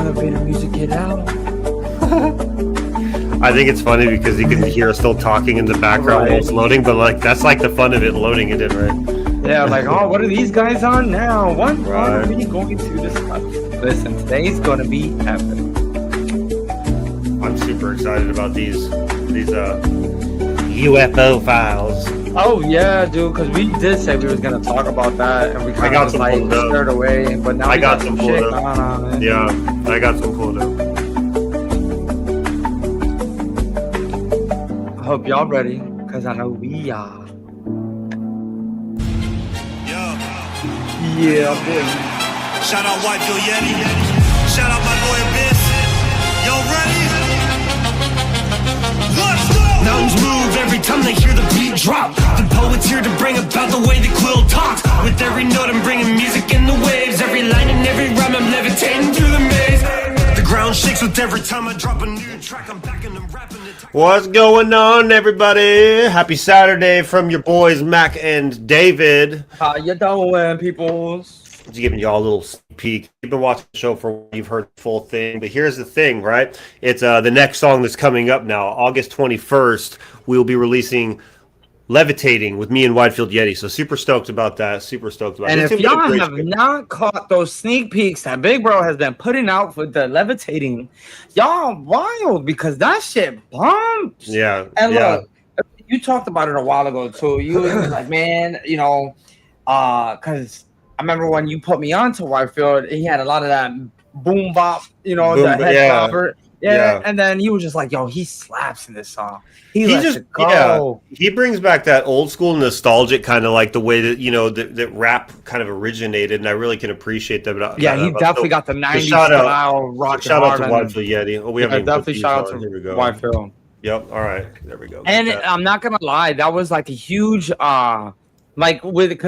elevator music get out. I think it's funny because you can hear us still talking in the background while it's loading, but like that's like the fun of it, loading it in, right? Yeah, like, oh, what are these guys on now? What are we going to discuss? Listen, today's going to be epic. I'm super excited about these UFO files. Oh yeah, dude, because we did say we was gonna talk about that, and we kind of like scared away. But now I got some shit going on. Yeah, I got some pulled up. I hope y'all ready, because I know we are. Yeah, boy. Shout out Whitefield Yeti. Shout out my boy Abyss. Y'all ready? Let's go! Mountains move every time they hear the beat drop. The poet's here to bring about the way the quill talks. With every note I'm bringing music in the waves. Every line and every rhyme I'm levitating through the maze. The ground shakes with every time I drop a new track. I'm back and I'm rapping it. What's going on, everybody? Happy Saturday from your boys Mac and David. How you doing, peoples? Just giving y'all a little sneak peek. You've been watching the show for a while, you've heard the full thing, but here's the thing, right? It's the next song that's coming up now, August 21st. We will be releasing Levitating with me and Whitefield Yeti. So super stoked about that. Super stoked about it. And if y'all have not caught those sneak peeks that Big Bro has been putting out for the Levitating, y'all wild because that shit bumps. Yeah. And look, you talked about it a while ago too. You was like, man, you know, because I remember when you put me on to Whitefield, he had a lot of that boom bop, you know, the head bopper. Yeah, and then he was just like, "Yo, he slaps in this song. He just go." Yeah, he brings back that old school nostalgic kind of like the way that that rap kind of originated, and I really can appreciate that. Yeah, he definitely got the '90s style rock. Shout out to Whitefield Yeti. Oh, we have definitely shout out to Whitefield. Yep. All right, there we go. And I'm not gonna lie, that was like a huge because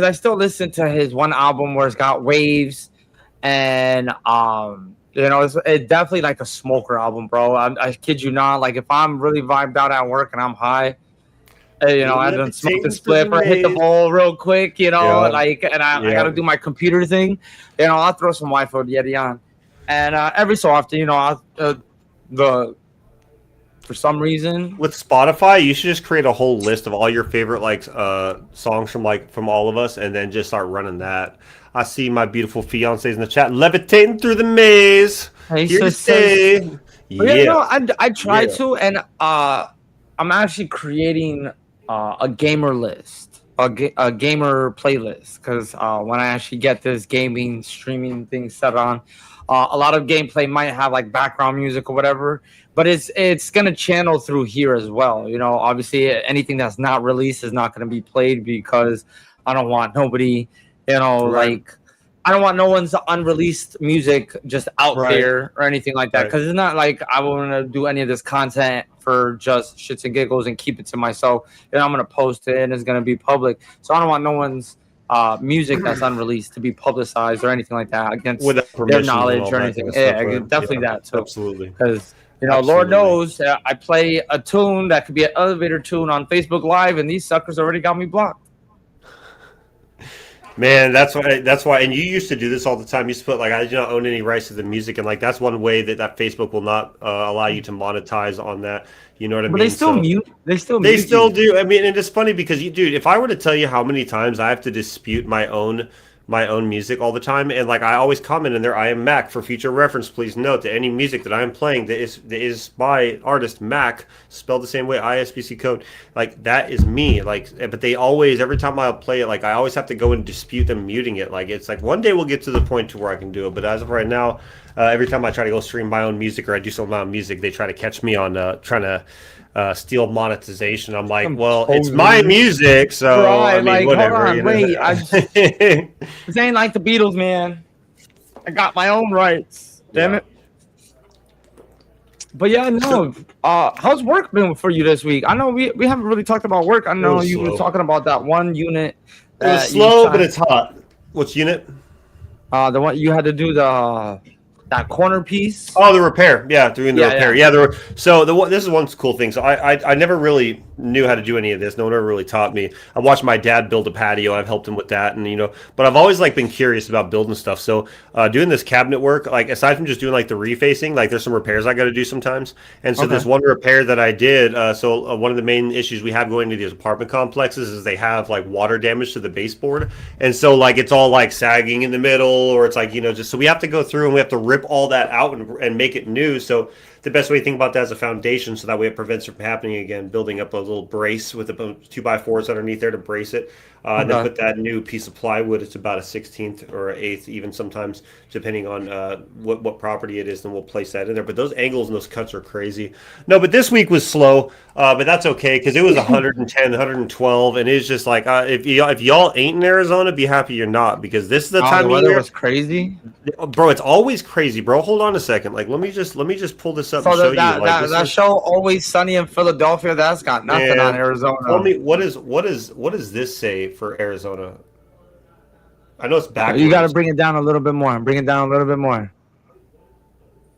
I still listen to his one album where it's got Waves, and you know, it's definitely like a smoker album, bro. I kid you not. Like, if I'm really vibed out at work and I'm high, you know, I done smoke the spliff or hit the bowl real quick, you know, I got to do my computer thing. You know, I'll throw some Whitefield Yeti on. And every so often, you know, for some reason. With Spotify, you should just create a whole list of all your favorite, songs from all of us and then just start running that. I see my beautiful fiancés in the chat levitating through the maze. Hey, here to stay. Yeah, you know, I tried to, and I'm actually creating a gamer list, a gamer playlist, because when I actually get this gaming streaming thing set on, a lot of gameplay might have like background music or whatever, but it's gonna channel through here as well. You know, obviously anything that's not released is not gonna be played because I don't want nobody. You know, like, I don't want no one's unreleased music just out there or anything like that. Because it's not like I want to do any of this content for just shits and giggles and keep it to myself. And I'm going to post it and it's going to be public. So I don't want no one's music that's unreleased to be publicized or anything like that against their knowledge or anything. Yeah, definitely that too. Absolutely. Because, you know, Lord knows I play a tune that could be an elevator tune on Facebook Live and these suckers already got me blocked. Man, that's why, and you used to do this all the time. You used to put like, I do not own any rights to the music, and like that's one way that Facebook will not allow you to monetize on that. You know what I mean? But they still mute. They still do. I mean, and it's funny because dude, if I were to tell you how many times I have to dispute my own music all the time, and like I always comment in there, I am Mac. For future reference, please note that any music that I am playing that is by artist Mac, spelled the same way, ISBC code, like that is me. Like, but they always, every time I play it, like I always have to go and dispute them muting it. Like it's like one day we'll get to the point to where I can do it, but as of right now, every time I try to go stream my own music or I do some of my own music, they try to catch me on trying to steal monetization. I'm like, well, it's my music, so I mean, like, whatever. Hold on, wait, this ain't like the Beatles, man. I got my own rights. Damn it. But yeah, no. How's work been for you this week? I know we haven't really talked about work. I know you were talking about that one unit. It was slow, but it's hot. Which unit? The one you had to do the that corner piece. Oh, the repair. Yeah, doing the repair. Yeah. This is one cool thing. So I never really knew how to do any of this. No one ever really taught me. I watched my dad build a patio. I've helped him with that, and but I've always like been curious about building stuff. So doing this cabinet work, like aside from just doing like the refacing, like there's some repairs I got to do sometimes. And so there's one repair that I did. One of the main issues we have going to these apartment complexes is they have like water damage to the baseboard, and so like it's all like sagging in the middle, or it's like just so we have to go through and we have to rip all that out and make it new. So the best way to think about that is a foundation, so that way it prevents it from happening again. Building up a little brace with a 2x4s underneath there to brace it, and then put that new piece of plywood. It's about a 16th or an 8th, even sometimes, depending on what property it is. Then we'll place that in there. But those angles and those cuts are crazy. No, but this week was slow, but that's okay because it was 110, 112, and it's just like if y'all ain't in Arizona, be happy you're not, because this is the time the of year. weather was crazy, bro. It's always crazy, bro. Hold on a second. Like let me just pull this up and show you. That show Always Sunny in Philadelphia, that's got nothing on Arizona. Tell me what does this say for Arizona? I know it's backwards. You got to bring it down a little bit more. Bring it down a little bit more.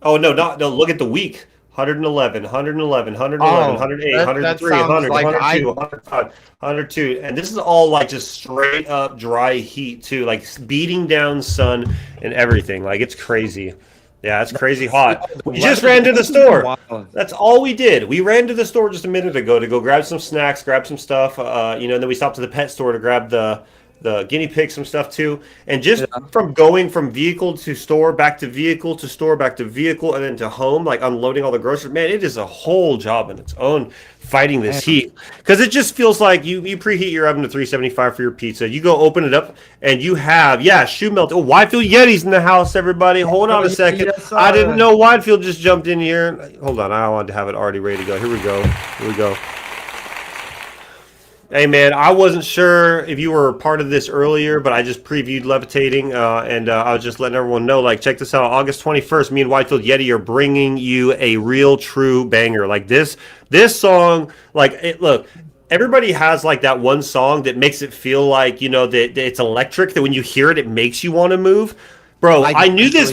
Oh no, look at the week. 111, 111, 111, 108, 103, 100, 102, 105, 102. And this is all like just straight up dry heat too, like beating down sun and everything. Like it's crazy. Yeah, it's crazy hot. We just ran to the store. That's all we did. We ran to the store just a minute ago to go grab some snacks, grab some stuff, and then we stopped to the pet store to grab the guinea pig, some stuff too. And just from going from vehicle to store, back to vehicle to store, back to vehicle, and then to home, like unloading all the groceries, man, it is a whole job in its own, fighting this heat. Because it just feels like you preheat your oven to 375 for your pizza. You go open it up, and you have, shoe melt. Oh, Whitefield Yeti's in the house, everybody. Hold on a second. Yes, I didn't know Whitefield just jumped in here. Hold on, I wanted to have it already ready to go. Here we go. Hey, man, I wasn't sure if you were part of this earlier, but I just previewed Levitating, and I was just letting everyone know, like, check this out. August 21st, me and Whitefield Yeti are bringing you a real, true banger. Like, this song, like, look, everybody has, like, that one song that makes it feel like, that it's electric, that when you hear it, it makes you want to move. Bro, I knew that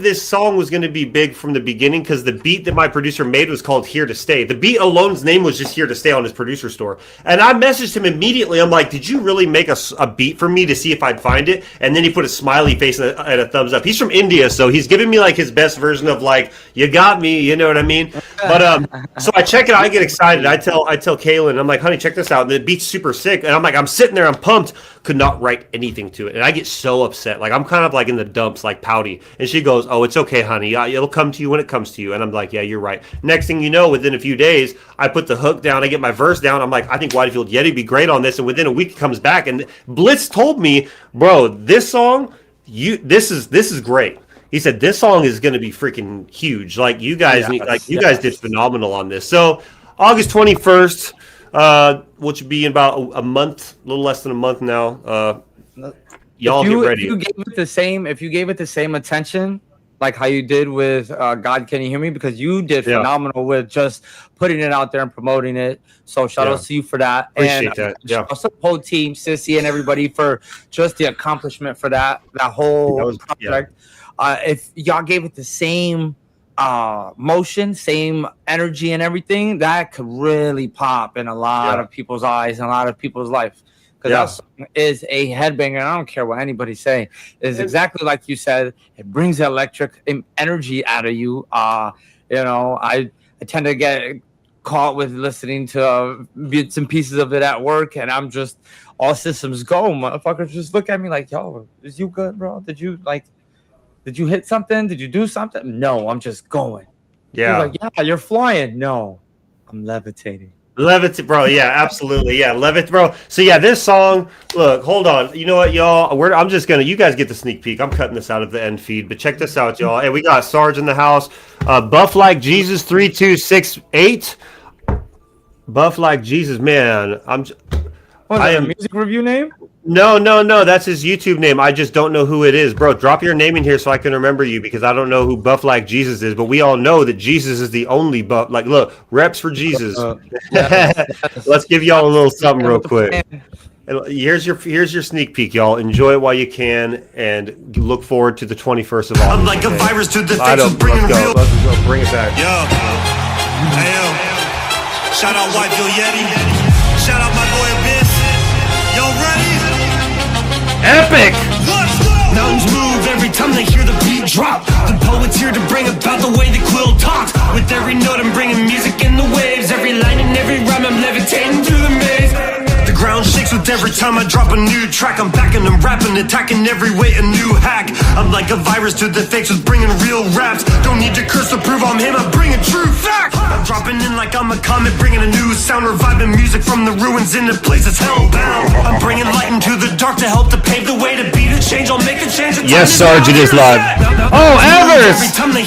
this song was going to be big from the beginning, because the beat that my producer made was called Here to Stay. The beat alone's name was just Here to Stay on his producer store. And I messaged him immediately. I'm like, did you really make a beat for me to see if I'd find it? And then he put a smiley face and a thumbs up. He's from India, so he's giving me like his best version of like, you got me, you know what I mean? But so I check it out, I get excited. I tell Kaylin, I'm like, honey, check this out. And the beat's super sick. And I'm like, I'm sitting there, I'm pumped. Could not write anything to it, and I get so upset. Like I'm kind of like in the dumps, like pouty. And she goes, "Oh, it's okay, honey. It'll come to you when it comes to you." And I'm like, "Yeah, you're right." Next thing you know, within a few days, I put the hook down. I get my verse down. I'm like, "I think Whitefield Yeti be great on this." And within a week, it comes back, and Blitz told me, "Bro, this song, this is great." He said, "This song is going to be freaking huge. Like you guys, you guys did phenomenal on this." So August 21st. Which would be in about a month, a little less than a month now. Y'all get ready. If you gave it the same attention, like how you did with God Can You Hear Me, because you did phenomenal with just putting it out there and promoting it. So shout out to you for that. Appreciate that. Yeah. Also the whole team, Sissy and everybody, for just the accomplishment for that whole project. If y'all gave it the same motion, same energy and everything, that could really pop in a lot of people's eyes and a lot of people's life, because that is a headbanger. I don't care what anybody say. It's exactly like you said. It brings electric energy out of you. I tend to get caught with listening to bits and pieces of it at work, and I'm just all systems go. Motherfuckers just look at me like, "Yo, is you good, bro? Did you hit something? Did you do something?" "No, I'm just going." Yeah. Like, "Yeah, you're flying." "No, I'm levitating." Bro. Yeah, absolutely. Yeah, bro. So yeah, this song. Look, hold on. You know what, y'all? I'm just gonna. You guys get the sneak peek. I'm cutting this out of the end feed, but check this out, y'all. Hey, we got Sarge in the house. Buff Like Jesus 3268. Buff Like Jesus, man. I am music review name. No. That's his YouTube name. I just don't know who it is, bro. Drop your name in here so I can remember you, because I don't know who Buff Like Jesus is. But we all know that Jesus is the only buff. Like, look, reps for Jesus. Let's give y'all a little something real quick. Here's your sneak peek, y'all. Enjoy it while you can, and look forward to the 21st of August. I'm like a virus to the face of bringing real. Let's go. Bring it back. Yo, hey yo, shout out Whitefield Yeti, shout out my boy Abyss. Y'all ready? Epic. Let's go. Mountains move every time they hear the beat drop. The poet's here to bring about the way the quill talks. With every note I'm bringing music in the waves. Every line and every rhyme I'm levitating through the maze. The ground shakes with every time I drop a new track. I'm back and I'm rapping, attacking every way a new hack. I'm like a virus to the fakes with bringing real raps. Don't need to curse to prove I'm him, I'm bringing true fact. I'm dropping in like I'm a comet, bringing a new sound. Reviving music from the ruins into places hellbound. I'm bringing light into the dark to help to pave the way to be the change. I'll make the change. Yes, Sarge, it is live. Oh, Evers!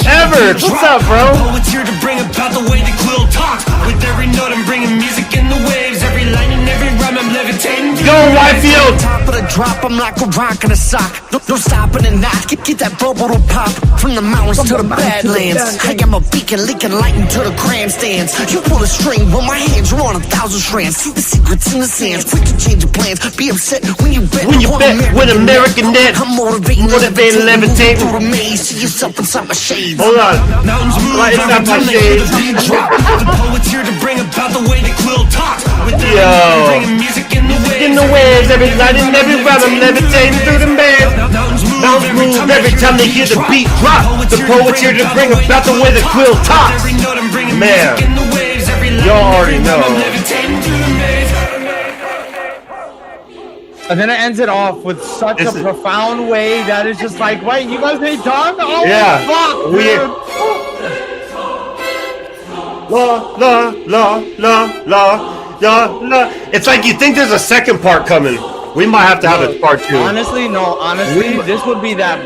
Evers, what's up, bro? Poets here to bring about the way the quill talks. With every note I'm bringing music in the waves. Every line and every rhyme I'm levitating. Go, Whitefield! Top of the drop, I'm like a rock in a sock. No stopping and not. Get that bubble to pop. From the mountains to the badlands. I am a beacon leaking light into the grandstands. You pull a string, but my hands are on 1,000 strands. See the secrets in the sands. Quick to change your plans. Be upset when you bet with American net. I'm motivating, levitating through the maze. See yourself inside my shades. Hold on. Mountains move Right every inside my time they hear the shades. beat drop. The poet's here to bring about the way the quill talks. With their Yo. bringing music in the waves. In the waves, every night and every rhyme I'm levitating through the maze. Mountains move Every time they hear the beat drop. The poet's here to bring about the way the quill talks. Man, y'all already know. And then it ends it off with such a profound way that it's just like, wait, you guys ain't done? Oh, Yeah. fuck, dude. La. It's like you think there's a second part coming. We might have to have a part 2. Honestly, this would be that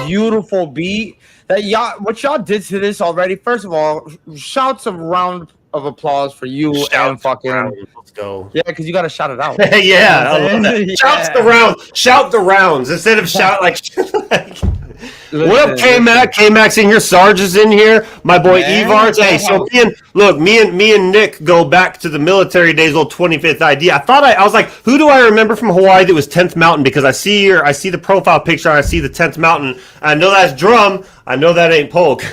beautiful beat that what y'all did to this already. First of all, shouts of round of applause for you and fucking. Let's go. Yeah, because you got to shout it out. Yeah, I love that. Yeah. Shouts the rounds. Shout the rounds instead of shout like. What up, K-Mac? K-Mac's in here. Sarge is in here. My boy Evars. Hey, so me and Nick go back to the military days, old 25th ID. I was like, who do I remember from Hawaii that was 10th Mountain? Because I see the profile picture. I see the 10th Mountain. I know that's drum. I know that ain't polk.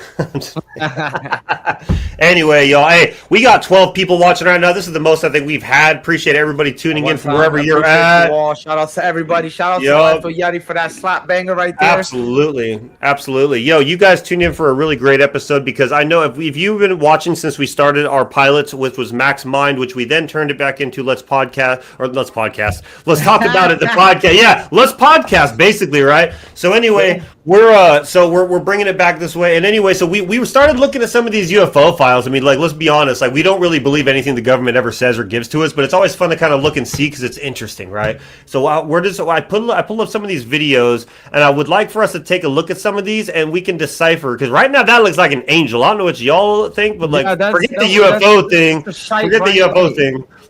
Anyway, y'all. Hey, we got 12 people watching right now. This is the most I think we've had. Appreciate everybody tuning in from wherever you're at. Shout out to everybody. Shout out to Yeti for that slap banger right there. Absolutely. Yo, you guys tuned in for a really great episode because I know if you've been watching since we started our pilots, which was Max Mind, which we then turned it back into Let's Talk About It, the podcast. Yeah, Let's Podcast, basically, right? So anyway, we're bringing it back this way. And anyway, so we started looking at some of these UFO files. I mean, like, let's be honest, like, we don't really believe anything the government ever says or gives to us, but it's always fun to kind of look and see because it's interesting, right? So I pull up some of these videos, and I would like for us to take a look at some of these, and we can decipher, because right now that looks like an angel. I don't know what y'all think, but like, forget the UFO thing.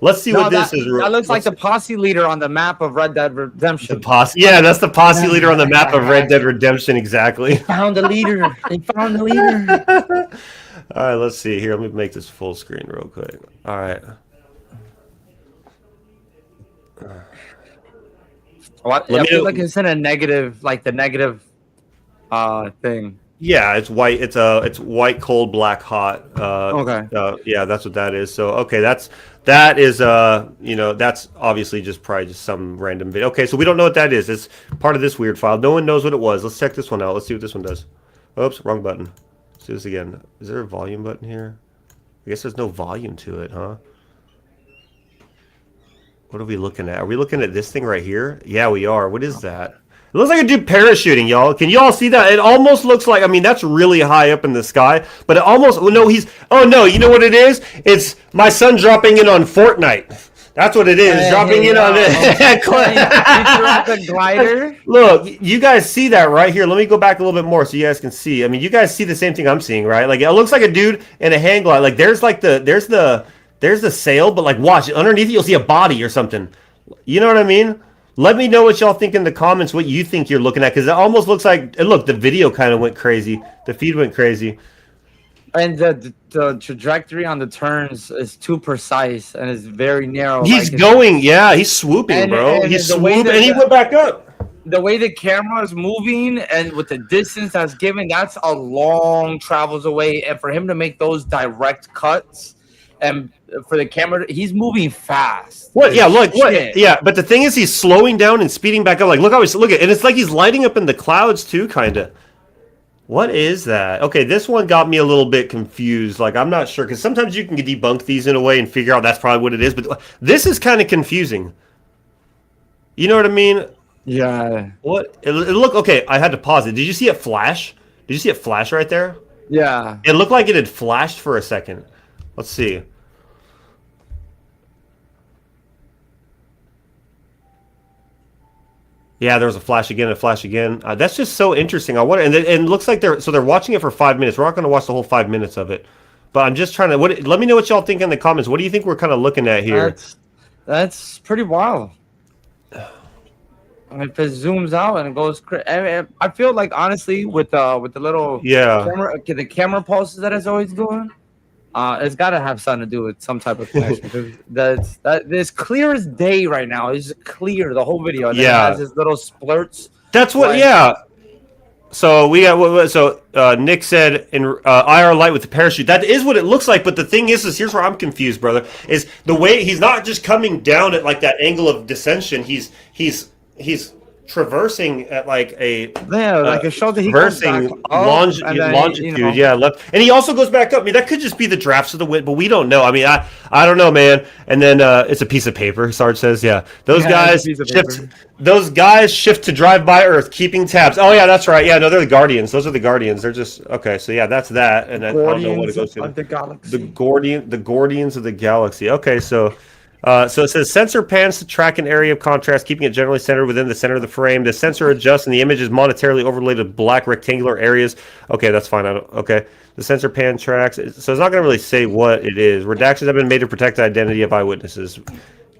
Let's see what this is. That looks like the posse leader on the map of Red Dead Redemption. Yeah, that's the posse leader on the map of Red Dead Redemption, exactly. They found the leader. All right, let's see here. Let me make this full screen real quick. All right. I feel like it's in a negative, like the negative thing. Yeah, it's white. It's white, cold, black, hot. Okay. Yeah, that's what that is. So okay, that is that's obviously probably just some random video. Okay, so we don't know what that is. It's part of this weird file. No one knows what it was. Let's check this one out. Let's see what this one does. Oops, wrong button. Let's do this again. Is there a volume button here? I guess there's no volume to it, huh? What are we looking at? Are we looking at this thing right here? Yeah, we are. What is that? It looks like a dude parachuting, y'all. Can you all see that? It almost looks like, I mean, that's really high up in the sky, but it almost, you know what it is? It's my son dropping in on Fortnite. That's what it is. Dropping in on it. Glider. Look, you guys see that right here. Let me go back a little bit more so you guys can see. I mean, you guys see the same thing I'm seeing, right? Like, it looks like a dude in a hang glide. Like, there's the sail, but like, watch underneath it, you'll see a body or something. You know what I mean? Let me know what y'all think in the comments, what you think you're looking at, because it almost looks like, and look, the video kind of went crazy. The feed went crazy. And the trajectory on the turns is too precise and is very narrow. He's like going, yeah, he's swooping, bro. He's swooping, and he went back up. The way the camera is moving and with the distance that's given, that's a long travels away. And for him to make those direct cuts, and for the camera, he's moving fast. What? Yeah, look, what? Yeah, but the thing is, he's slowing down and speeding back up. Like, look how he's look at, and it's like he's lighting up in the clouds too, kind of. What is that? Okay, this one got me a little bit confused. Like, I'm not sure, because sometimes you can debunk these in a way and figure out that's probably what it is. But this is kind of confusing. You know what I mean? Yeah. What? It looked okay. I had to pause it. Did you see it flash? Did you see it flash right there? Yeah. It looked like it had flashed for a second. Let's see. Yeah, there was a flash again, a flash again. That's just so interesting. I wonder, and it looks like they're watching it for 5 minutes. We're not going to watch the whole 5 minutes of it, but I'm just trying to. Let me know what y'all think in the comments. What do you think we're kind of looking at here? That's pretty wild. If it zooms out and it goes, I feel like honestly with the little the camera pulses that it's always doing, it's got to have something to do with some type of connection. Because that's clear as day right now. It's clear the whole video. And it has this little splurts. That's what. Like, yeah. So we got Nick said in IR light with the parachute. That is what it looks like. But the thing is here's where I'm confused, brother. Is the way he's not just coming down at like that angle of descension. He's traversing at like a like a shoulder. He goes back longitude, left, and he also goes back up. I mean, that could just be the drafts of the wind, but we don't know. I mean, I don't know, man. And then it's a piece of paper. Sarge says, those guys shift to drive by Earth, keeping tabs. Oh yeah, that's right. Yeah, no, they're the Guardians. Those are the Guardians. They're just okay. So yeah, that's that. And then I don't know what it goes to. The Guardians of the Galaxy. Okay, so. So it says sensor pans to track an area of contrast, keeping it generally centered within the center of the frame. The sensor adjusts and the image is monetarily overlaid with black rectangular areas. Okay, that's fine. Okay. The sensor pan tracks. So it's not going to really say what it is. Redactions have been made to protect the identity of eyewitnesses.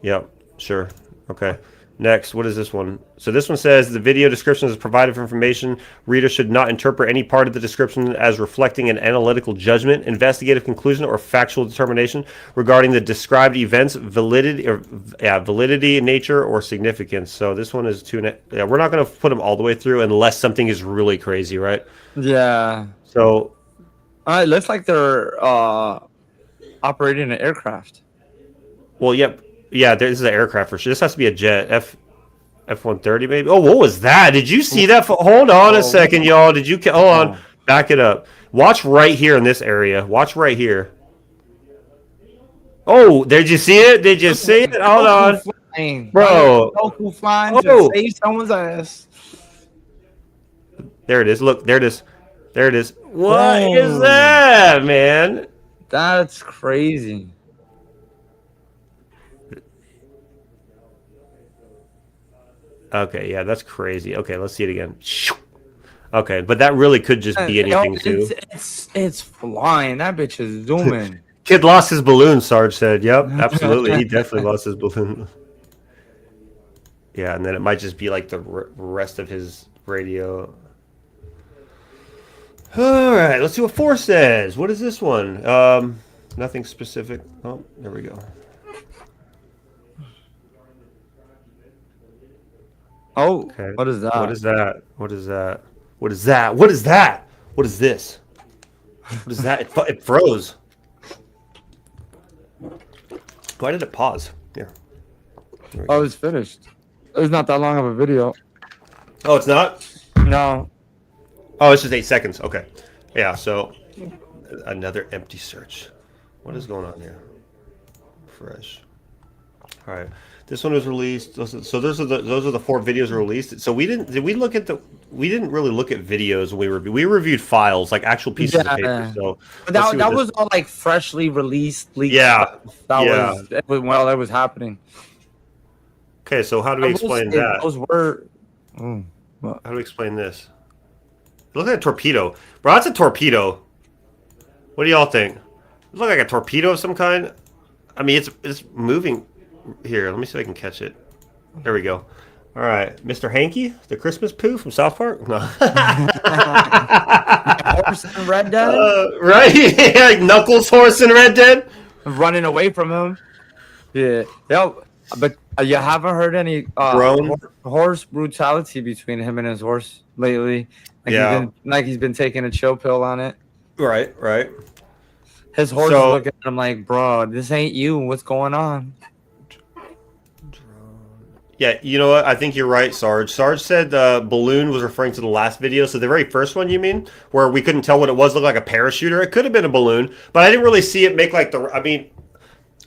Yep, sure. Okay. Next, what is this one? So this one says the video description is provided for information. Readers should not interpret any part of the description as reflecting an analytical judgment, investigative conclusion, or factual determination regarding the described event's validity, nature, or significance. So this one is we're not going to put them all the way through unless something is really crazy, right? Yeah. So it looks like they're operating an aircraft. Well, yep. Yeah, this is an aircraft for sure. This has to be a jet. F-130 maybe. Oh, what was that? Did you see that? Hold on a second, y'all. Did you? Hold on. Back it up. Watch right here in this area. Watch right here. Oh, did you see it? Did you see it? Hold on. Flying. Bro. Goku flying to save someone's ass. There it is. Look, there it is. There it is. What is that, man? That's crazy. Okay, yeah, that's crazy. Okay, let's see it again. Okay, but that really could just be anything too. It's flying. That bitch is zooming. Kid lost his balloon, Sarge said. Yep, absolutely. He definitely lost his balloon. Yeah, and then it might just be like the rest of his radio. All right, let's see what 4 says. What is this one? Nothing specific. Oh, there we go. Oh, okay. What is that? What is that? What is that? What is that? What is that? What is this? What is that? It froze. Why did it pause? Here. Oh, it's finished. It's not that long of a video. Oh, it's not? No. Oh, it's just 8 seconds. Okay. Yeah, so another empty search. What is going on here? Fresh. All right. This one was released. So those are the 4 videos released. So we didn't really look at videos when we reviewed files, like actual pieces of paper. So that was all like freshly released leaks. Yeah. That was happening. Okay, so how do we explain that? Those were how do we explain this? Look at a torpedo. Bro, that's a torpedo. What do y'all think? It look like a torpedo of some kind. I mean, it's moving. Here, let me see if I can catch it. There we go. All right, Mr. Hanky, the Christmas poo from South Park. No. horse in Red Dead, right? Like Knuckles' horse in Red Dead. running away from him. Yeah, yo, but you haven't heard any Drone. horse brutality between him and his horse lately. Yeah. He's been taking a chill pill on it. Right. Right. His horse is So looking at him like, bro, this ain't you. What's going on? yeah, you know what? I think you're right, Sarge. Sarge said balloon was referring to the last video, so the very first one, you mean, where we couldn't tell what it was, looked like a parachuter. It could have been a balloon, but I didn't really see it make like the. I mean,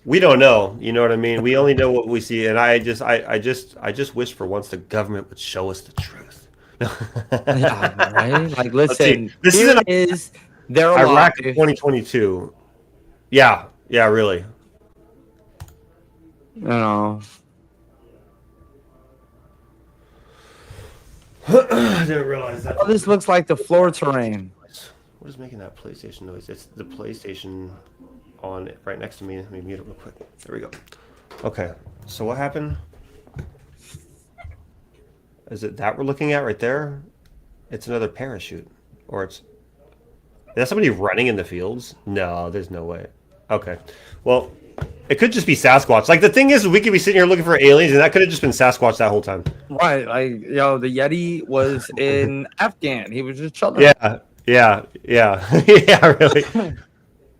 we don't know. You know what I mean? We only know what we see, and I just wish for once the government would show us the truth. Yeah, right? Like, Let's see. listen, This is here in is their Iraq alive. in 2022. Yeah, yeah, really. You know, I didn't realize that. oh, this looks like the floor terrain. What is making that PlayStation noise? It's the PlayStation on right next to me. Let me mute it real quick. There we go. Okay, so what happened? Is it that we're looking at right there? It's another parachute. Or is that somebody running in the fields? No, there's no way. Okay. Well, it could just be Sasquatch. Like, the thing is, we could be sitting here looking for aliens, and that could have just been Sasquatch that whole time. Right, like, yo, the Yeti was in Afghan. He was just chilling. Yeah, yeah, yeah, really.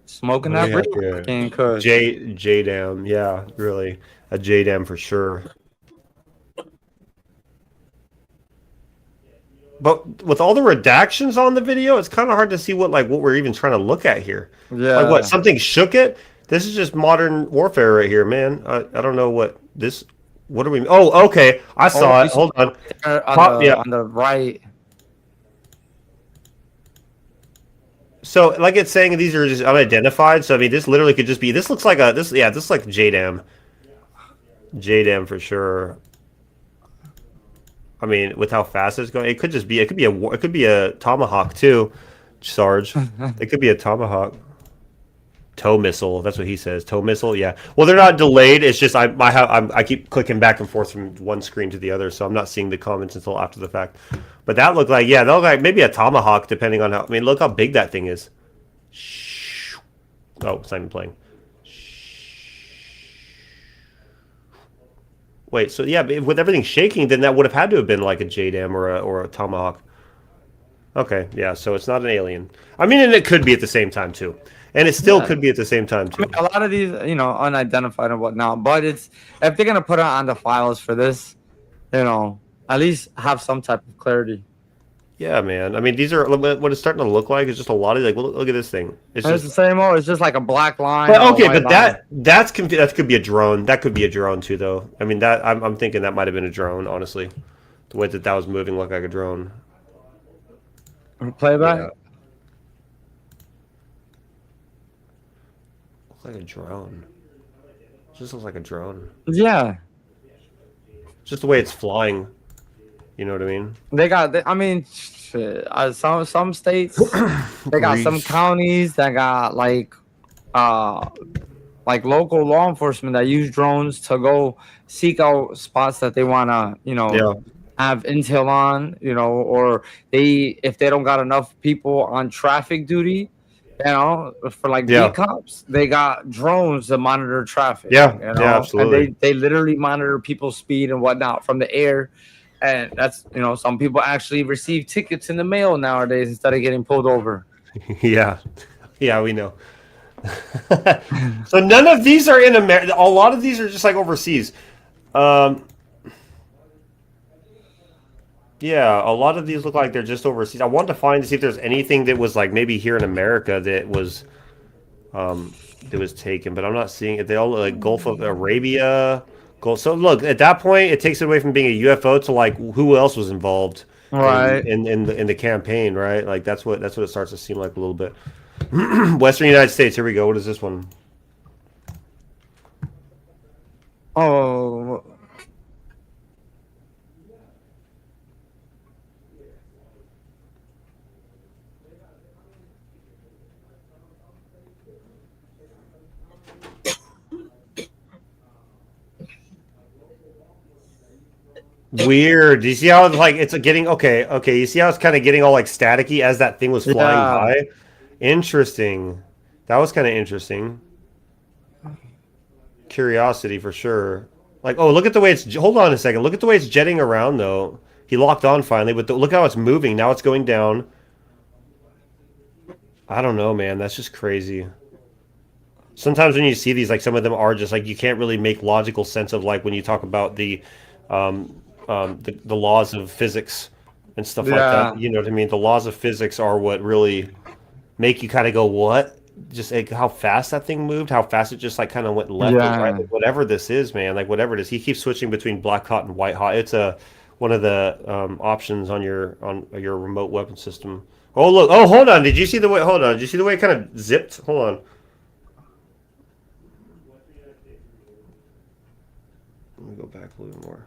Smoking What that do we have real here? King Kush. J Dam, yeah, really. A J Dam for sure. But with all the redactions on the video, it's kind of hard to see what we're even trying to look at here. Yeah. Like what? Something shook it? This is just modern warfare right here, man. I don't know what this. What are we? Oh, okay. I saw it. Hold on. On the right. So, like it's saying these are just unidentified. So I mean, this literally could just be. This looks like a this. Yeah, this is like JDAM. JDAM for sure. I mean, with how fast it's going, it could just be. It could be a Tomahawk too, Sarge. It could be a Tomahawk. Tow missile. That's what he says. Tow missile. Yeah. Well, they're not delayed. It's just I keep clicking back and forth from one screen to the other, so I'm not seeing the comments until after the fact. But that looked like that looked like maybe a Tomahawk, depending on how. I mean, look how big that thing is. Oh, it's not even playing. Wait, so yeah, with everything shaking, then that would have had to have been like a JDAM or a Tomahawk. Okay, yeah, so it's not an alien. I mean, and it could be at the same time too, and it still could be at the same time too. I mean, a lot of these, unidentified and whatnot. But if they're gonna put it on the files for this, at least have some type of clarity. Yeah, man. I mean, these are what it's starting to look like. Is just a lot of look at this thing. It's the same. Oh, it's just like a black line. But okay, but that could be a drone. That could be a drone too, though. I mean, that I'm thinking that might have been a drone. Honestly, the way that was moving looked like a drone. Playback. Yeah. Looks like a drone. It just looks like a drone. Yeah. Just the way it's flying. You know what I mean? They got. Some states. They got some counties that got like local law enforcement that use drones to go seek out spots that they wanna, have intel on, or if they don't got enough people on traffic duty, for beat cops, they got drones to monitor traffic. Yeah, absolutely. And they literally monitor people's speed and whatnot from the air. And that's, some people actually receive tickets in the mail nowadays instead of getting pulled over. Yeah, we know. So none of these are in America. A lot of these are just like overseas. Yeah, a lot of these look like they're just overseas. I wanted to see if there's anything that was like maybe here in America that was taken, but I'm not seeing it. They all look like Gulf of Arabia. So look, at that point, it takes it away from being a UFO to like who else was involved, right? In the campaign, right? Like that's what it starts to seem like a little bit. Western United States. Here we go. What is this one? Oh. Weird. Do you see how like it's getting okay? You see how it's kind of getting all like staticky as that thing was flying by? Interesting. That was kind of interesting. Curiosity for sure. Like, oh, look at the way it's. Hold on a second. Look at the way it's jetting around though. He locked on finally, but look how it's moving. Now it's going down. I don't know, man. That's just crazy. Sometimes when you see these, like some of them are just like you can't really make logical sense of like when you talk about the laws of physics and stuff like that. You know what I mean? The laws of physics are what really make you kind of go, what? Just like how fast that thing moved, how fast it just like kind of went left and right. Like, whatever this is, man, like whatever it is, he keeps switching between black hot and white hot. It's one of the options on your remote weapon system. Oh look! Oh, hold on. Did you see the way? Hold on. Did you see the way it kind of zipped? Hold on. Let me go back a little more.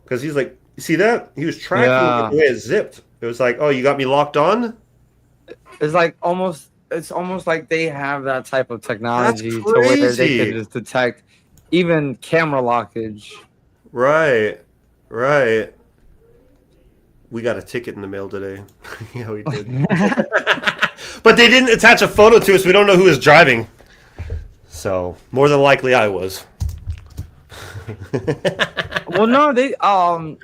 Because he's like, you see that? He was tracking the way it zipped. It was like, oh, you got me locked on? It's like almost like they have that type of technology to where they can just detect even camera lockage. Right. We got a ticket in the mail today. Yeah, we did. But they didn't attach a photo to us. We don't know who was driving. So, more than likely I was. Well, no, they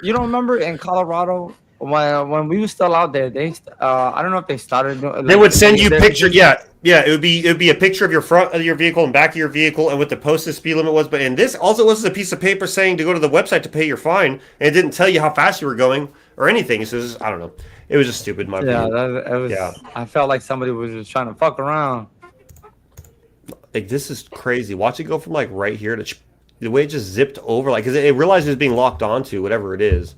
you don't remember in Colorado when we were still out there, they I don't know if they started doing, like, they would send you pictures. Yeah, it would be a picture of your front of your vehicle and back of your vehicle and what the posted speed limit was. But in this also was a piece of paper saying to go to the website to pay your fine, and it didn't tell you how fast you were going or anything. So I don't know. It was just stupid, in my opinion. I felt like somebody was just trying to fuck around. Like, this is crazy. Watch it go from like right here to the way it just zipped over, like, because it realized it was being locked onto whatever it is.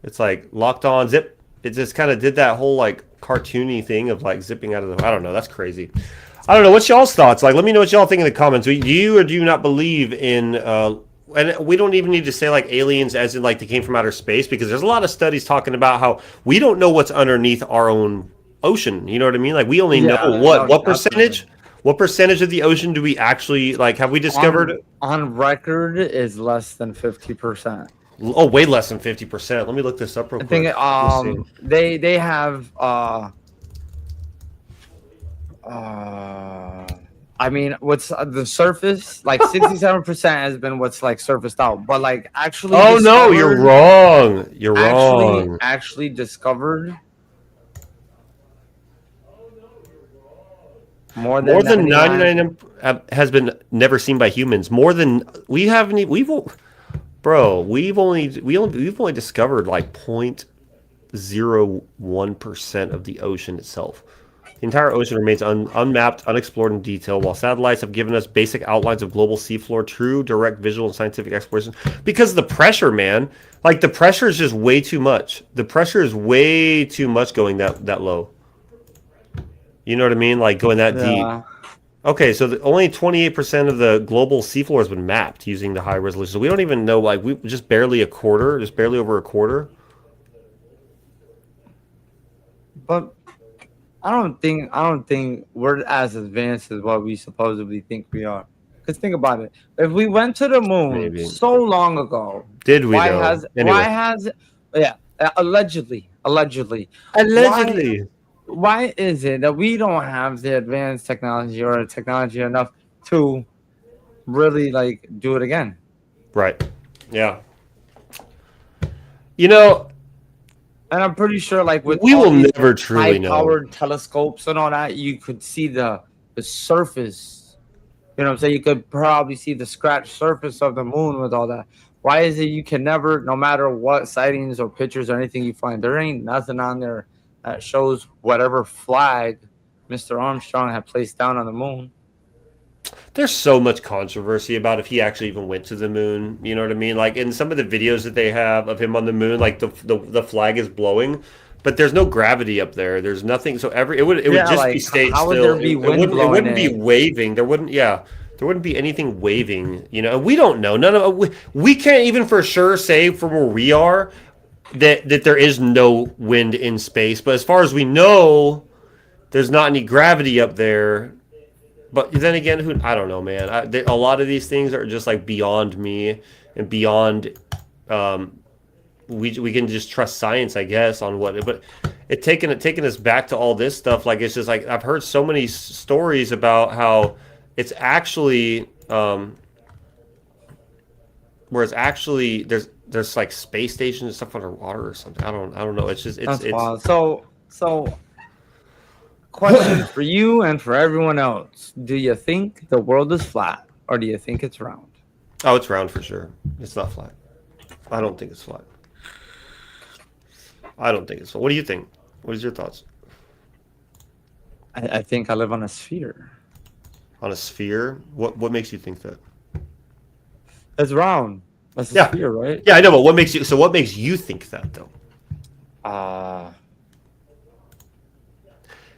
It's like locked on, zip. It just kind of did that whole like cartoony thing of like zipping out of the. I don't know. That's crazy. I don't know. What's y'all's thoughts? Like, let me know what y'all think in the comments. Do you or do you not believe in? And we don't even need to say like aliens, as in like they came from outer space, because there's a lot of studies talking about how we don't know what's underneath our own ocean. You know what I mean? Like, we only know what percentage. Absolutely. What percentage of the ocean do we actually, like, have we discovered? On record is less than 50%. Oh, way less than 50%. Let me look this up real quick. I think they have I mean, what's the surface, like 67% has been what's like surfaced out, but like actually no, you're wrong. You're wrong. Actually discovered more than 99 has been never seen by humans. More than we've only discovered like 0.01% of the ocean itself. The entire ocean remains unmapped, unexplored in detail, while satellites have given us basic outlines of global seafloor, true, direct visual and scientific exploration. Because of the pressure, man. Like, the pressure is just way too much. The pressure is way too much going that low. You know what I mean? Like, going that deep. Okay, so only 28% of the global seafloor has been mapped using the high resolution. So we don't even know, like, we just barely over a quarter. But I don't think we're as advanced as what we supposedly think we are. Because think about it. If we went to the moon so long ago, did we? Allegedly. Why is it that we don't have the advanced technology or technology enough to really like do it again? Right. Yeah. You know, and I'm pretty sure, like, with we will never truly know. High-powered telescopes and all that, you could see the surface. You know what I'm saying? You could probably see the scratched surface of the moon with all that. Why is it you can never, no matter what sightings or pictures or anything you find, there ain't nothing on there that shows whatever flag Mr. Armstrong had placed down on the moon? There's so much controversy about if he actually even went to the moon. You know what I mean? Like, in some of the videos that they have of him on the moon, like the flag is blowing, but there's no gravity up there. There's nothing. So it would just like, be stayed still. Would there be wind it wouldn't be waving. There wouldn't be anything waving. You know, we don't know. We can't even for sure say from where we are that there is no wind in space. But as far as we know, there's not any gravity up there. But then again, I don't know, man. A lot of these things are just like beyond me and beyond we can just trust science, I guess, on what. But it taking us back to all this stuff. Like, it's just like I've heard so many stories about how it's actually where it's actually there's like space stations and stuff underwater or something. I don't know. It's just it's wild. So question for you and for everyone else: do you think the world is flat, or do you think it's round? Oh, it's round for sure. It's not flat. I don't think it's flat. I don't think it's flat. What do you think? What is your thoughts? I think I live on a sphere. On a sphere? What makes you think that? It's round. That's a sphere, right? Yeah, I know, but what makes you think that though?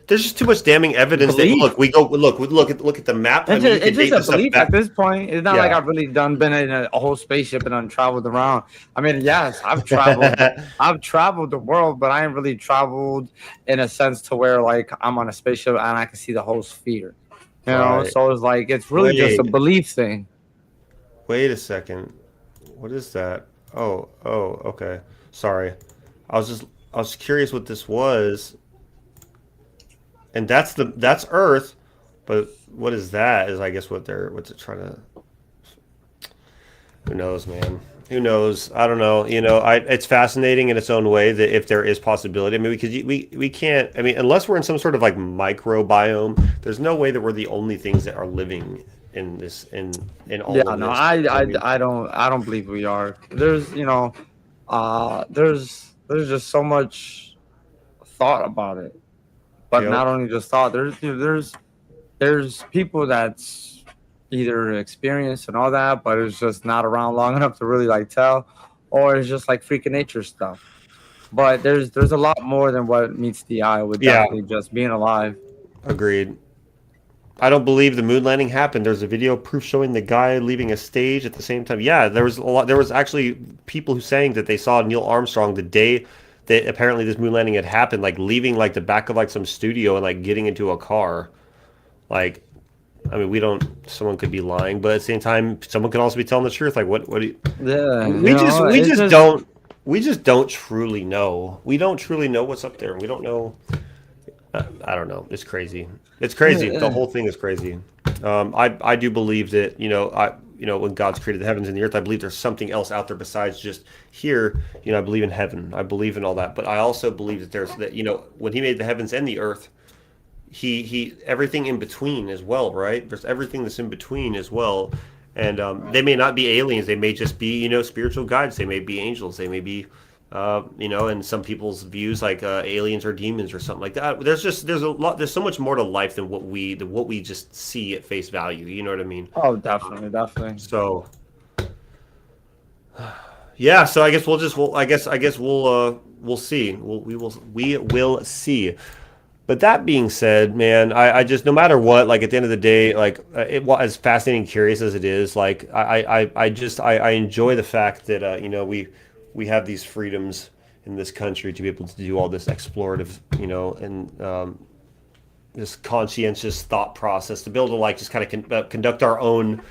There's just too much damning evidence that look at the map. It's just a belief at this point. It's not like I've really been in a whole spaceship and traveled around. I mean, yes, I've traveled. I've traveled the world, but I ain't really traveled in a sense to where like I'm on a spaceship and I can see the whole sphere. You know, so it's like it's really just a belief thing. Wait a second. What is that? Oh, okay. Sorry. I was curious what this was. And that's Earth, but what is that? Is I guess what's it trying to? Who knows, man? Who knows? I don't know. You know, it's fascinating in its own way that if there is possibility. I mean, because we can't. I mean, unless we're in some sort of like microbiome, there's no way that we're the only things that are living in this in all. Yeah, of no, this. I don't believe we are. There's there's just so much thought about it. But not only just thought, there's people that's either experienced and all that, but it's just not around long enough to really like tell, or it's just like freaking nature stuff. But there's a lot more than what meets the eye with definitely just being alive. Agreed. I don't believe the moon landing happened. There's a video proof showing the guy leaving a stage at the same time. Yeah, there was actually people who saying that they saw Neil Armstrong the day that apparently this moon landing had happened, like leaving like the back of like some studio and like getting into a car. Like, I mean, someone could be lying, but at the same time, someone could also be telling the truth. Like, what do you? Yeah, we just don't truly know. We don't truly know what's up there. We don't know. I don't know. It's crazy. It's crazy. The whole thing is crazy. I do believe that, when God's created the heavens and the earth, I believe there's something else out there besides just here. I believe in heaven. I believe in all that. But I also believe that when he made the heavens and the earth, he everything in between as well, right? There's everything that's in between as well. And they may not be aliens. They may just be, spiritual guides. They may be angels. They may be, in some people's views, like aliens or demons or something like that. There's so much more to life than what we just see at face value. You know what I mean? Oh, definitely. So, yeah. So I guess we'll see. We will see. But that being said, man, I just, no matter what, like at the end of the day, like as fascinating and curious as it is, like I enjoy the fact that we have these freedoms in this country to be able to do all this explorative, and this conscientious thought process to be able to like just kind of conduct our own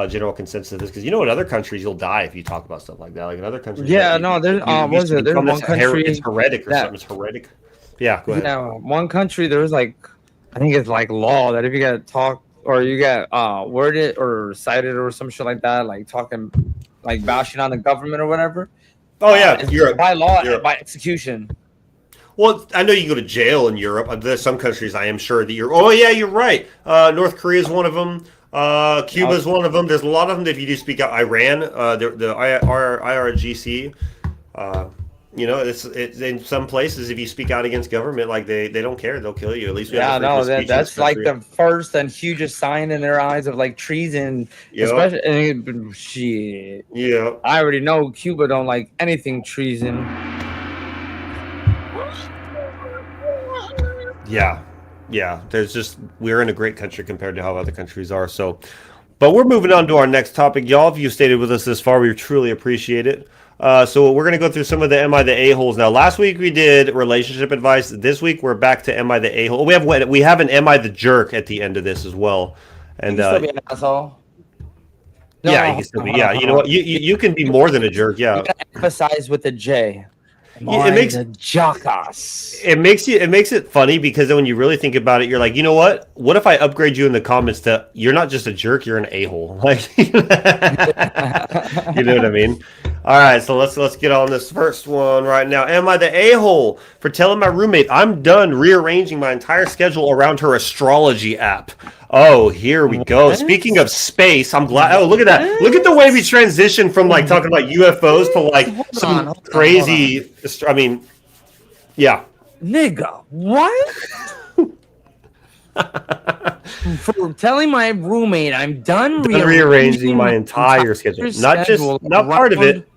general consensus of this. Because in other countries you'll die if you talk about stuff like that. Like in other countries, there's there's one country it's heretic or something. It's heretic. Yeah, go ahead. Yeah, one country there's like, I think it's like law that if you get talked or you get worded or cited or some shit like that, like talking, like bashing on the government or whatever. Oh yeah, Europe by law and by execution. Well, I know you can go to jail in Europe. There's some countries I am sure that you're. Oh yeah, you're right. North Korea is one of them. Cuba is one of them. There's a lot of them that if you do speak out. Iran, the IRGC. It's in some places if you speak out against government, like they don't care, they'll kill you. At least that's like the first and hugest sign in their eyes of like treason. Yep. Especially shit. Yeah, I already know Cuba don't like anything treason. Yeah. We're in a great country compared to how other countries are. So, but we're moving on to our next topic, y'all. If you stayed with us this far, we truly appreciate it. So we're going to go through some of the Am I the A-holes now. Last week we did relationship advice. This week we're back to Am I the A-hole. We have an Am I the jerk at the end of this as well. And you can still be an asshole. Yeah, you can still be. Yeah, you know what? You can be more than a jerk. Yeah, You gotta emphasize with the J. It makes a jackass. it makes it funny because then when you really think about it, you're like, you know what? What if I upgrade you in the comments to you're not just a jerk, you're an a-hole. Like, you know what I mean? All right, so let's get on this first one right now. Am I the a-hole for telling my roommate I'm done rearranging my entire schedule around her astrology app? Oh, here we go. Speaking of space, I'm glad. Oh, look at that. Look at the way we transition from like talking about UFOs to like some crazy. I mean, yeah. Nigga, what? For telling my roommate I'm done rearranging my entire schedule. Not part of it.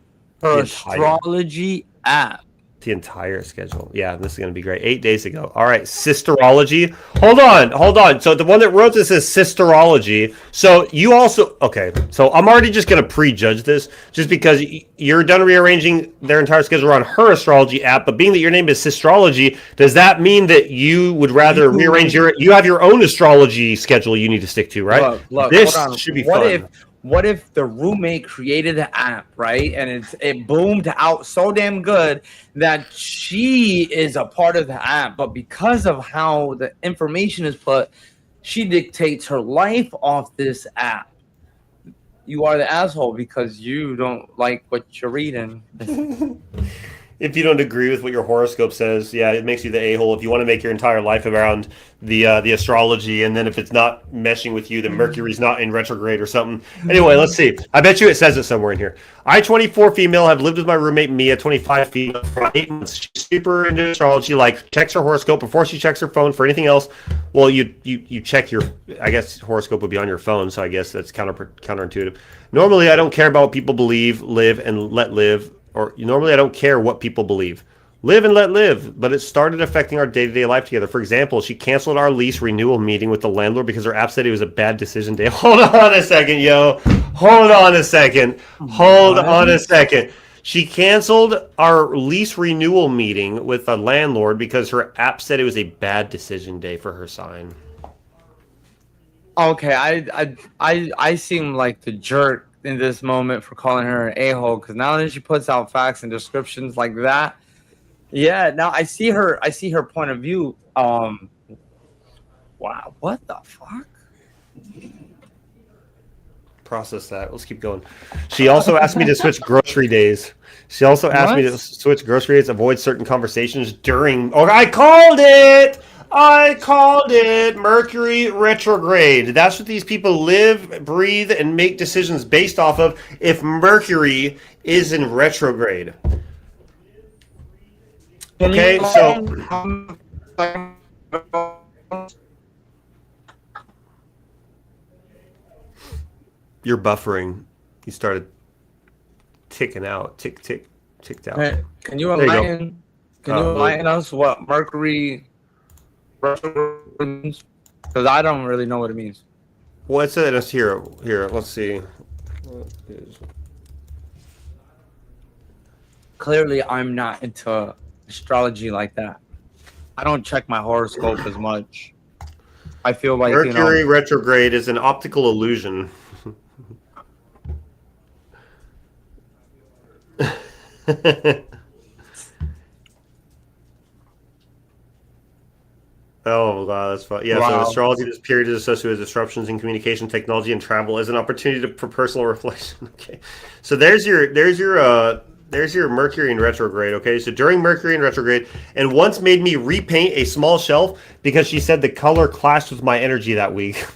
Her astrology app. The entire schedule. Yeah, this is going to be great. 8 days ago. All right, sisterology. Hold on. So the one that wrote this is sisterology. So you also... Okay, so I'm already just going to prejudge this just because you're done rearranging their entire schedule on her astrology app, but being that your name is sisterology, does that mean that you would rather rearrange you have your own astrology schedule you need to stick to, right? Look, this should be fun. What if the roommate created the app, right? And it boomed out so damn good that she is a part of the app, but because of how the information is put, she dictates her life off this app. You are the asshole because you don't like what you're reading. If you don't agree with what your horoscope says, yeah, it makes you the a-hole. If you want to make your entire life around the astrology, and then if it's not meshing with you, then Mercury's not in retrograde or something. Anyway, let's see. I bet you it says it somewhere in here. I, 24 female, have lived with my roommate Mia, 25 female, for 8 months. She's super into astrology, like checks her horoscope before she checks her phone for anything else. Well, you check your, I guess horoscope would be on your phone, so I guess that's counterintuitive. Normally, I don't care about what people believe, live, and let live. Or normally I don't care what people believe. Live and let live. But it started affecting our day-to-day life together. For example, she canceled our lease renewal meeting with the landlord because her app said it was a bad decision day. Hold on a second, yo. Hold on a second. She canceled our lease renewal meeting with the landlord because her app said it was a bad decision day for her sign. Okay, I seem like the jerk in this moment for calling her an a-hole because now that she puts out facts and descriptions like that, yeah, now I see her point of view. Wow, what the fuck? Process that. Let's keep going. She also asked me to switch grocery days. Avoid certain conversations during. Oh, I called it Mercury retrograde. That's what these people live, breathe, and make decisions based off of if Mercury is in retrograde. Okay, so you're buffering. You started ticking out. Ticked out. Can you enlighten us what Mercury because I don't really know what it means. What's it? It's here. Let's see. Clearly, I'm not into astrology like that. I don't check my horoscope as much. I feel like Mercury retrograde is an optical illusion. Oh, wow, that's fun. Yeah, wow. So astrology, this period is associated with disruptions in communication, technology, and travel as an opportunity for personal reflection. Okay, so there's your Mercury in retrograde. Okay, so during Mercury in retrograde, and once made me repaint a small shelf because she said the color clashed with my energy that week.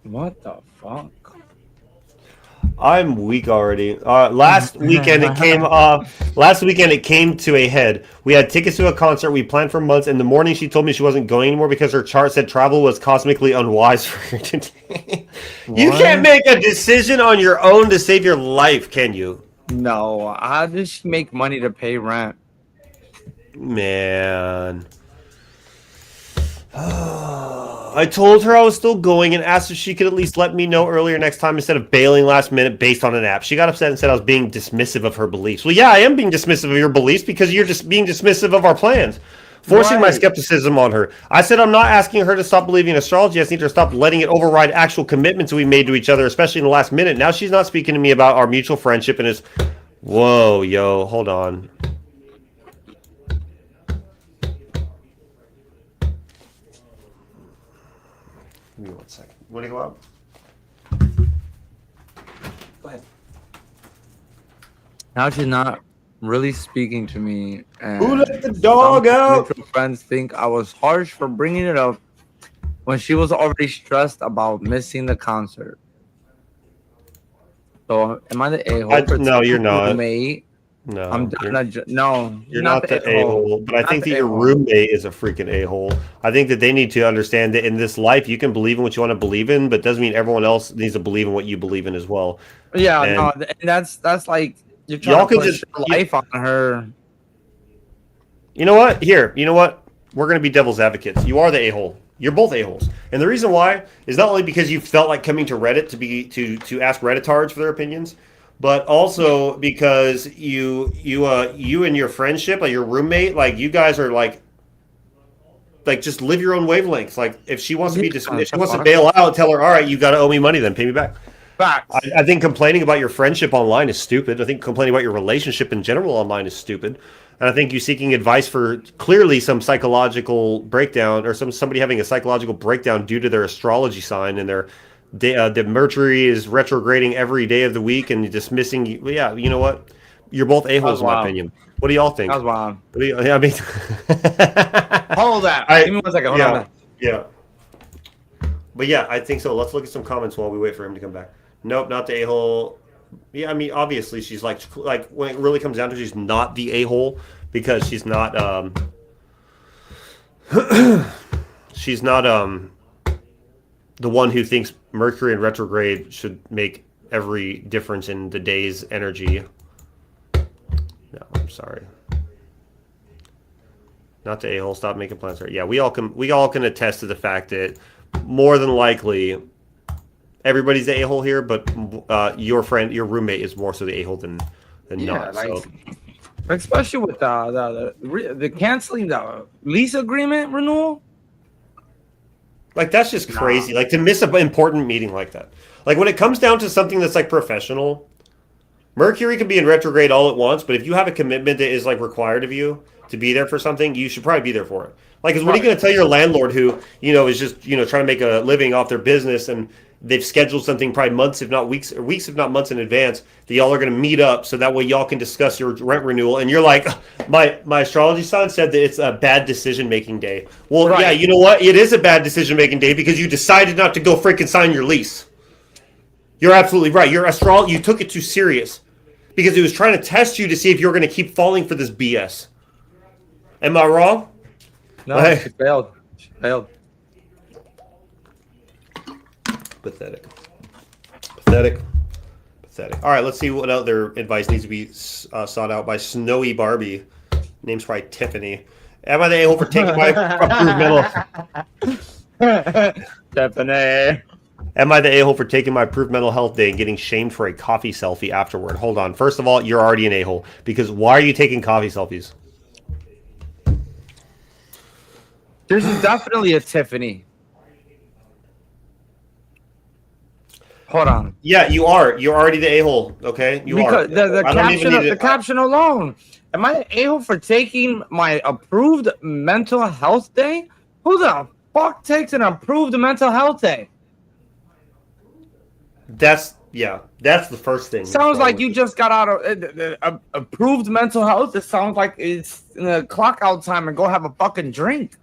What the fuck? I'm weak already. Last weekend it came to a head. We had tickets to a concert we planned for months. In the morning, she told me she wasn't going anymore because her chart said travel was cosmically unwise for her today. You can't make a decision on your own to save your life, can you? No. How does she make money to pay rent? Man. I told her I was still going and asked if she could at least let me know earlier next time instead of bailing last minute based on an app. She got upset and said I was being dismissive of her beliefs. Well, yeah, I am being dismissive of your beliefs because you're just being dismissive of our plans. forcing my skepticism on her. I said I'm not asking her to stop believing in astrology. I just need her to stop letting it override actual commitments we made to each other, especially in the last minute. Now she's not speaking to me about our mutual friendship and is, whoa, yo, hold on. Give me 1 second. You want to go out? Go ahead. Now she's not really speaking to me. And who let the dog out? Friends think I was harsh for bringing it up when she was already stressed about missing the concert. So am I the a-hole? No, you're not. Roommate? No, I'm no. You're not the a-hole, but I think that your roommate is a freaking a-hole. I think that they need to understand that in this life, you can believe in what you want to believe in, but doesn't mean everyone else needs to believe in what you believe in as well. Yeah, and no, and that's like you're trying to push life on her. You know what? Here, you know what? We're going to be devil's advocates. You are the a-hole. You're both a-holes. And the reason why is not only because you felt like coming to Reddit to ask Redditards for their opinions, but also because you and your friendship, like your roommate, like you guys are like just live your own wavelengths. Like if she wants to be if she wants to bail out, tell her, all right, you got to owe me money, then pay me back. Facts. I think complaining about your friendship online is stupid. I think complaining about your relationship in general online is stupid. And I think you seeking advice for clearly some psychological breakdown or somebody having a psychological breakdown due to their astrology sign and their the Mercury is retrograding every day of the week and dismissing. Yeah, you know what? You're both a-holes in my opinion. What do y'all think? That was wild. What do you, I mean, hold that. Give me 1 second. Hold on. Yeah. But yeah, I think so. Let's look at some comments while we wait for him to come back. Nope, not the a-hole. Yeah, I mean, obviously she's like when it really comes down to it, she's not the a-hole because she's not she's not the one who thinks Mercury in retrograde should make every difference in the day's energy. No, I'm sorry. Not the a-hole. Stop making plans. Yeah, we all can attest to the fact that more than likely everybody's the a-hole here, but your roommate is more so the a-hole than not. Like, so. Especially with the canceling the lease agreement renewal. Like, that's just crazy. Like, to miss an important meeting like that. Like, when it comes down to something that's, like, professional, Mercury can be in retrograde all at once, but if you have a commitment that is, like, required of you to be there for something, you should probably be there for it. Like, because what are you going to tell your landlord who, is just, trying to make a living off their business and they've scheduled something probably months, if not weeks, or weeks, if not months in advance, that y'all are going to meet up so that way y'all can discuss your rent renewal. And you're like, my astrology sign said that it's a bad decision-making day. Well, yeah, you know what? It is a bad decision-making day because you decided not to go freaking sign your lease. You're absolutely right. Your astrology, you took it too serious because it was trying to test you to see if you were going to keep falling for this BS. Am I wrong? No, she failed. She failed. Pathetic. All right, let's see what other advice needs to be sought out by Snowy Barbie. Name's probably Tiffany. Am I the a-hole for taking my approved mental? Tiffany. Am I the a-hole for taking my approved mental health day and getting shamed for a coffee selfie afterward? Hold on. First of all, you're already an a-hole because why are you taking coffee selfies? This is definitely a Tiffany. Hold on. Yeah, you are. You're already the a-hole. Okay, because the caption alone. Am I the a-hole for taking my approved mental health day? Who the fuck takes an approved mental health day? That's the first thing. Sounds like you just got out of approved mental health. It sounds like it's clock out time and go have a fucking drink.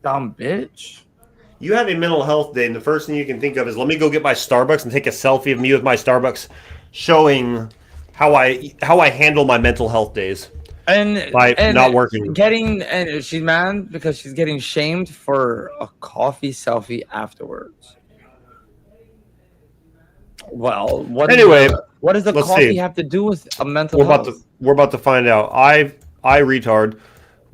Dumb bitch. You have a mental health day, and the first thing you can think of is let me go get my Starbucks and take a selfie of me with my Starbucks, showing how I handle my mental health days. And not working. And she's mad because she's getting shamed for a coffee selfie afterwards. Well, what does the coffee have to do with a mental health? We're about to find out. I retard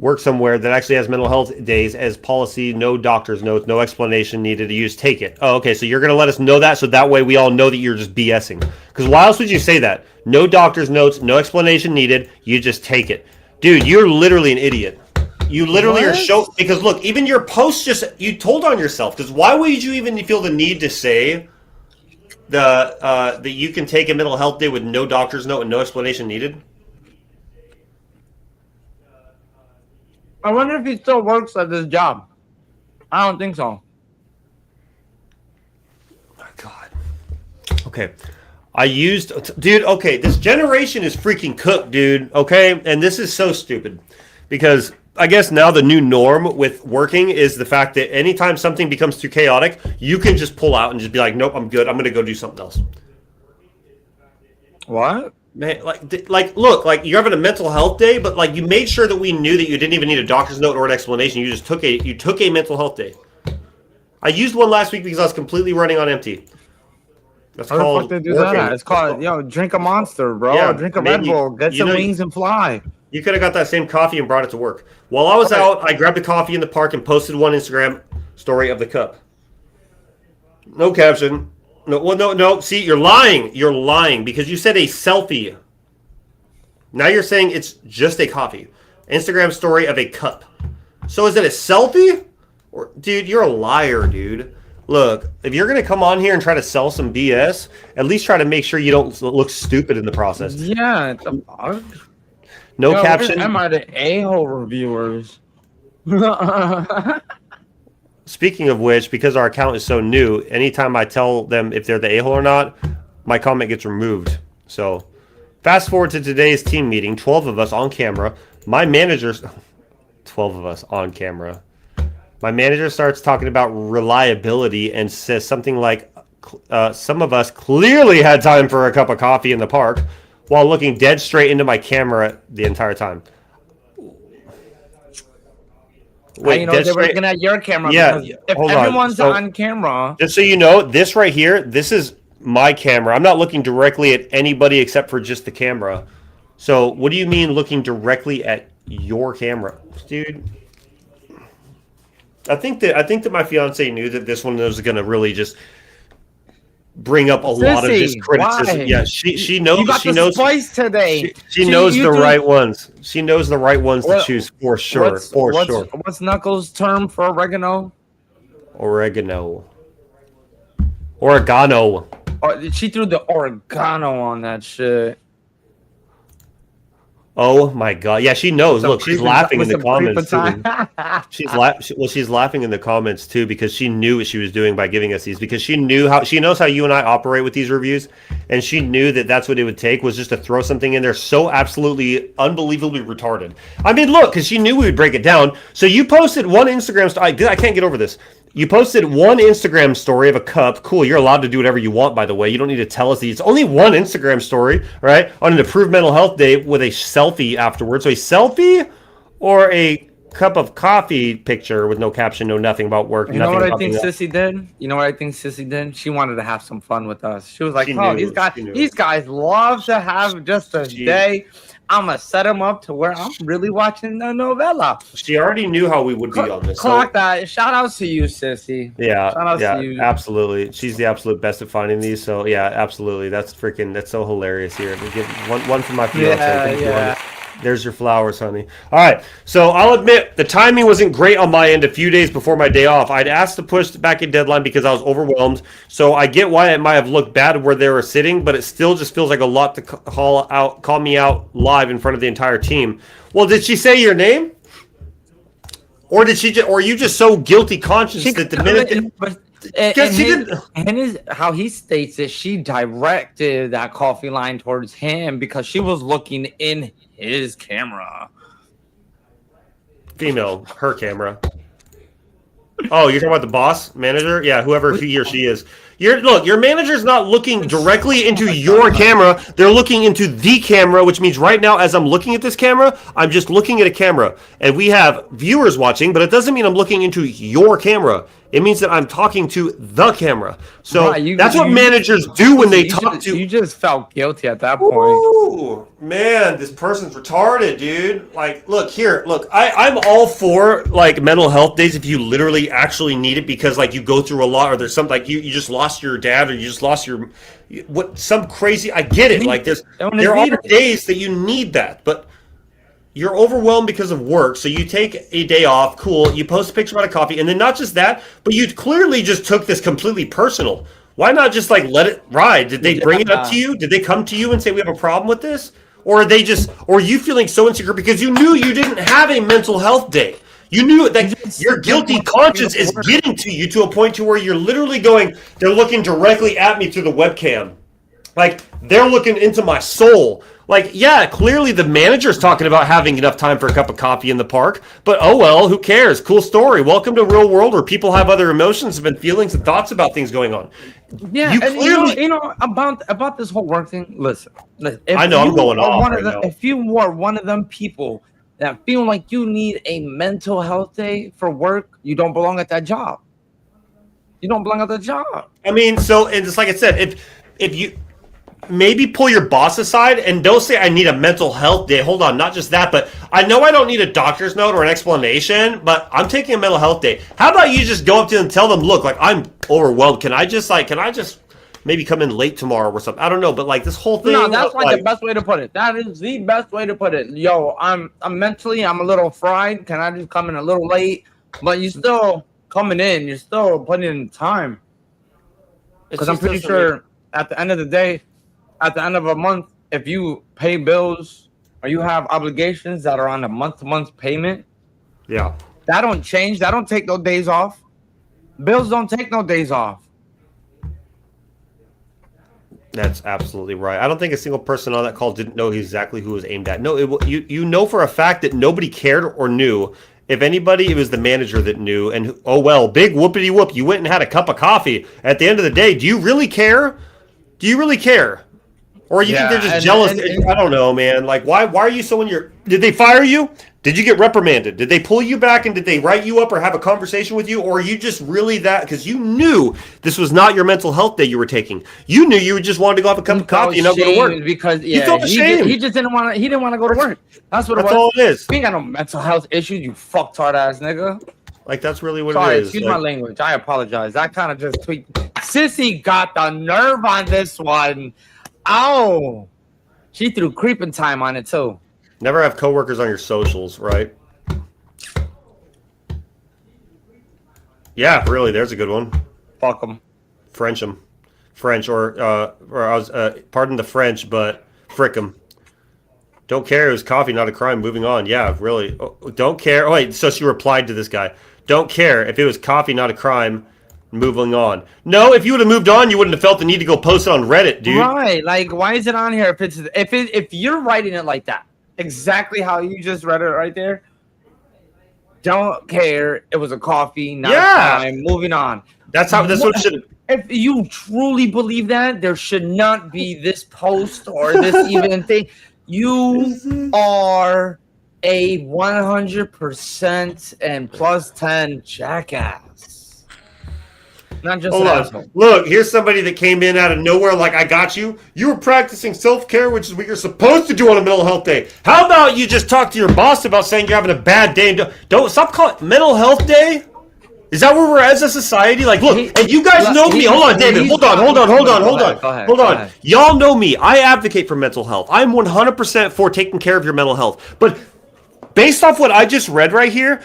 work somewhere that actually has mental health days as policy, no doctor's notes, no explanation needed. You just take it. Oh, okay. So you're going to let us know that so that way we all know that you're just BSing. Because why else would you say that? No doctor's notes, no explanation needed. You just take it. Dude, you're literally an idiot. You literally are What? because look, even your post you told on yourself. Because why would you even feel the need to say that you can take a mental health day with no doctor's note and no explanation needed? I wonder if he still works at this job. I don't think so. My God. Okay. Dude, okay, this generation is freaking cooked, dude, okay? And this is so stupid because I guess now the new norm with working is the fact that anytime something becomes too chaotic, you can just pull out and just be like, nope, I'm good. I'm going to go do something else. What? Man, look, like you're having a mental health day, but like you made sure that we knew that you didn't even need a doctor's note or an explanation. You just took a mental health day. I used one last week because I was completely running on empty. That's How called the fuck they do working. that? It's called, drink a Monster, bro. Yeah, Drink a Red maybe. Bull. Get some wings and fly. You could have got that same coffee and brought it to work. While I was out, I grabbed a coffee in the park and posted one Instagram story of the cup. No caption. No. See, you're lying. You're lying because you said a selfie. Now you're saying it's just a coffee. Instagram story of a cup. So is it a selfie? Or, dude, you're a liar, dude. Look, if you're going to come on here and try to sell some BS, at least try to make sure you don't look stupid in the process. Yeah. No caption. Am I the a-hole reviewers? Speaking of which, because our account is so new, anytime I tell them if they're the a-hole or not, my comment gets removed. So, fast forward to today's team meeting, 12 of us on camera. My manager's 12 of us on camera. My manager starts talking about reliability and says something like, some of us clearly had time for a cup of coffee in the park while looking dead straight into my camera the entire time. Wait, they were looking at your camera. Yeah, if everyone's on camera. Just so you know, this right here, this is my camera. I'm not looking directly at anybody except for just the camera. So what do you mean looking directly at your camera? Dude, I think that my fiance knew that this one was going to really just bring up a lot of just criticism. Why? Yeah, she knows. She knows spice today. She knows the right ones. She knows the right ones to choose for sure. What's Knuckles' term for oregano? Oregano. She threw the oregano on that shit. Oh my God! Yeah, she knows. Look, she's laughing in the comments too. She's laughing in the comments too because she knew what she was doing by giving us these. Because she knows how you and I operate with these reviews, and she knew that that's what it would take was just to throw something in there so absolutely unbelievably retarded. I mean, look, because she knew we would break it down. So you posted one Instagram story. I can't get over this. You posted one Instagram story of a cup. Cool, you're allowed to do whatever you want, by the way. You don't need to tell us it's only one Instagram story, right? On an approved mental health day with a selfie afterwards. So a selfie or a cup of coffee picture with no caption, no nothing about work. You know what I think Sissy did? She wanted to have some fun with us. She was like, these guys love to have just a day. I'm going to set them up to where I'm really watching the novella. She already knew how we would be on this. Clock that. Shout out to you, Sissy. Yeah, to you. Absolutely. She's the absolute best at finding these. So, yeah, absolutely. That's so hilarious here. Give one for my fiance. Yeah. There's your flowers, honey. All right. So I'll admit the timing wasn't great on my end a few days before my day off. I'd asked to push back a deadline because I was overwhelmed. So I get why it might have looked bad where they were sitting, but it still just feels like a lot to call me out live in front of the entire team. Well, did she say your name? Or did she or are you just so guilty conscious that the minute how he states it, she directed that coffee line towards him because she was looking in his camera. Female, her camera. Oh, you're talking about the boss, manager? Yeah, whoever he or she is. Your manager's not looking directly into your camera. They're looking into the camera, which means right now, as I'm looking at this camera, I'm just looking at a camera. And we have viewers watching, but it doesn't mean I'm looking into your camera. It means that I'm talking to the camera. So that's what managers do when they talk to... You just felt guilty at that point. Ooh, man, this person's retarded, dude. Like, look, I'm all for, like, mental health days if you literally actually need it because, like, you go through a lot or there's something, like, you just lost your dad or you just lost your... some crazy... I get it. Like, there are days that you need that, but... you're overwhelmed because of work, so you take a day off, cool, you post a picture about a coffee, and then not just that, but you clearly just took this completely personal. Why not just like let it ride? Did they bring it up to you? Did they come to you and say we have a problem with this? Or are you feeling so insecure because you knew you didn't have a mental health day? You knew that your guilty conscience is getting to you to a point to where you're literally going, they're looking directly at me through the webcam. Like, they're looking into my soul. Like, yeah, clearly the manager's talking about having enough time for a cup of coffee in the park, but oh well, who cares? Cool story. Welcome to real world where people have other emotions and feelings and thoughts about things going on. Yeah, you clearly, you know about this whole work thing. Listen, I know I'm going off right now. If you were one of them people that feel like you need a mental health day for work, you don't belong at that job. You don't belong at that job. I mean, so, and just like I said, if you maybe pull your boss aside and don't say I need a mental health day. Hold on, not just that, but I know I don't need a doctor's note or an explanation, but I'm taking a mental health day. How about you just go up to them and tell them, look, like, I'm overwhelmed. Can I just maybe come in late tomorrow or something? I don't know, but like this whole thing. No, that's like the best way to put it. That is the best way to put it. Yo, I'm mentally, I'm a little fried. Can I just come in a little late? But you still coming in. You're still putting in time. Because I'm pretty sure at the end of the day, at the end of a month, if you pay bills or you have obligations that are on a month-to-month payment, yeah, that don't change. That don't take no days off. Bills don't take no days off. That's absolutely right. I don't think a single person on that call didn't know exactly who was aimed at. No, you know for a fact that nobody cared or knew. If anybody, it was the manager that knew. And oh well, big whoopity whoop. You went and had a cup of coffee. At the end of the day, do you really care? Do you really care? Or you think they're just jealous? I don't know, man. Like, why are you so in your... Did they fire you? Did you get reprimanded? Did they pull you back and did they write you up or have a conversation with you? Or are you just really that... Because you knew this was not your mental health day you were taking. You knew you just wanted to go have a cup of coffee and not go to work. Because, you felt ashamed. He just didn't want to... He didn't want to go to work. That's what it was. That's all it is. We ain't got no mental health issues, you fucktard ass nigga. Like, that's really what Sorry, it is. Excuse my language. I apologize. I kind of just tweaked. Sissy got the nerve on this one. Ow. She threw creeping time on it too. Never have coworkers on your socials, right? Yeah, really. There's a good one. Fuck them. French them. French or I was pardon the French, but frick them. Don't care. It was coffee, not a crime. Moving on. Yeah, really. Oh, don't care. Oh wait. So she replied to this guy. Don't care if it was coffee, not a crime. Moving on. No, if you would have moved on, you wouldn't have felt the need to go post it on Reddit, dude. Right? Like, why is it on here? If you're writing it like that, exactly how you just read it right there. Don't care. It was a coffee, not a crime. Moving on. That's what it should. If you truly believe that, there should not be this post or this even thing. You are a 100% and plus 10 jackass. Not just an asshole. Look, here's somebody that came in out of nowhere like, I got you. You were practicing self-care, which is what you're supposed to do on a mental health day. How about you just talk to your boss about saying you're having a bad day? And don't stop calling it mental health day? Is that where we're at as a society? Like, look, and you guys know me. Hold on, David. Hold on. Y'all know me. I advocate for mental health. I'm 100% for taking care of your mental health. But based off what I just read right here,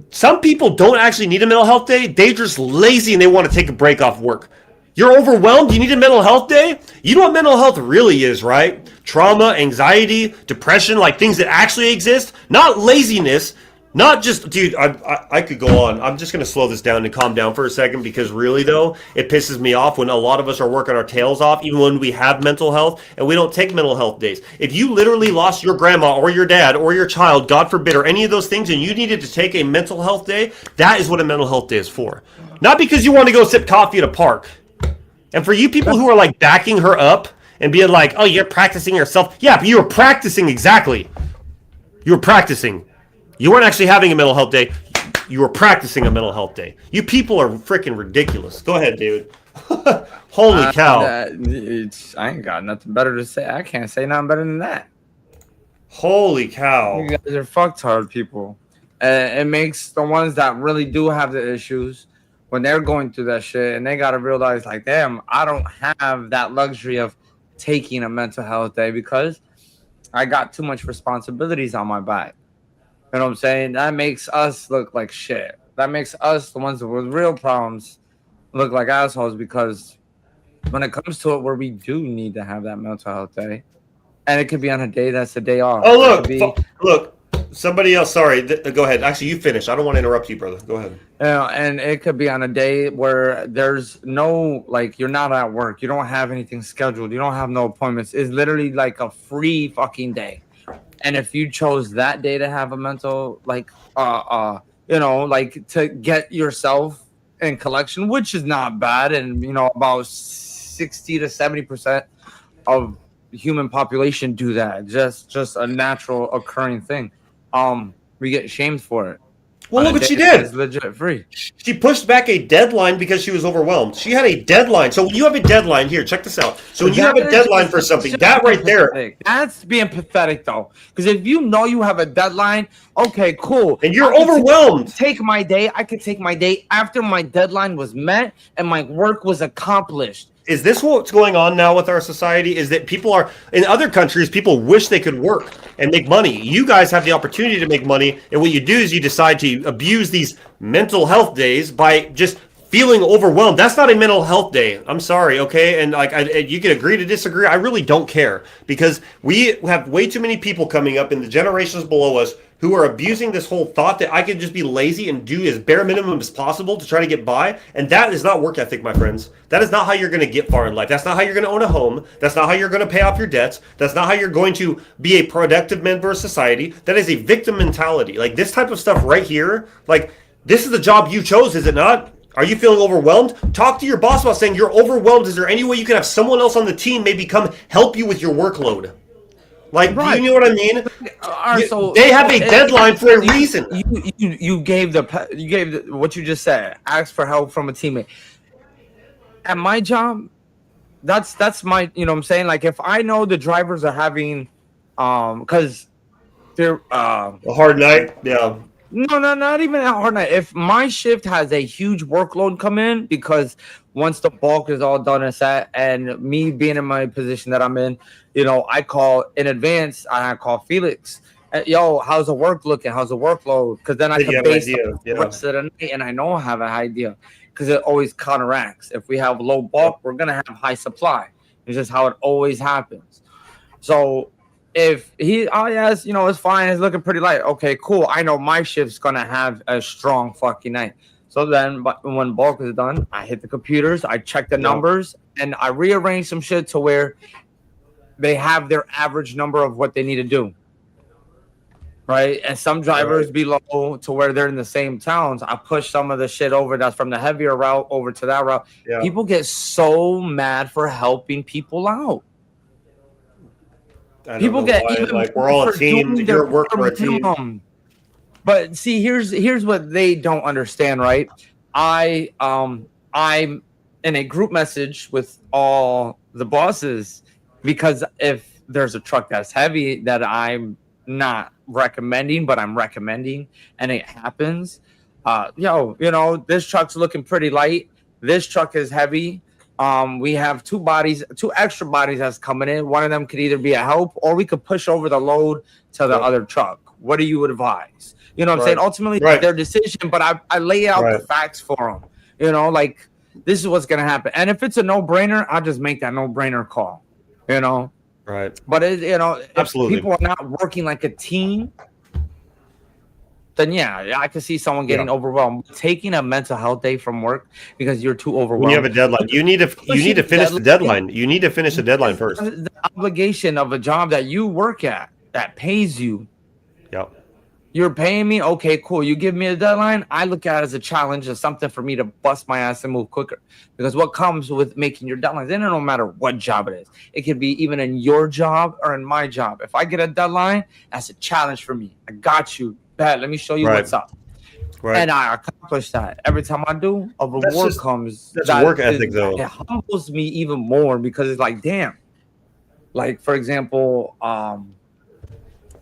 some people don't actually need a mental health day. They're just lazy and they want to take a break off work. You're overwhelmed? You need a mental health day? You know what mental health really is, right? Trauma, anxiety, depression, like things that actually exist. Not laziness. Not just, dude, I could go on. I'm just going to slow this down and calm down for a second because really, though, it pisses me off when a lot of us are working our tails off, even when we have mental health, and we don't take mental health days. If you literally lost your grandma or your dad or your child, God forbid, or any of those things, and you needed to take a mental health day, that is what a mental health day is for. Not because you want to go sip coffee at a park. And for you people who are, like, backing her up and being like, oh, you're practicing yourself. Yeah, but you were practicing exactly. You were practicing. You weren't actually having a mental health day. You were practicing a mental health day. You people are freaking ridiculous. Go ahead, David. Holy cow. I ain't got nothing better to say. I can't say nothing better than that. Holy cow. You guys are fucktard people. It makes the ones that really do have the issues when they're going through that shit and they got to realize, like, damn, I don't have that luxury of taking a mental health day because I got too much responsibilities on my back. You know what I'm saying? That makes us look like shit. That makes us, the ones with real problems, look like assholes, because when it comes to it where we do need to have that mental health day, and it could be on a day that's a day off. Oh, It look, could be, look, somebody else. Sorry, go ahead. Actually, you finish. I don't want to interrupt you, brother. Go ahead. and it could be on a day where there's no, like, you're not at work. You don't have anything scheduled. You don't have no appointments. It's literally like a free fucking day. And if you chose that day to have a mental, like, like to get yourself in collection, which is not bad. And, about 60 to 70% of human population do that. Just a natural occurring thing. We get shamed for it. Well, look what she did. It's legit free. She pushed back a deadline because she was overwhelmed. She had a deadline. So when you have a deadline, here, check this out. So when you have a deadline for something, that right there. That's being pathetic, though. Because if you know you have a deadline, okay, cool. And you're overwhelmed. Take my day. I could take my day after my deadline was met and my work was accomplished. Is this what's going on now with our society? Is that people are, in other countries, people wish they could work and make money. You guys have the opportunity to make money, and what you do is you decide to abuse these mental health days by just feeling overwhelmed. That's not a mental health day. I'm sorry, okay? And you can agree to disagree. I really don't care, because we have way too many people coming up in the generations below us who are abusing this whole thought that I could just be lazy and do as bare minimum as possible to try to get by. And that is not work ethic, my friends. That is not how you're going to get far in life. That's not how you're going to own a home. That's not how you're going to pay off your debts. That's not how you're going to be a productive member of society. That is a victim mentality. Like, this type of stuff right here, like, this is the job you chose, is it not? Are you feeling overwhelmed? Talk to your boss about saying you're overwhelmed. Is there any way you can have someone else on the team maybe come help you with your workload? Like, right. Do you know what I mean? So they have a deadline for a reason. You gave what you just said. Ask for help from a teammate. At my job, that's my, you know what I'm saying? Like, if I know the drivers are having, because they're a hard night, yeah. No, not even a hard night. If my shift has a huge workload come in, because once the bulk is all done and set, and me being in my position that I'm in, I call in advance. I call Felix. Yo, how's the work looking? How's the workload? Because then I can base the rest of the night, and I know I have an idea, because it always counteracts. If we have low bulk, we're gonna have high supply. It's just how it always happens. So if he, yes, it's fine, it's looking pretty light. Okay, cool. I know my shift's gonna have a strong fucking night. So then, when bulk is done, I hit the computers, I check the numbers, and I rearrange some shit to where they have their average number of what they need to do. Right? And some drivers below to where they're in the same towns, I push some of the shit over that's from the heavier route over to that route. Yeah. People get so mad for helping people out. People get even like, we're all a team. You're at work for a team. But see, here's what they don't understand, right? I'm in a group message with all the bosses, because if there's a truck that's heavy that I'm not recommending, but I'm recommending, and it happens, this truck's looking pretty light. This truck is heavy. We have two extra bodies that's coming in. One of them could either be a help, or we could push over the load to the other truck. What do you advise? You know what I'm saying? Ultimately, it's their decision, but I lay out the facts for them. Like, this is what's going to happen. And if it's a no-brainer, I'll just make that no-brainer call, Right. But, if absolutely, people are not working like a team, then yeah, I can see someone getting overwhelmed. Taking a mental health day from work because you're too overwhelmed. When you have a deadline, you need to finish the deadline. You need to finish the deadline first. The obligation of a job that you work at that pays you. Yep. You're paying me, okay, cool. You give me a deadline, I look at it as a challenge, as something for me to bust my ass and move quicker. Because what comes with making your deadlines, and no matter what job it is, it could be even in your job or in my job. If I get a deadline, that's a challenge for me. I got you. Bet, let me show you what's up. Right. And I accomplish that. Every time I do, a reward comes. That's work ethic, though. It humbles me even more, because it's like, damn. Like, for example,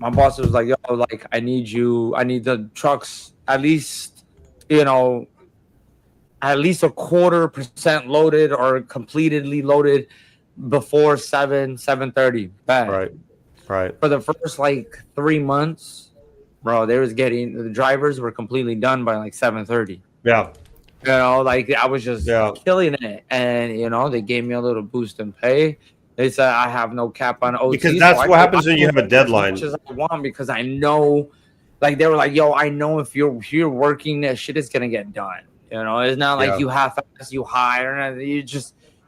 my boss was like, yo, like, I need the trucks at least, at least 0.25% loaded or completely loaded before 7:30. Bad. Right. Right. For the first like 3 months, bro, the drivers were completely done by like 7:30. Yeah. Like I was just killing it, and they gave me a little boost in pay. They said I have no cap on OT, because that's what happens when you have a deadline. As much as I want, because I know, like they were like, "Yo, I know if you're working, that shit is gonna get done." It's not like you half-ass, you hire, and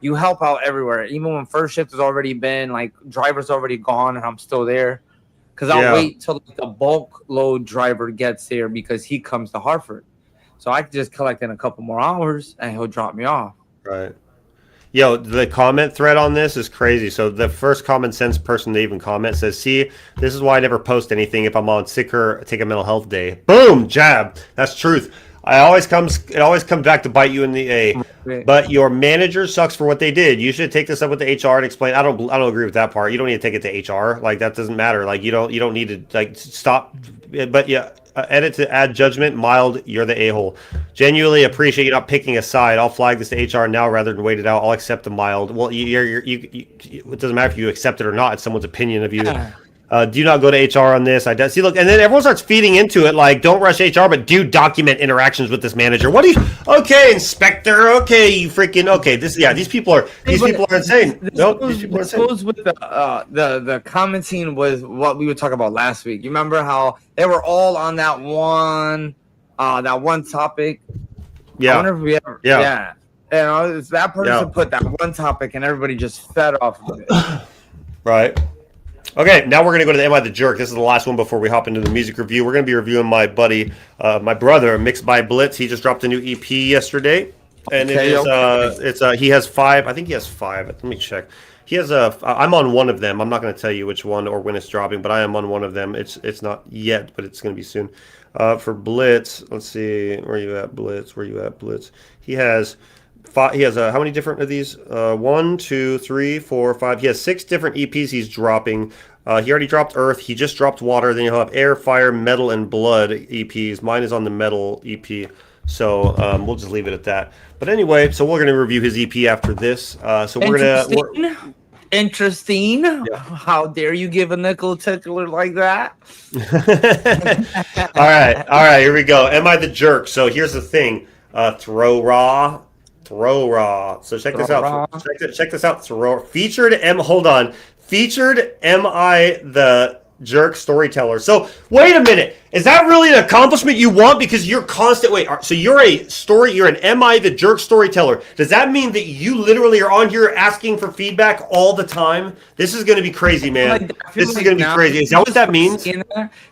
you help out everywhere. Even when first shift has already been like driver's already gone, and I'm still there, because I'll wait till the bulk load driver gets there because he comes to Hartford. So I can just collect in a couple more hours, and he'll drop me off. Right. Yo, the comment thread on this is crazy. So the first common sense person to even comment says, "See, this is why I never post anything if I'm on sick or take a mental health day." Boom, jab. That's truth. It always comes back to bite you in the A. But your manager sucks for what they did. You should take this up with the HR and explain. I don't agree with that part. You don't need to take it to HR. Like that doesn't matter. Like you don't need to like stop. But yeah. Edit to add judgment, mild, you're the a-hole. Genuinely appreciate you not picking a side. I'll flag this to HR now rather than wait it out. I'll accept the mild. Well, it doesn't matter if you accept it or not. It's someone's opinion of you. Do not go to HR on this. See, look, and then everyone starts feeding into it, like, don't rush HR, but do document interactions with this manager. What do you? Okay, inspector. Okay, you freaking. Okay, these people are insane. This goes with the commenting was what we were talking about last week. You remember how they were all on that one topic? Yeah. I wonder if we ever. Yeah. It's that person put that one topic, and everybody just fed off of it. Right. Okay, now we're going to go to the Am I the Jerk? This is the last one before we hop into the music review. We're going to be reviewing my buddy, my brother, MixedByBlitz. He just dropped a new EP yesterday. And he has 5. I think he has 5. Let me check. He has I'm on one of them. I'm not going to tell you which one or when it's dropping, but I am on one of them. It's not yet, but it's going to be soon. For Blitz, let's see. Where you at, Blitz? He has 5. He has how many different of these? 1, 2, 3, 4, 5. He has 6 different EPs he's dropping. He already dropped Earth. He just dropped Water. Then you'll have Air, Fire, Metal, and Blood EPs. Mine is on the Metal EP. So we'll just leave it at that. But anyway, so we're going to review his EP after this. So we're going to... Interesting. Yeah. How dare you give a nickel tickler like that? All right. Here we go. Am I the Jerk? So here's the thing. Throw raw. So check this out. Check this out. Featured Am I the Jerk storyteller. So wait a minute. Is that really an accomplishment you want? Because you're so you're an Am I the Jerk storyteller. Does that mean that you literally are on here asking for feedback all the time? This is going to be crazy, man. This is going to be crazy. Is that what that means?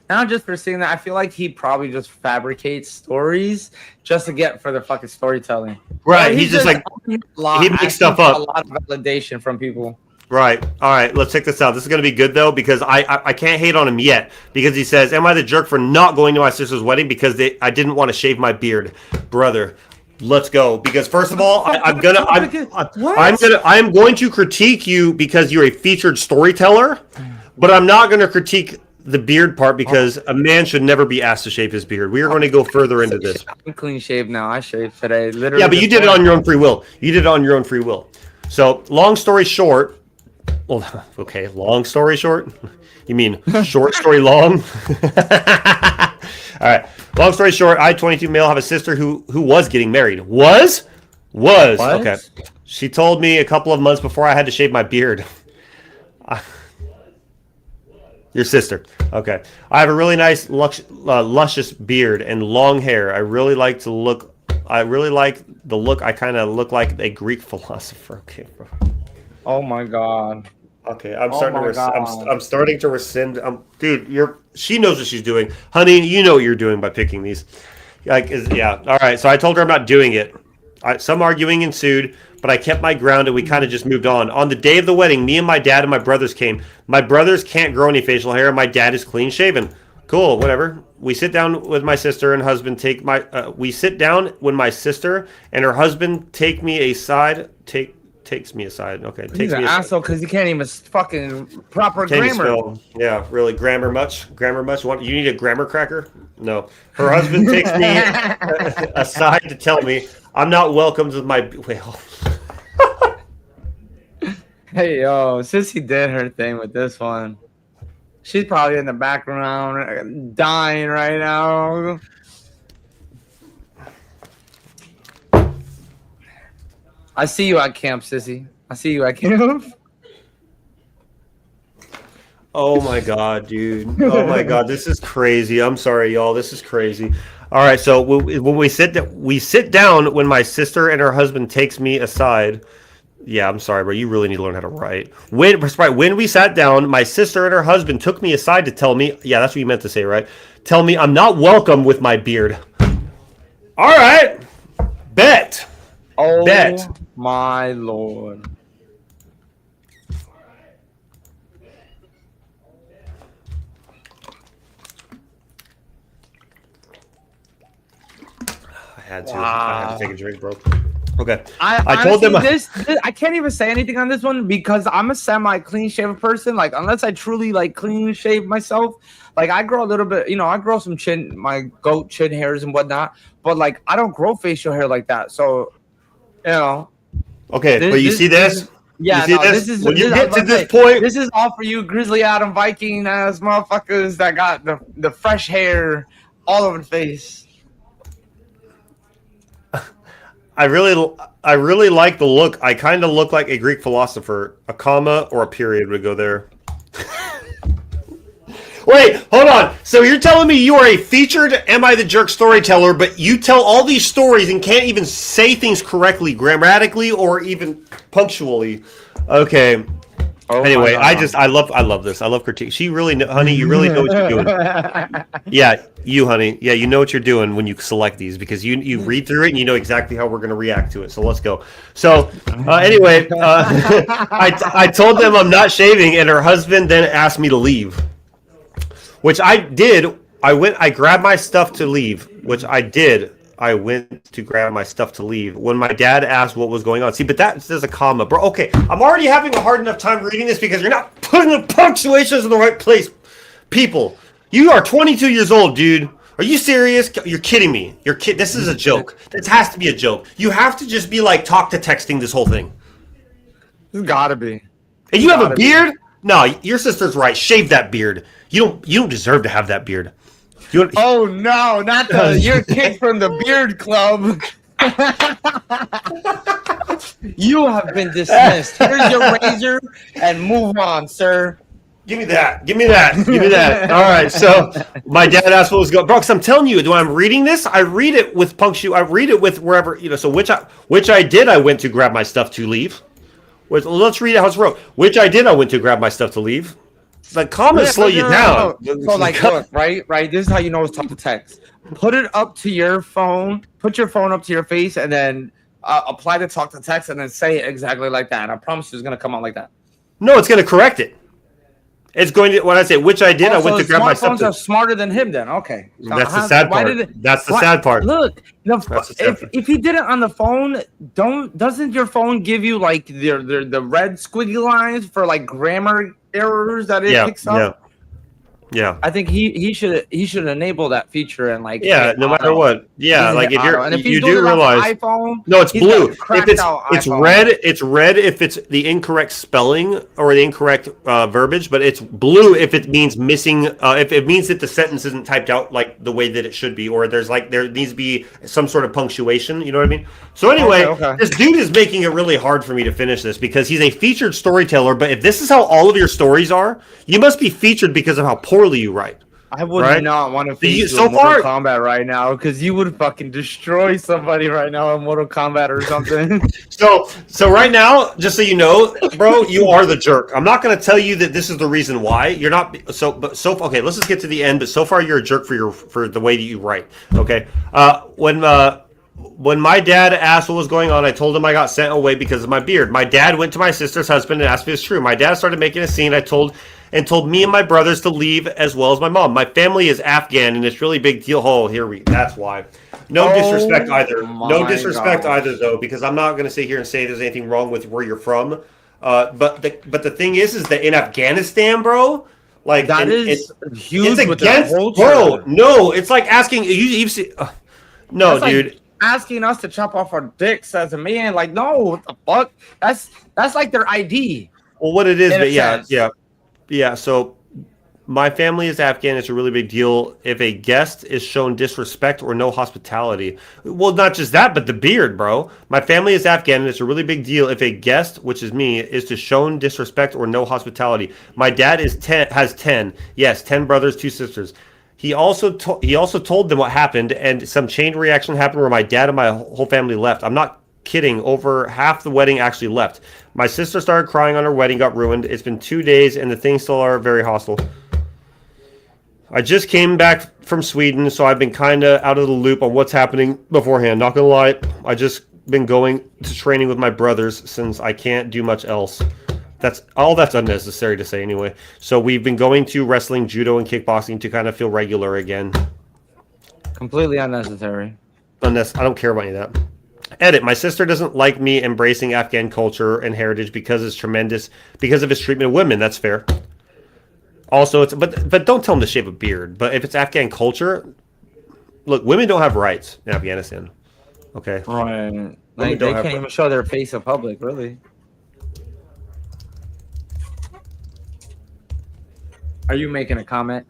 Not just for seeing that. I feel like he probably just fabricates stories just to get for the fucking storytelling. Right. He's just like, he makes stuff up. A lot of validation from people. Right. All right. Let's check this out. This is going to be good, though, because I can't hate on him yet. Because he says, am I the jerk for not going to my sister's wedding because I didn't want to shave my beard? Brother, let's go. Because first of all, I'm going to critique you because you're a featured storyteller. But I'm not going to critique the beard part because a man should never be asked to shave his beard. We are going to go further into this. I'm clean shaved now. I shaved today. Literally. Yeah, but you did it on your own free will. So, long story short. Well, okay, long story short? You mean short story long? All right. Long story short, I, 22 male, have a sister who was getting married. Was? What? Okay. She told me a couple of months before I had to shave my beard. Your sister. Okay. I have a really nice, luscious beard and long hair. I really like the look. I kind of look like a Greek philosopher. Okay, bro. Oh my God. Okay, I'm starting to rescind. Dude, she knows what she's doing, honey. You know what you're doing by picking these. Yeah. All right. So I told her I'm not doing it. Some arguing ensued, but I kept my ground and we kind of just moved on. On the day of the wedding, me and my dad and my brothers came. My brothers can't grow any facial hair, and my dad is clean shaven. Cool, whatever. We sit down with my sister and husband. We sit down when my sister and her husband takes me aside. Okay. He's an asshole because he can't even fucking proper grammar. Yeah, really. Grammar much? You need a grammar cracker? No. Her husband takes me aside to tell me I'm not welcome to my... Wait, Hey, yo, Sissy did her thing with this one. She's probably in the background dying right now. I see you at camp, sissy. I see you at camp. Oh my god, dude. Oh my god, this is crazy. I'm sorry, y'all. This is crazy. All right, so when we sit down when my sister and her husband takes me aside. Yeah, I'm sorry, bro. You really need to learn how to write. When we sat down, my sister and her husband took me aside to tell me. Yeah, that's what you meant to say, right? Tell me I'm not welcome with my beard. All right, bet. Oh Bet. my lord. I had to take a drink, bro. Okay. I told them this. I can't even say anything on this one because I'm a semi clean shaven person. Like unless I truly like clean shave myself, like I grow a little bit. You know, I grow some my goat chin hairs and whatnot. But like I don't grow facial hair like that. So, you know. Okay, but you see this? Yeah, you see this is when you this, get to this point. This is all for you, Grizzly Adam Viking ass motherfuckers that got the fresh hair all over the face. I really like the look. I kind of look like a Greek philosopher. A comma or a period would go there. Wait, hold on. So you're telling me you are a featured Am I the Jerk storyteller, but you tell all these stories and can't even say things correctly, grammatically or even punctually. Okay. Oh anyway, I love this. I love critique. She really, honey, you really know what you're doing. Yeah, you, honey. Yeah, you know what you're doing when you select these because you read through it and you know exactly how we're going to react to it. So let's go. So anyway, I told them I'm not shaving, and her husband then asked me to leave, which I did. I grabbed my stuff to leave, which I did. I went to grab my stuff to leave when my dad asked what was going on. See, but there's a comma, bro. Okay, I'm already having a hard enough time reading this because you're not putting the punctuations in the right place. People, you are 22 years old, dude. Are you serious? You're kidding me. This is a joke. This has to be a joke. You have to just be like talk to texting this whole thing. It's gotta be. And you have a beard? No, your sister's right. Shave that beard. You don't deserve to have that beard. Oh no, not the you're kicked from the beard club. You have been dismissed. Here's your razor and move on, sir. Give me that. All right. So my dad asked what was going on. Bro, because I'm telling you, when I'm reading this, I read it with punctuation. I read it with wherever, so which I did, I went to grab my stuff to leave. Let's read it how it's wrote. Which I did, I went to grab my stuff to leave. The comments slow you down. So like, look, right. This is how you know it's talk to text. Put it up to your phone. Put your phone up to your face, and then apply the talk to text, and then say it exactly like that. And I promise you, it's gonna come out like that. No, it's gonna correct it. It's going to when I say which I did, I went to grab my stuff. Smartphones are smarter than him, then. Okay, that's the sad part. That's the sad part. Look, if he did it on the phone, doesn't your phone give you like the red squiggly lines for like grammar errors that it picks up? Yeah. I think he should enable that feature and like no matter what. Yeah, like if you do realize iPhone, no, it's blue. If it's red if it's the incorrect spelling or the incorrect verbiage, but it's blue if it means missing if it means that the sentence isn't typed out like the way that it should be, or there needs to be some sort of punctuation, you know what I mean? So anyway, This dude is making it really hard for me to finish this because he's a featured storyteller, but if this is how all of your stories are, you must be featured because of how poorly you write. I would not want to face you in Mortal Kombat right now because you would fucking destroy somebody right now in Mortal Kombat or something. So right now, just so you know, bro, you are the jerk. I'm not going to tell you that this is the reason why you're not. Okay, let's just get to the end. But so far, you're a jerk for the way that you write. Okay, when my dad asked what was going on, I told him I got sent away because of my beard. My dad went to my sister's husband and asked if it's true. My dad started making a scene. I told me and my brothers to leave as well as my mom. My family is Afghan and it's really big deal. That's why. No disrespect either. No disrespect either though, because I'm not going to sit here and say there's anything wrong with where you're from. But the thing is that in Afghanistan, bro, like that is huge. It's against, bro. No, it's like asking no, that's dude. Like asking us to chop off our dicks as a man, like no, what the fuck? That's like their ID. Well, what it is, but yeah. So My family is Afghan. It's a really big deal if a guest is shown disrespect or no hospitality. Well, not just that, but the beard, bro. My family is Afghan, and it's a really big deal if a guest, which is me, is to shown disrespect or no hospitality. My dad has 10. Yes, 10 brothers, 2 sisters. He also told them what happened, and some chain reaction happened where my dad and my whole family left. I'm not kidding. Over half the wedding actually left. My sister started crying on her wedding, got ruined. It's been 2 days, and the things still are very hostile. I just came back from Sweden, so I've been kind of out of the loop on what's happening beforehand. Not gonna lie, I just been going to training with my brothers since I can't do much else. That's unnecessary to say anyway. So we've been going to wrestling, judo, and kickboxing to kind of feel regular again. Completely unnecessary. I don't care about any of that. Edit. My sister doesn't like me embracing Afghan culture and heritage because of his treatment of women. That's fair. Also, but don't tell him to shave a beard. But if it's Afghan culture, look, women don't have rights in Afghanistan. Okay. Right. Like, they can't even show their face in public, really. Are you making a comment?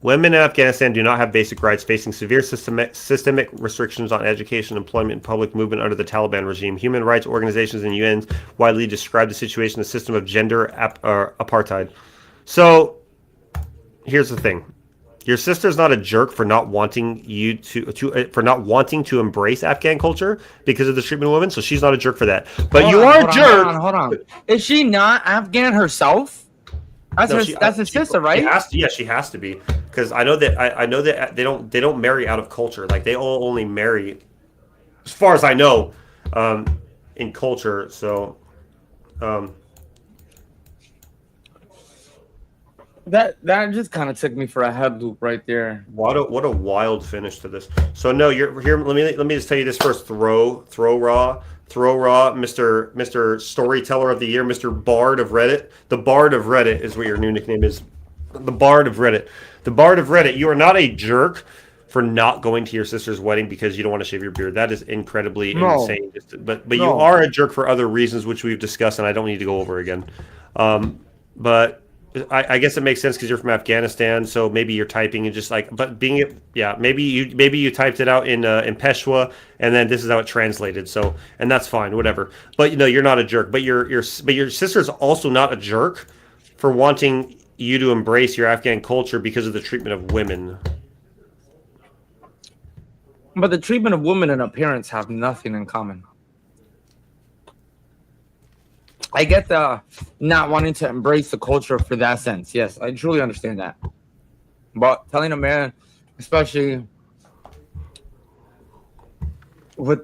Women in Afghanistan do not have basic rights, facing severe systemic restrictions on education, employment, and public movement under the Taliban regime. Human rights organizations and UN widely describe the situation as a system of gender apartheid. So, here's the thing: your sister's not a jerk for not wanting you to embrace Afghan culture because of the treatment of women. So she's not a jerk for that. But hold a jerk. Hold on. Is she not Afghan herself? That's his sister, right? She has to be, because I know that they don't marry out of culture. Like, they all only marry, as far as I know, in culture. So, that just kind of took me for a head loop right there. What a wild finish to this. So no, you're here. Let me just tell you this first. Throw raw, Mr. Storyteller of the Year, Mr. Bard of Reddit. The Bard of Reddit is what your new nickname is. The Bard of Reddit. The Bard of Reddit. You are not a jerk for not going to your sister's wedding because you don't want to shave your beard. That is incredibly insane. But you are a jerk for other reasons, which we've discussed, and I don't need to go over again. But I guess it makes sense because you're from Afghanistan, so maybe you're typing and just like, but maybe you typed it out in Peshwa, and then this is how it translated. So, and that's fine, whatever. But you're not a jerk. But your sister's also not a jerk for wanting you to embrace your Afghan culture because of the treatment of women. But the treatment of women and appearance have nothing in common. I get the not wanting to embrace the culture for that sense. Yes, I truly understand that. But telling a man, especially with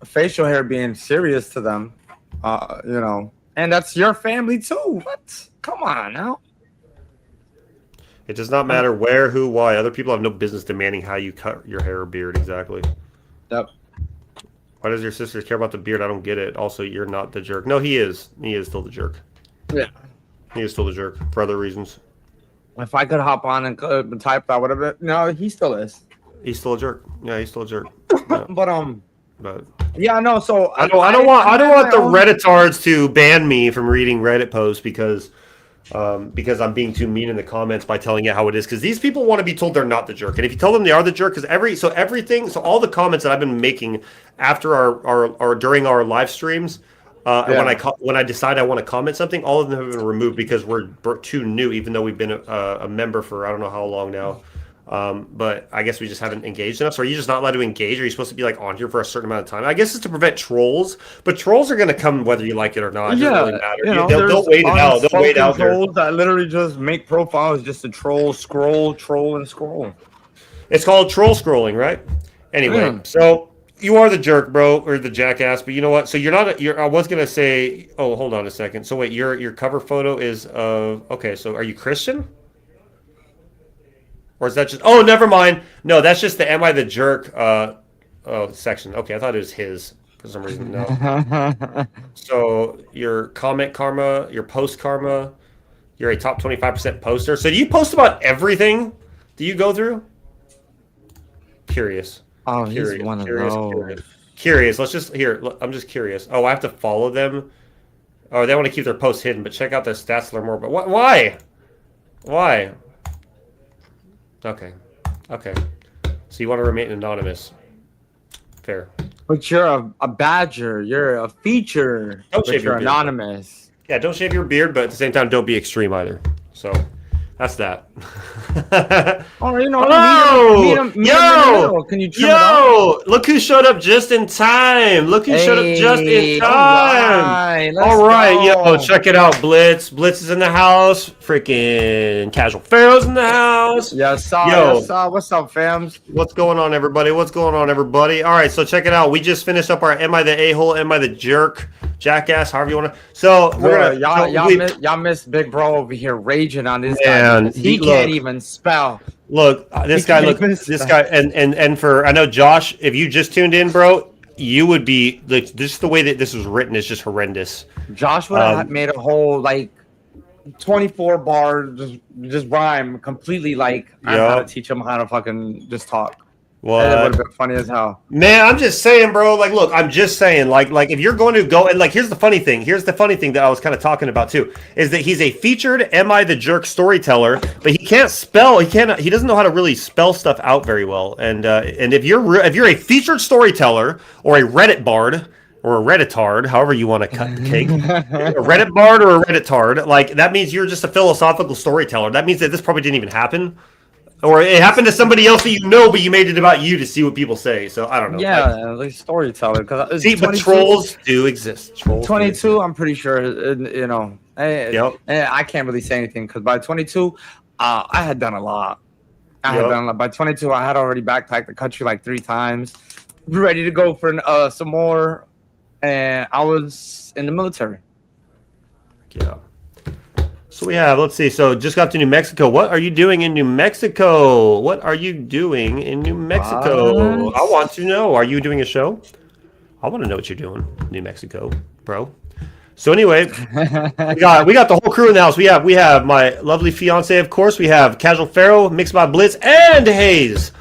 facial hair being serious to them, and that's your family too. What? Come on now. It does not matter where, who, why. Other people have no business demanding how you cut your hair or beard. Exactly. Yep. Why does your sister care about the beard? I don't get it. Also, you're not the jerk. No, he is. He is still the jerk. Yeah. He is still the jerk for other reasons. If I could hop on and type that, whatever. No, he still is. He's still a jerk. Yeah, he's still a jerk. Yeah. But yeah, no. So I don't want the Redditards to ban me from reading Reddit posts because I'm being too mean in the comments by telling it how it is, because these people want to be told they're not the jerk, and if you tell them they are the jerk, because all the comments that I've been making after our during our live streams, when I decide I want to comment something, all of them have been removed because we're too new, even though we've been a member for I don't know how long now. But I guess we just haven't engaged enough. So are you just not allowed to engage? Or are you supposed to be like on here for a certain amount of time? I guess it's to prevent trolls, but trolls are going to come whether you like it or not. It doesn't really matter. They'll wait it out. They'll wait out there. Trolls that literally just make profiles just to troll, and scroll. It's called troll scrolling, right? Anyway, So you are the jerk, bro, or the jackass. But you know what? So you're not. I was going to say. Oh, hold on a second. So wait, your cover photo is okay. So are you Christian? Or is that just... Oh, never mind. No, that's just the Am I the Jerk section. Okay, I thought it was his for some reason. No. So your comment karma, your post karma, you're a top 25% poster. So do you post about everything do you go through? Curious. Oh, he's one of those. Curious. Let's just... Here, I'm just curious. Oh, I have to follow them Oh, they want to keep their posts hidden, but check out their stats to learn more. But why? Why? Okay. Okay. So you want to remain anonymous. Fair. But you're a badger. You're a feature. Don't But shave your you're beard. anonymous. Yeah, don't shave your beard, but at the same time, don't be extreme either. So, that's that. Oh, you know, Oh! meet 'em in the Yo! middle. Can you trim it up? Yo! Look who showed up just in time. Look who showed up just in time. All right, Yo, check it out, Blitz. Blitz is in the house. Freaking Casual Pharaoh's in the house. Yes, sir. Yo. Yes, sir. What's up, fams? What's going on, everybody? What's going on, everybody? All right, so check it out. We just finished up our Am I the A-hole, Am I the Jerk, Jackass, however you want to. So, we're y'all missed Big Bro over here raging on this Man, guy. He can't even spell. Look, this guy, and for, I know, Josh, if you just tuned in, bro, you would be, like, this is the way that this was written is just horrendous. Josh would have made a whole, like, 24 bar just rhyme completely, like, I gotta teach him how to fucking just talk. What? That would have been funny as hell. Man, I'm just saying, bro. Like, look, I'm just saying, like, if you're going to go and like, here's the funny thing. Here's the funny thing that I was kind of talking about too, is that he's a featured Am I the Jerk storyteller, but he can't spell. He doesn't know how to really spell stuff out very well. And if you're a featured storyteller or a Reddit bard or a Redditard, however you want to cut the cake, a Reddit bard or a Redditard, like that means you're just a philosophical storyteller. That means that this probably didn't even happen. Or it happened to somebody else that you know, but you made it about you to see what people say. So I don't know. Yeah, like storyteller. See, but trolls do exist. Trolls 22, I'm pretty sure. You know, I can't really say anything because by 22, I had done a lot. By 22, I had already backpacked the country like 3 times, ready to go for some more, and I was in the military. Yeah. So we have, let's see, so just got to New Mexico. What are you doing in New Mexico? What are you doing in New Mexico? I want to know. Are you doing a show? I want to know what you're doing in New Mexico, bro. So anyway, we got the whole crew in the house. We have my lovely fiance, of course. We have Casual Pharaoh, Mixed by Blitz, and Hayes.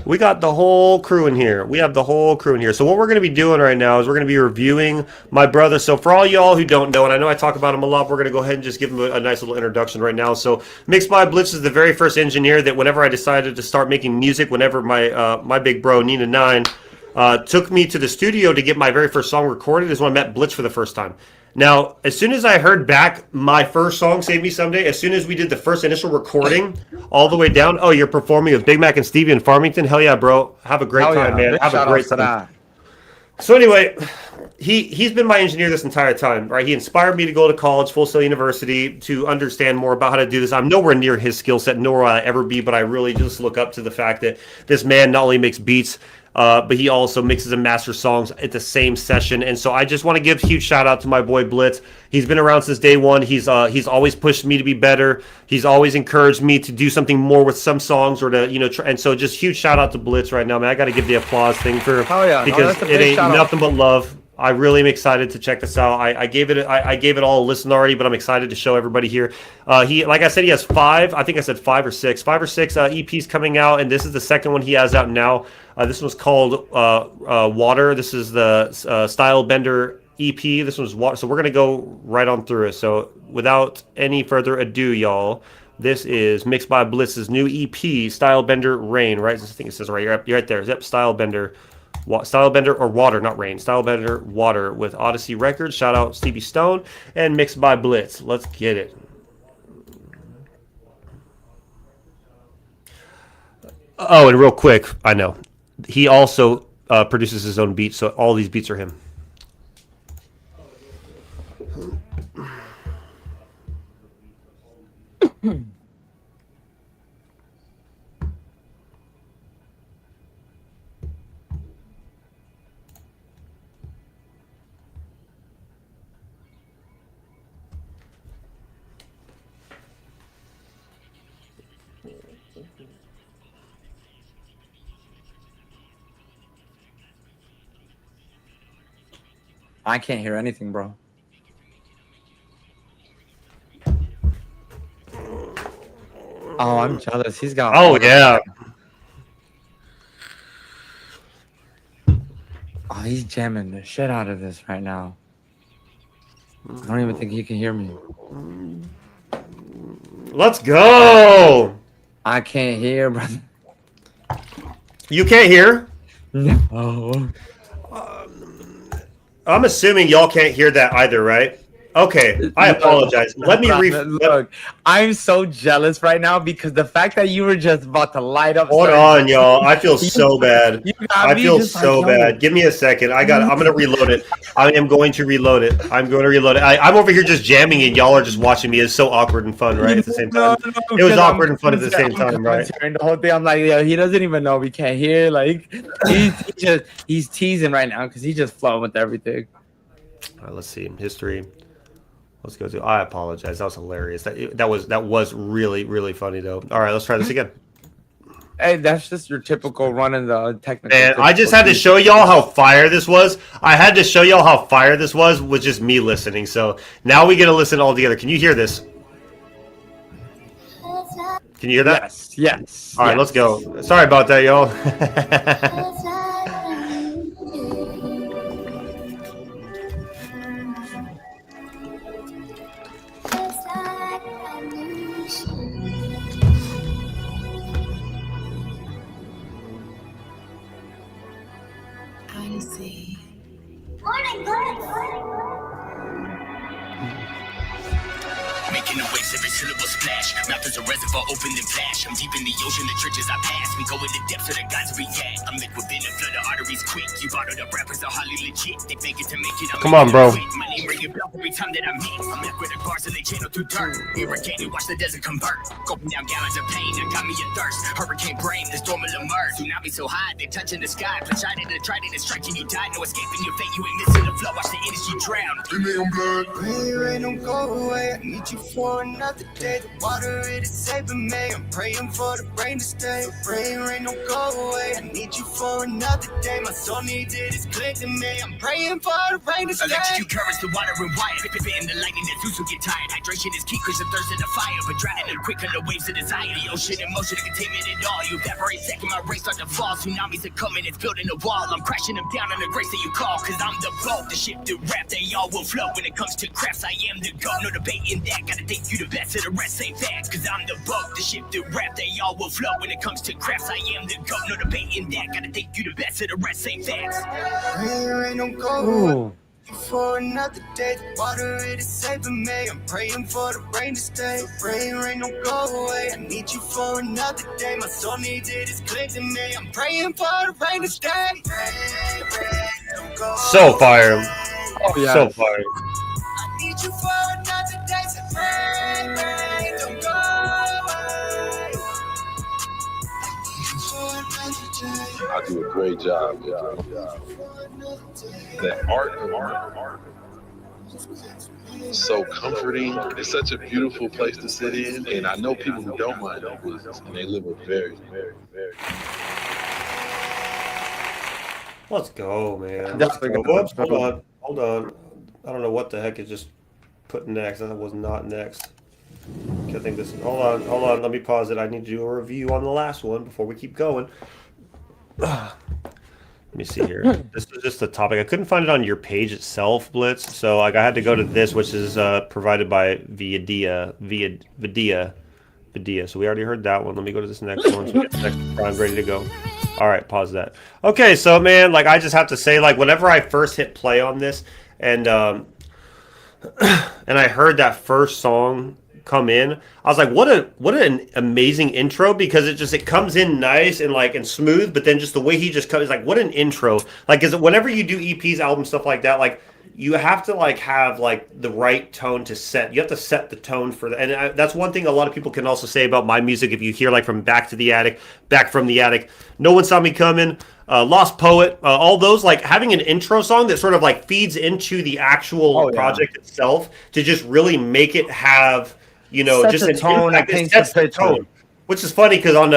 We got the whole crew in here. We have the whole crew in here. So what we're going to be doing right now is we're going to be reviewing my brother. So for all y'all who don't know, and I know I talk about him a lot, we're going to go ahead and just give him a nice little introduction right now. So Mixed by Blitz is the very first engineer that whenever I decided to start making music, whenever my big bro, Nina9, took me to the studio to get my very first song recorded is when I met Blitz for the first time. Now, as soon as I heard back my first song, Save Me Someday, as soon as we did the first initial recording all the way down, oh, you're performing with Big Mac and Stevie in Farmington? Hell yeah, bro. Have a great time, man. Have a great time. So anyway, he's been my engineer this entire time, right? He inspired me to go to college, Full Sail University, to understand more about how to do this. I'm nowhere near his skill set, nor will I ever be, but I really just look up to the fact that this man not only makes beats, but he also mixes and masters songs at the same session. And so I just want to give a huge shout out to my boy Blitz. He's been around since day one. He's always pushed me to be better. He's always encouraged me to do something more with some songs or to, and so just huge shout out to Blitz right now, man. I got to give the applause thing for, because it ain't nothing but love. I really am excited to check this out. I gave it all a listen already, but I'm excited to show everybody here. He, like I said, he has 5. I think I said 5 or 6 EPs coming out, and this is the second one he has out now. This one's called Water. This is the Style Bender EP. This one's Water. So we're gonna go right on through it. So without any further ado, y'all, this is Mixed by Blitz's new EP, Style Bender Rain. Right? I think it says right. You're right there. Yep, Style Bender or Water, not Rain. Style Bender Water with Odyssey Records. Shout out Stevie Stone and Mixed by Blitz. Let's get it. Oh, and real quick, I know he also produces his own beats, so all these beats are him. I can't hear anything, bro. Oh, I'm jealous. He's got. Oh yeah. Oh, he's jamming the shit out of this right now. I don't even think he can hear me. Let's go. I can't hear, brother. You can't hear? No. I'm assuming y'all can't hear that either, right? Okay, I apologize. Let me Look, I'm so jealous right now because the fact that you were just about to light up. Hold on, y'all. I feel so bad. I feel so bad. Give me a second. I'm gonna reload it. I am going to reload it. I'm going to reload it. I'm over here just jamming and y'all are just watching me. It's so awkward and fun, right? At the same time. It was awkward and fun at the same time, right? And the whole thing, I'm like, he doesn't even know we can't hear. Like, he's teasing right now because he's just flowing with everything. All right, let's see. History. Let's go to. I apologize. That was hilarious. That was really, really funny though. All right, let's try this again. Hey, that's just your typical running the technical. And I just had to show y'all how fire this was. I had to show y'all how fire this was with just me listening. So now we get to listen all together. Can you hear this? Can you hear that? Yes. All right, let's go. Sorry about that, y'all. Making the waves, every syllable splash. Mouth is a reservoir, open and flash. I'm deep in the ocean, the trenches I pass. We go in the depths of the gods we at. I'm liquid in the flood, the arteries quick. You bottled up rappers are highly legit. They fake it to make it. Come on, bro. My name ring a bell every time that I meet. I'm left with the bars and they channel through dirt. Irrigated, watch the desert convert. Gulping down gallons of pain, that got me a thirst. Hurricane brain, the storm will emerge. Tsunami so high, they touching the sky. Bloodshot and trident is striking you die. No escaping your fate, you ain't missing the flow. Watch the energy drown. Give me your blood. Rain don't go away. I need you for another day. The water, it is saving me. I'm praying for the rain to stay. Rain don't go away. I need you for another day. My soul needs it, it's clicking me. I'm praying for the rain to stay. Electrocute currents, the water and wire. Spitting the lightning that Zeus will get tired. Hydration is key, cause the thirst in the fire. But drowning them quick on the waves of desire. The ocean in motion, the containment it all. You evaporate second, my race start to fall. Tsunamis are coming, it's building a wall. I'm crashing them down on the grace that you call. Cause I'm the boat, the ship, the rap, they all will flow. When it comes to crafts, I am the go. No debating that, gotta think you the best of the rest ain't facts. Cause I'm the boat, the ship, the rap, they all will flow. When it comes to crafts, I am the go. No debating that, gotta think you the best of the rest ain't facts. Rain don't go away. For another day, the water, it is saving me. I'm praying for the rain to stay. Rain don't go away. I need you for another day. My soul needs it, it's clicking me. I'm praying for the rain to stay. Rain don't go So fire. Oh, yeah. So fire. I need you for another day. So rain don't go away. I do a great job. The art is so comforting. It's such a beautiful place to sit in, and I know people who don't mind that business, and they live a very, very, very. Let's go, man. That's Let's go. Whoops, hold on. I don't know what the heck it just put next. That was not next. I think this is. Hold on. Let me pause it. I need to do a review on the last one before we keep going. Let me see here. This is just the topic. I couldn't find it on your page itself, Blitz. So like I had to go to this, which is provided by Vidia. So we already heard that one. Let me go to this next one. So we get the next prime ready to go. All right, pause that. Okay, so man, like I just have to say, like whenever I first hit play on this, and I heard that first song come in, I was like, what an amazing intro, because it comes in nice and smooth, but then just the way he just comes, like what an intro. Like, is it whenever you do EPs, albums, stuff like that, like you have to have the right tone to set. You have to set the tone for that, and that's one thing a lot of people can also say about my music. If you hear from Back from the Attic, No One Saw Me Coming, Lost Poet, all those, having an intro song that sort of feeds into the actual project itself to just really make it have just an tone that sets the tone. Which is funny because on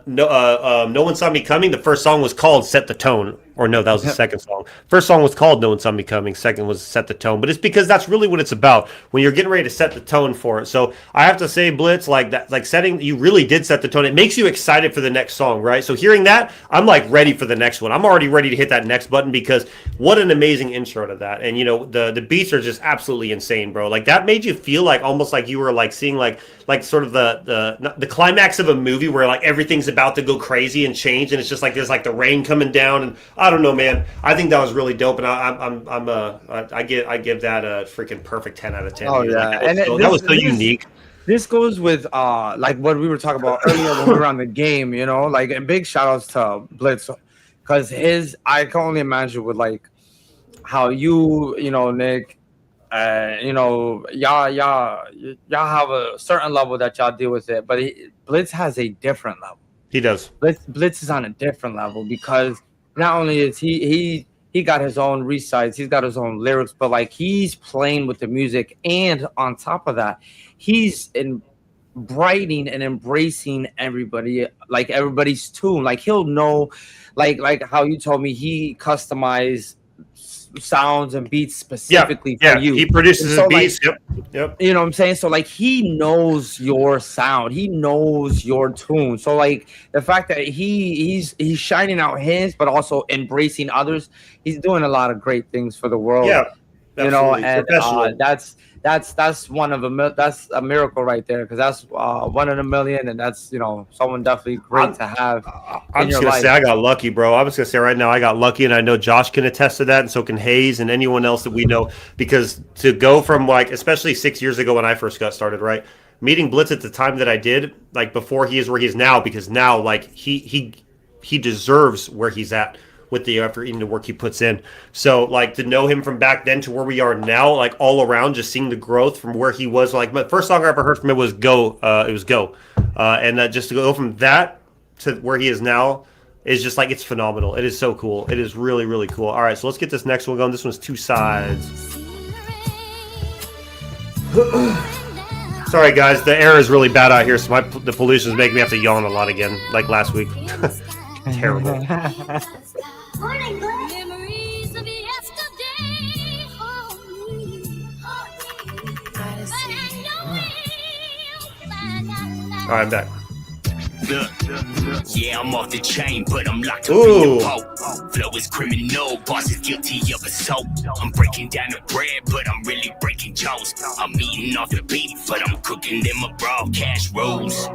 No One Saw Me Coming, the first song was called "Set the Tone." Or no, that was the second song. First song was called Knowing Something Coming. Second was Set the Tone. But it's because that's really what it's about when you're getting ready to set the tone for it. So I have to say, Blitz, like that, like setting, you really did set the tone. It makes you excited for the next song, right? So hearing that, I'm like ready for the next one. I'm already ready to hit that next button because what an amazing intro to that. And you know, the beats are just absolutely insane, bro. Like that made you feel like almost like you were like seeing like sort of the climax of a movie where like everything's about to go crazy and change, and it's just like there's like the rain coming down, and I don't know, man. I think that was really dope, and I give that a freaking perfect 10 out of 10. Oh, yeah. Like, that was so unique. This goes with like what we were talking about earlier when we were on the game, you know, like, and big shout outs to Blitz, because I can only imagine with like how you know, Nick, you know, y'all have a certain level that y'all deal with it, but Blitz has a different level. He does. Blitz is on a different level because not only is he got his own recites, he's got his own lyrics, but like he's playing with the music, and on top of that, he's brightening and embracing everybody, like everybody's tune. Like he'll know, like how you told me he customized sounds and beats specifically for you. He produces his beats. Like, yep. You know what I'm saying? So like he knows your sound, he knows your tune. So like the fact that he's shining out his, but also embracing others, he's doing a lot of great things for the world. Yeah, you know, and that's one of that's a miracle right there, because that's 1 in a million, and that's, you know, someone definitely great to have. I'm just gonna say I got lucky, bro. I was gonna say right now I got lucky, and I know Josh can attest to that, and so can Hayes and anyone else that we know, because to go from like, especially 6 years ago when I first got started, right, meeting Blitz at the time that I did, like before he is where he is now, because now like he deserves where he's at with the effort and the work he puts in. So like to know him from back then to where we are now, like all around, just seeing the growth from where he was. Like my first song I ever heard from him was Go. It was Go. And just to go from that to where he is now is just like, it's phenomenal. It is so cool. It is really, really cool. All right, so let's get this next one going. This one's Two Sides. Sorry guys, the air is really bad out here, so the pollution is making me have to yawn a lot again, like last week. Terrible. Memories of yesterday hold me. All right, I'm back. Yeah, I'm off the chain, but I'm locked up Ooh. in the boat. Flow is criminal, boss is guilty of assault. I'm breaking down the bread, but I'm really breaking jaws. I'm eating off the beef, but I'm cooking them abroad. Cash rolls,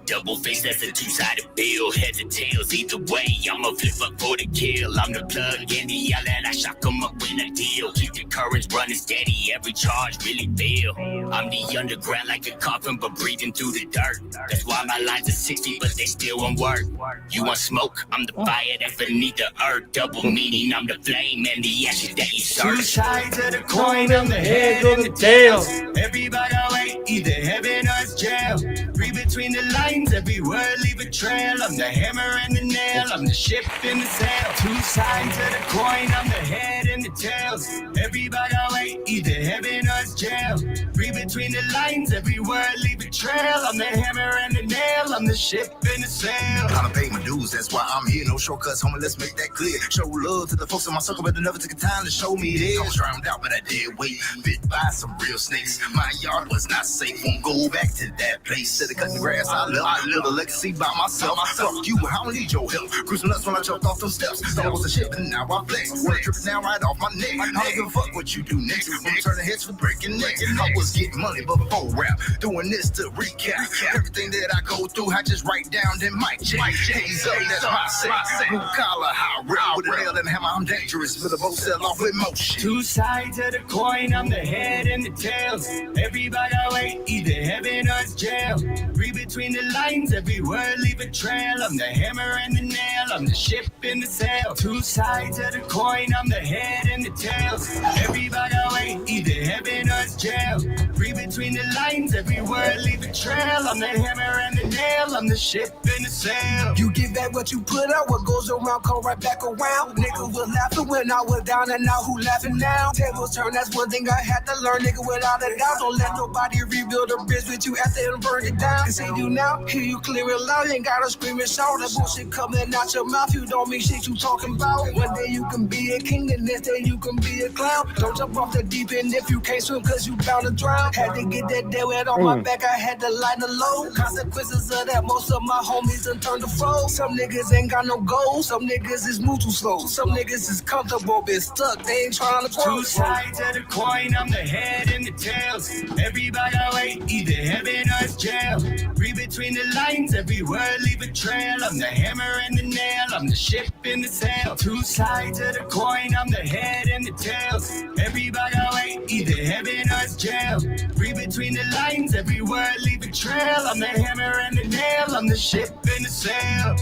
double face, that's a two-sided bill. Heads or tails, either way, I'ma flip up for the kill. I'm the plug and the yellow, I shock them up in a deal. Keep the currents running steady, every charge really feel. I'm the underground like a coffin, but breathing through the dirt. That's why my lines are 60, but they still won't work. You want smoke? I'm the fire that's beneath the earth. Double meaning, I'm the flame and the ashes that you serve. Two sides of the coin, I'm the head and the tail. Everybody wait, either heaven or it's jail. Read between the lines, every word leave a trail. I'm the hammer and the nail, I'm the ship in the sail. Two sides of the coin, I'm the head and the tails. Everybody wait, either heaven or it's jail. Read between the lines, every word leave a trail. I'm the hammer and the nail, I'm the ship in the sail. Gotta pay my dues, that's why I'm here. No shortcuts, homie, let's make that clear. Show love to the folks in my circle, but they never took the time to show me this. I was drowned out, but I did wait. Bit by some real snakes. My yard was not safe. Won't go back to that place. Instead of cutting grass, I live a legacy by myself. Fuck you, I don't need your help. Cruising nuts when I jumped off them steps. Thought I was a ship, and now I flex. One trip now right off my neck. I don't give a fuck what you do next. I'm turning heads for breaking necks. I was getting money before rap. Doing this to recap. Everything that I go through, I just write down, then mic check. Hands up, that's my set. Blue collar, high rep. With a nail and hammer, I'm dangerous. For the boat sell off with motion. Two sides of the coin, I'm the head and the tails. Everybody wait, either heaven or it's jail. Read between the lines, every word leave a trail. I'm the hammer and the nail, I'm the ship in the sail. Two sides of the coin, I'm the head and the tails. Everybody wait, either heaven or it's jail. Read between the lines, every word leave a trail. I'm the hammer and the nail, I'm the ship in the sail. You give back what you put out, what goes around come right back around. Niggas was laughing when I was down, and now who laughing now? Tables turn, that's one thing I had to learn, nigga, without a doubt. Don't let nobody rebuild a bridge with you after it burn it down. See you now, hear you clear it loud, ain't gotta scream and shout. That bullshit coming out your mouth, you don't mean shit you talking about. One day you can be a king, the next day you can be a clown. Don't jump off the deep end if you can't swim, cause you bound to drown. Had to get that dead weight on my back, I had to lighten the load. Consequences of that, most of my homies done turned to foes. Some niggas ain't got no goals, some niggas is move too slow. Some niggas is comfortable, been stuck, they ain't trying to grow. Two sides of the coin, I'm the head and the tails. Everybody wait, either heaven or it's jail. Read between the lines, every word leave a trail. I'm the hammer and the nail, I'm the ship in the sail. Two sides of the coin, I'm the head and the tails. Everybody wait, either heaven or it's jail. Read between the lines, every word leave a trail. I'm the hammer and the nail, I'm the ship in the sail.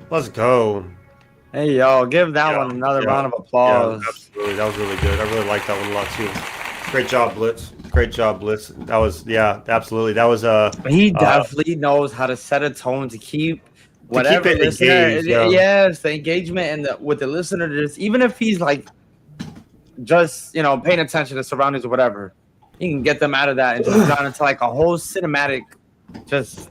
Let's go. Hey, yo, give that one another round of applause. Yeah, absolutely. That was really good. I really liked that one a lot too. Great job, Blitz. Great job, Blitz. That was, yeah, absolutely. That was he definitely knows how to set a tone to keep whatever it listener. engaged, Yes, the engagement and with the listener, just even if he's like just paying attention to surroundings or whatever, you can get them out of that and just down into like a whole cinematic just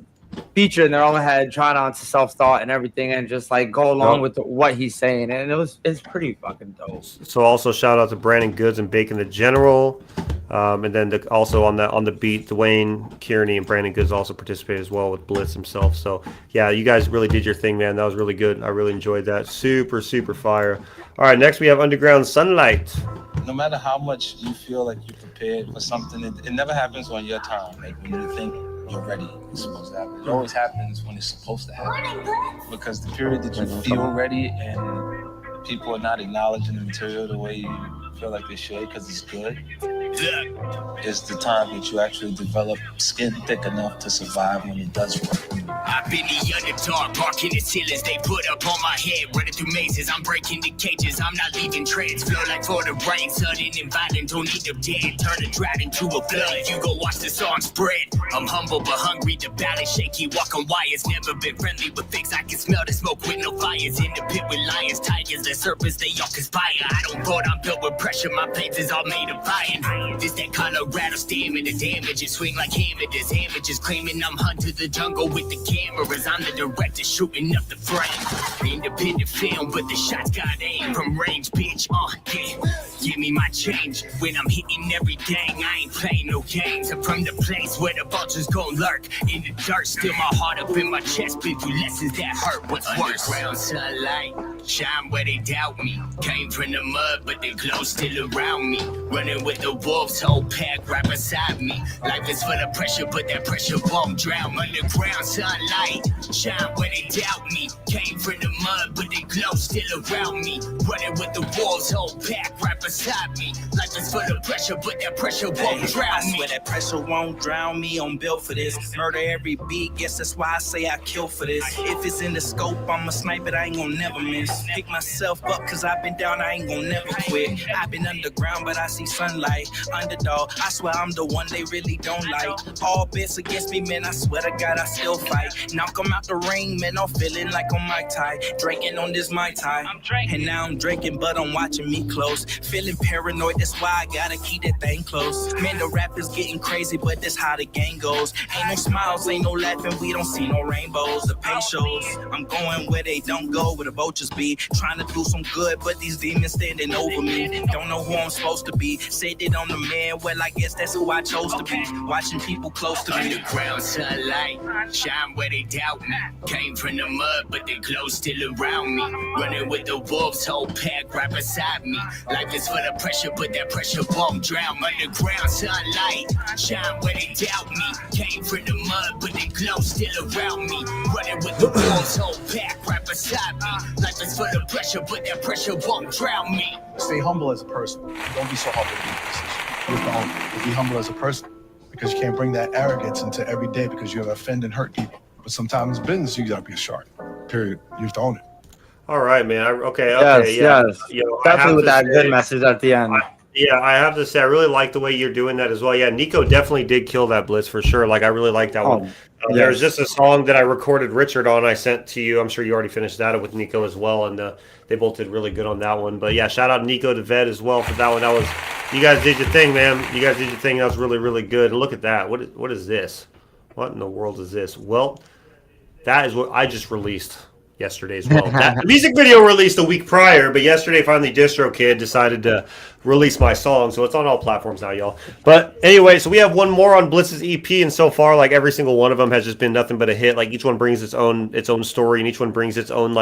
feature in their own head, trying on to self-thought and everything, and just like go along with what he's saying, and it's pretty fucking dope. So also shout out to Brandon Goods and Bacon the General, and then also on the beat, Dwayne Kearney and Brandon Goods also participated as well with Blitz himself. So yeah, you guys really did your thing, man. That was really good. I really enjoyed that. Super fire. All right, next we have Underground Sunlight. No matter how much you feel like you're prepared for something, it never happens on your time. Like when you think you're ready, it's supposed to happen. It always happens when it's supposed to happen. Because the period that you feel ready and people are not acknowledging the material the way you feel like they should because it's good, is the time that you actually develop skin thick enough to survive when it does work. I've been the underdog, barking the ceilings they put up on my head. Running through mazes, I'm breaking the cages, I'm not leaving treads. Flow like for the rain, sudden and violent, don't need them dead. Turn a drought into a flood, you go watch the song spread. I'm humble but hungry, the balance shaky, walk on wires. Never been friendly with fakes, I can smell the smoke with no fires. In the pit with lions, tigers, the serpents, they all conspire. I don't vote, I'm built with pressure, my plates is all made of iron. This that Colorado steam and the damage, it swing like hammers. Amateurs claiming I'm hunting the jungle with the cameras. I'm the director shooting up the frame. Independent film, but the shots got aim from range, bitch. Yeah. Give me my change when I'm hitting every gang. I ain't playing no games. I'm from the place where the vultures gon' lurk in the dirt. Still my heart up in my chest, been through lessons that hurt. What's worse? Underground sunlight, shine where they doubt me. Came from the mud, but they close still around me. Running with the wolves, whole pack right beside me. Life is full of pressure, but that pressure won't drown. Underground sunlight, shine where they doubt me. Came from the mud, but they close still around me. Running with the wolves, whole pack right beside me. Life is full of pressure, but that pressure won't drown me. I swear that pressure won't drown me. I'm built for this. Murder every beat, guess that's why I say I kill for this. If it's in the scope, I'ma snipe it, I ain't gonna never miss. Pick myself up, cause I've been down, I ain't gonna never quit. I've been underground, but I see sunlight. Underdog, I swear I'm the one they really don't like. All bets against me, man, I swear to God I still fight. Knock 'em out the ring, man, I'm feeling like I'm Mike Ty. Drinking on this Mai Tai. And now I'm drinking, but I'm watching me close. Feeling paranoid, that's why I gotta keep that thing close. Man, the rap is getting crazy, but that's how the game goes. Ain't no smiles, ain't no laughing, we don't see no rainbows. The pain shows, I'm going where they don't go, where the vultures be. Trying to do some good, but these demons standing over me. Don't know who I'm supposed to be. Said it on the man, well I guess that's who I chose to be. Watching people close to me. Underground sunlight, shine where they doubt me. Came from the mud, but they close still around me. Running with the wolves, whole pack right beside me. Life is full of pressure, but that pressure won't drown. Underground sunlight, shine where they doubt me. Came from the mud, but they close still around me. Running with the wolves, whole pack right beside me. Life is full of pressure, but that pressure won't drown me. Stay humble as a person. Don't be so humble in your position. You have to be humble as a person, because you can't bring that arrogance into every day because you have offended and hurt people. But sometimes in business, you gotta be a shark. Period. You have to own it. All right, man. Okay. Yes, yeah. yes. Definitely with that good message at the end. Yeah, I have to say, I really like the way you're doing that as well. Yeah, Nico definitely did kill that Blitz for sure. Like, I really like that one. There's just a song that I recorded Richard on. I sent to you. I'm sure you already finished that with Nico as well, and they both did really good on that one. But yeah, shout out Nico to Ved as well for that one. That was, you guys did your thing, man. You guys did your thing. That was really, really good. And look at that. What is this? What in the world is this? Well, that is what I just released yesterday as well. The music video released a week prior, but yesterday finally DistroKid decided to release my song, so it's on all platforms now, y'all. But anyway, so we have one more on Blitz's EP, and so far, like, every single one of them has just been nothing but a hit. Like, each one brings its own story, and each one brings its own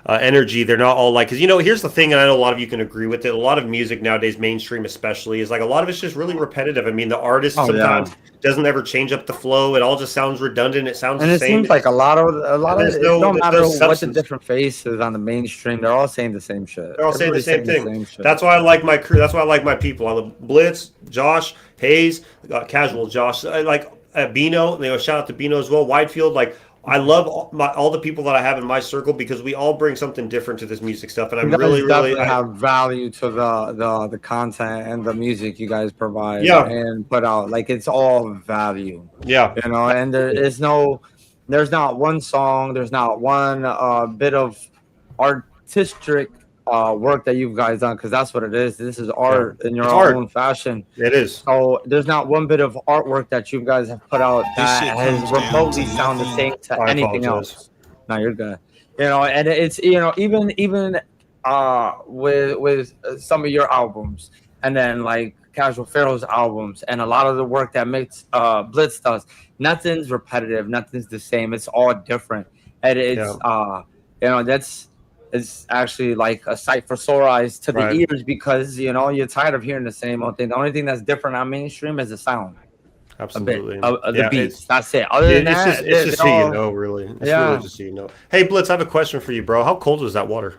energy. They're not all like, because here's the thing, and I know a lot of you can agree with it. A lot of music nowadays, mainstream especially, is like a lot of it's just really repetitive. I mean, the artist sometimes doesn't ever change up the flow. It all just sounds redundant. It sounds the same. Seems like a lot of it don't matter what the different faces on the mainstream. They're all saying the same shit. They're all saying the same thing. That's why I like my crew. That's why I like my people. I love Blitz, Josh, Hayes, Casual Josh. I like Bino. Shout out to Bino as well. Whitefield. Like, I love all the people that I have in my circle because we all bring something different to this music stuff, and I'm really have value to the content and the music you guys provide and put out. Like, it's all value. Yeah, and there's not one song, there's not one bit of artistic work that you guys done, because that's what it is. This is art in your own fashion. It is. So there's not one bit of artwork that you guys have put out that has remotely sound the same to anything else. No, you're good. And it's even with some of your albums, and then like Casual Pharaoh's albums, and a lot of the work that makes Blitz does, nothing's repetitive, nothing's the same. It's all different, and it's it's actually like a sight for sore eyes to the ears, because you're tired of hearing the same old thing. The only thing that's different on mainstream is the sound. Absolutely. The beats. That's it. Other than that, it's just so really. It's really just so you know. Hey, Blitz, I have a question for you, bro. How cold was that water?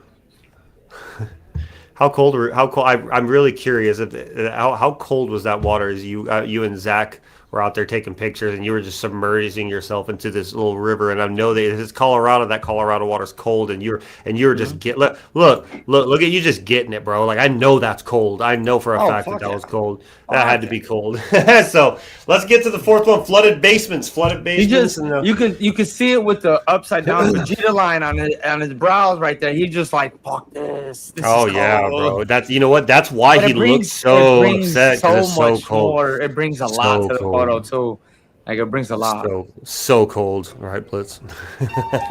How cold? I'm really curious. How cold was that water? As you and Zach were out there taking pictures, and you were just submerging yourself into this little river. And I know that it's Colorado. That Colorado water's cold, and you're just look at you just getting it, bro. Like, I know that's cold. I know for a fact that was cold. That had to be cold. So let's get to the fourth one: flooded basements. You can see it with the upside down Vegeta line on his brows right there. He just like, fuck this. Oh yeah, bro. That's what. That's why he looks so upset. So it's so cold. More. It brings a lot to the photo too. Like, it brings a lot. So cold. All right, Blitz.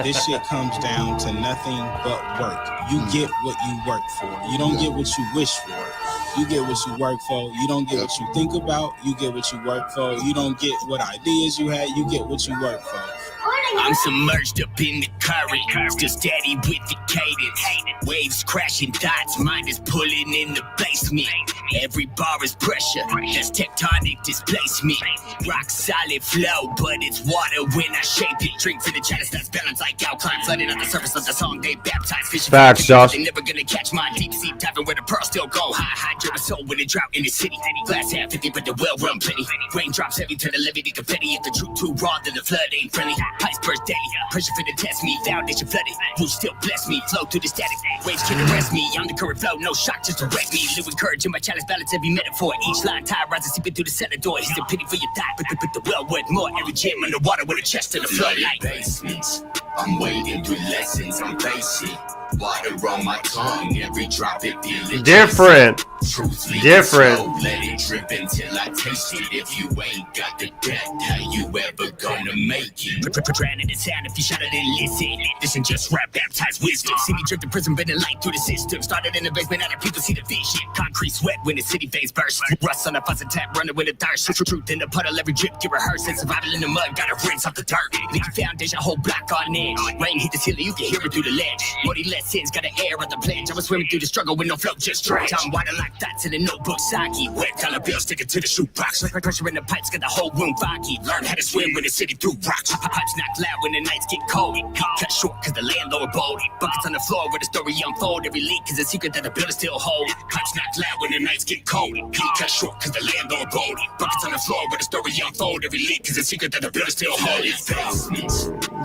This shit comes down to nothing but work. You get what you work for. You don't get what you wish for. You get what you work for. You don't get what you think about. You get what you work for. You don't get what ideas you had. You get what you work for. I'm submerged up in the current, still steady with the cadence. Waves crashing, thoughts, mind is pulling in the basement. Every bar is pressure, that's tectonic displacement. Rock solid flow, but it's water when I shape it. Drink for the chalice that's balanced like alkaline, flooding on the surface of the song they baptize. Fishing facts, Josh. They never gonna catch my deep sea diving where the pearls still go high. Hide your soul with a drought in the city. Glass half 50, but the well run plenty. Raindrops heavy to the levee, the confetti. If the truth too raw, then the flood ain't friendly. Pipes burst daily, pressure for the test me. Foundation flooded, who still bless me. Flow through the static, waves can arrest me. I'm the current flow, no shock, just arrest me. Live with courage in my chalice, balance every metaphor. Each line tide rises, seeping through the center door. He's the pity for your thigh, but the well worth more. Every gym underwater with a chest in the floodlight. Basements, I'm wading through lessons, I'm basic. Water on my tongue, every drop it feels different. Different. Let it drip until I taste it. If you ain't got the depth, how you ever gonna make it? Drowning in sound if you shut it and listen. This ain't just rap, baptized wisdom. See me drip the prison, bending light through the system. Started in the basement, other people see the vision. Concrete sweat when the city phase burst. Rust on the faucet tap, running with a thirst. Truth in the puddle, every drip get rehearsed. And survival in the mud, gotta rinse off the dirt. Leaky foundation, whole block on edge. Rain hit the ceiling, you can hear it through the ledge. Morty lessons, got an air of the pledge. I was swimming through the struggle with no flow, just stretch. I'm water like thoughts in the notebook, soggy. Wet dollar bills sticking to the shoebox. Pressure in the pipes, got the whole room foggy. Learn how to swim when the city through rocks. Pipes knock loud when the nights get cold. Cut short cause the landlord bold. Buckets on the floor where the story unfold. Every leak is a secret that the building still hold. Pipes knock loud when the nights get cold. Cut short cause the landlord bold. Buckets on the floor where the story unfold. Every leak is a secret that the building still hold.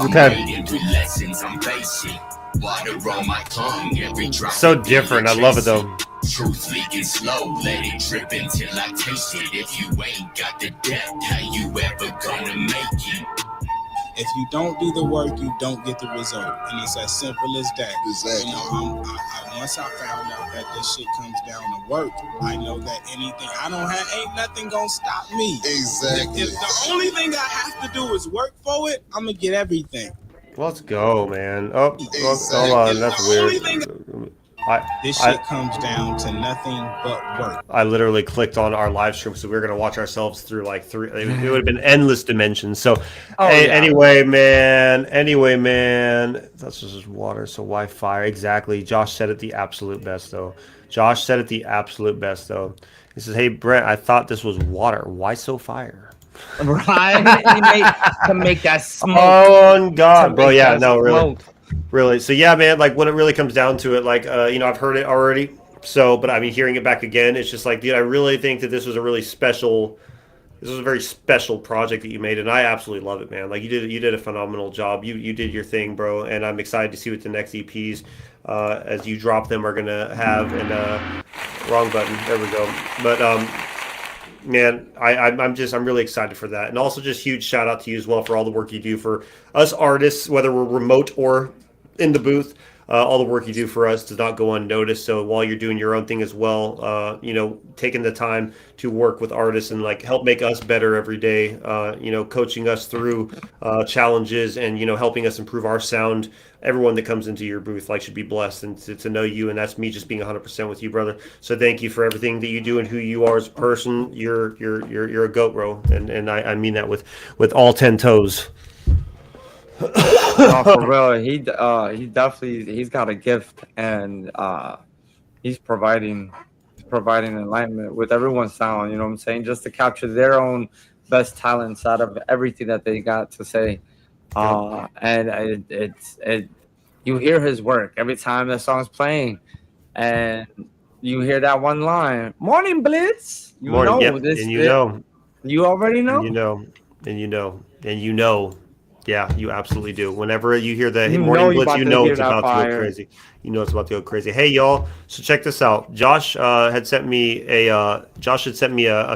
I'm okay. wading through lessons, I'm basic. water on my tongue. Every drop So different. I love it though. Truth leaking slow, let it drip until I taste it. If you ain't got the depth, how you ever gonna make it? If you don't do the work, you don't get the result, and it's as simple as that. Exactly. You know, once I found out that this shit comes down to work, I know that anything ain't nothing gonna stop me. Exactly. If the only thing I have to do is work for it, I'm gonna get everything. Let's go, man. Oh, hold on. That's weird. This shit comes down to nothing but work. I literally clicked on our live stream, so we were gonna watch ourselves through like three. It would have been endless dimensions. So, anyway, man. That's just water. So why fire? Exactly. Josh said it the absolute best, though. He says, "Hey Brent, I thought this was water. Why so fire?" Right? To make that smoke. Oh God, bro. Yeah, no, really. Really. So yeah, man, like when it really comes down to it, like, you know, I've heard it already. So, but I mean, hearing it back again, it's just like, dude, I really think that this was a very special project that you made. And I absolutely love it, man. Like you did a phenomenal job. You did your thing, bro. And I'm excited to see what the next EPs, as you drop them, are going to have. And, wrong button. There we go. But, man, I'm really excited for that. And also just huge shout out to you as well for all the work you do for us artists, whether we're remote or in the booth. All the work you do for us does not go unnoticed. So while you're doing your own thing as well, you know, taking the time to work with artists and like help make us better every day, you know, coaching us through challenges and, you know, helping us improve our sound. Everyone that comes into your booth like should be blessed and to know you, and that's me just being 100% with you, brother. So thank you for everything that you do and who you are as a person. You're a goat, bro, and I mean that with all 10 toes. No, for real, he definitely he's got a gift, and he's providing alignment with everyone's sound. You know what I'm saying? Just to capture their own best talents out of everything that they got to say. And you hear his work every time the song's playing, and you hear that one line, "Morning Blitz." You already know. Yeah, you absolutely do. Whenever you hear that Morning Blitz, you know it's about to go crazy. You know it's about to go crazy. Hey, y'all! So check this out. Josh had sent me a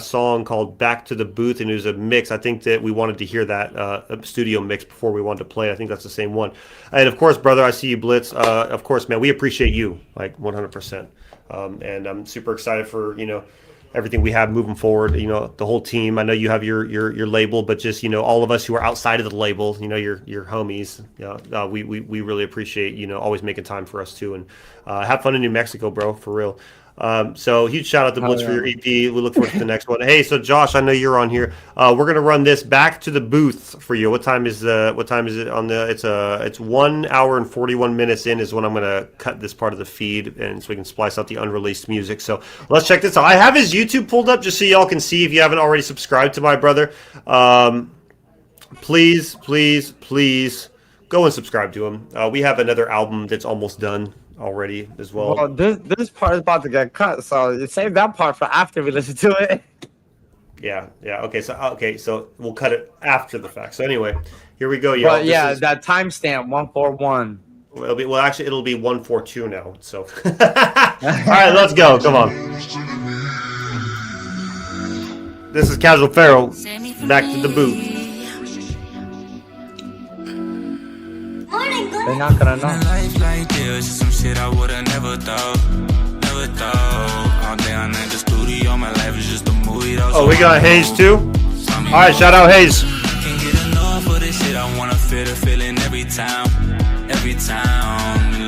song called "Back to the Booth," and it was a mix. I think that we wanted to hear that a studio mix before we wanted to play. I think that's the same one. And of course, brother, I see you, Blitz. Of course, man, we appreciate you like 100%. And I'm super excited for, you know, everything we have moving forward, you know, the whole team. I know you have your label, but just, you know, all of us who are outside of the label, you know, your homies, we really appreciate, you know, always making time for us too. And have fun in New Mexico, bro, for real. So huge shout out to Blitz for your EP. We look forward to the next one. Hey, so Josh, I know you're on here. We're gonna run this back to the booth for you. What time is it on the? It's 1 hour and 41 minutes in is when I'm gonna cut this part of the feed, and so we can splice out the unreleased music. So let's check this out. I have his YouTube pulled up just so y'all can see if you haven't already subscribed to my brother. Please go and subscribe to him. We have another album that's almost done already as well. Well, this part is about to get cut, so save that part for after we listen to it. Yeah. Okay, so we'll cut it after the fact. So anyway, here we go, y'all. But yeah, that timestamp 141. It'll be 142 now. So, all right, let's go. Come on. This is Casual Pharaoh. Back to the booth. They're not gonna know. Life like this is some shit I would've never thought. All day I'm in the studio, my life is just a movie. Oh, we got Hayes too? Alright, shout out Hayes. Can't get enough of this shit, I wanna feel the feeling every time. In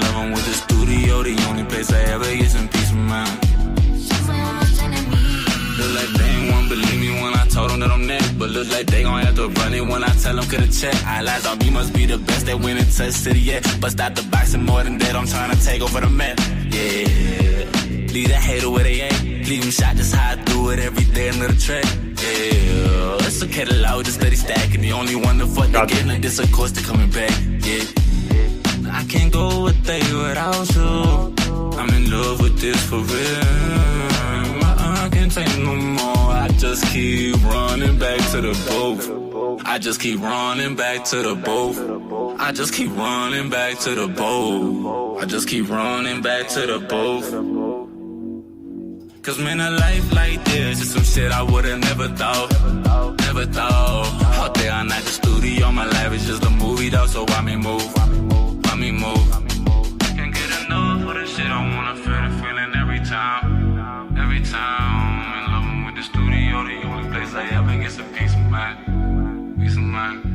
love with the studio, the only place I ever get some peace of mind. Look like they ain't one believe me when I told them that I'm next, but look like they gon' have to run it when I tell them coulda check. I lies on me must be the best that win and touch city yet. Bust out the box and more than that, I'm trying to take over the map. Yeah, leave that hater where they ain't. Leave them shot just how I do it every day another track. Yeah, it's okay to loud, just steady stacking. The only one to fuck they getting like this, of course they coming back. Yeah, I can't go a day without you. I'm in love with this for real. I can't take no more. I just keep running back to the booth. I just keep running back to the boat. I just keep running back to the boat. Cause man, a life like this is some shit I would've never thought. Never thought. All day, all night, the studio, my life is just a movie though. So why me move? Why me move? Can't get enough of this shit. I wanna feel the feeling every time. Every time. I'm in love with the studio, the only place I ever get some peace of mind. Peace of mind.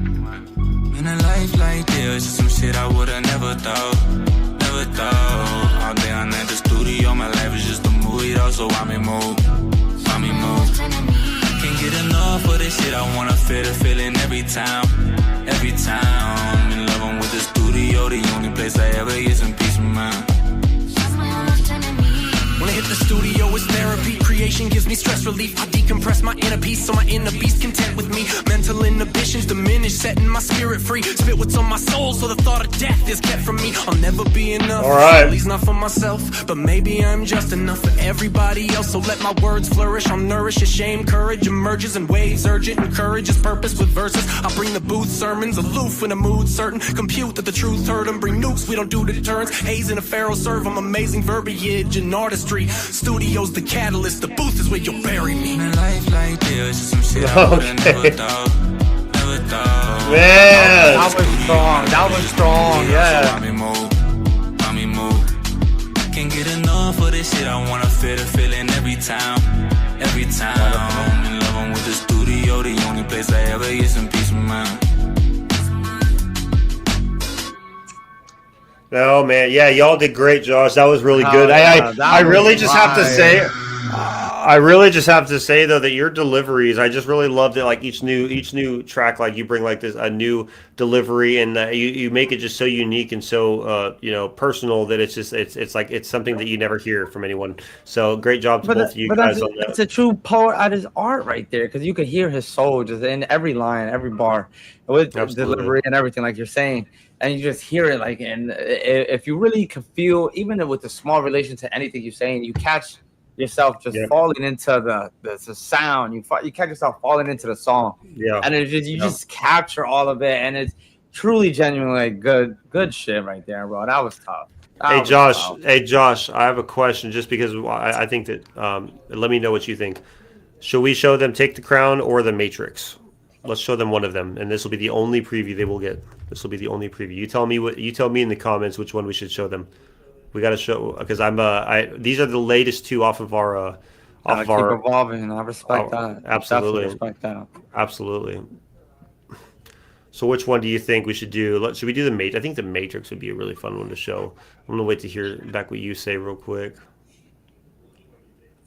In a life like this, is some shit I would've never thought. Never thought. All day, all night, the studio, my life is just a movie though. So why me move? Why me move? Can't get enough of this shit. I wanna feel the feeling every time. Every time. In love with the studio, the only place I ever get some peace of mind. When I hit the studio, it's therapy. Creation gives me stress relief. I decompress my inner peace so my inner beast content with me. Mental inhibitions diminish, setting my spirit free. Spit what's on my soul so the thought of death is kept from me. I'll never be enough, at least not for myself. But maybe I'm just enough for everybody else. So let my words flourish. I'll nourish your shame. Courage emerges in waves. Urgent encourages purpose with verses. I'll bring the booth sermons aloof in a mood certain. Compute that the truth heard them. Bring nukes, we don't do deterrence. Haze in a pharaoh serve them amazing verbiage and artistry. Studio's the catalyst, the booth is where you'll bury me. In a life like this, some shit I would've never thought. Never thought. Man, that was strong. That was strong. Yeah. Why me move? Why me move? Can't get enough of this shit. I wanna feel the feeling every time. Every time. I'm in love with the studio, the only place I ever get some peace of mind. No, man. Yeah, y'all did great, Josh. That was really good. I really just have to say, though, that your deliveries, I just really loved it. Like each new track, like you bring like this a new delivery, and you make it just so unique and so personal that it's just it's like it's something that you never hear from anyone. So great job to both of you guys on that. It's a true poet at his art right there, because you could hear his soul just in every line, every bar, with delivery and everything, like you're saying. And you just hear it, like, and if you really can feel, even with a small relation to anything you're saying, you catch yourself just falling into the sound. You catch yourself falling into the song. Yeah. And it just just capture all of it, and it's truly, genuinely good shit right there, bro. That was tough. Hey Josh, I have a question. Just because I think that, let me know what you think. Should we show them Take the Crown or The Matrix? Let's show them one of them, and this will be the only preview they will get. This will be the only preview. You tell me in the comments which one we should show them. We got to show, because these are the latest two off of our keep evolving. I respect that. Absolutely. Respect that. Absolutely. So which one do you think we should do? Should we do the Matrix? I think the Matrix would be a really fun one to show. I'm gonna wait to hear back what you say real quick.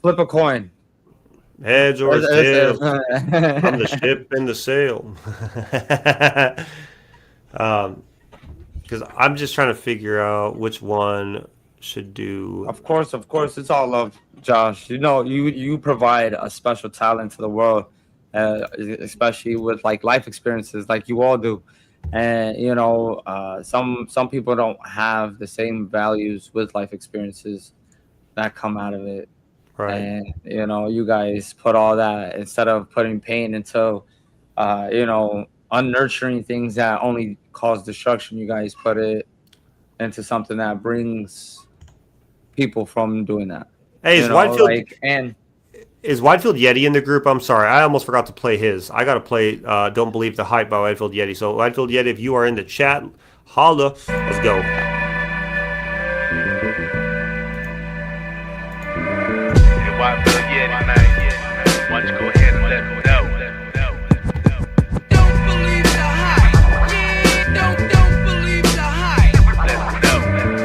Flip a coin. Heads or tails. I'm the ship and the sail. Because I'm just trying to figure out which one should do. Of course, it's all love, Josh. You provide a special talent to the world, especially with like life experiences, like you all do. And some people don't have the same values with life experiences that come out of it. Right. And you guys put all that, instead of putting pain into unnurturing things that only cause destruction, you guys put it into something that brings people from doing that. Hey, is Whitefield Yeti in the group? I'm sorry, I almost forgot to play his. I gotta play Don't Believe the Hype by Whitefield Yeti. So Whitefield Yeti, if you are in the chat, holla. Let's go. Whitefield Yeti, man. Why don't you go ahead and let them know? Don't believe the hype. Yeah, don't believe the hype. Let them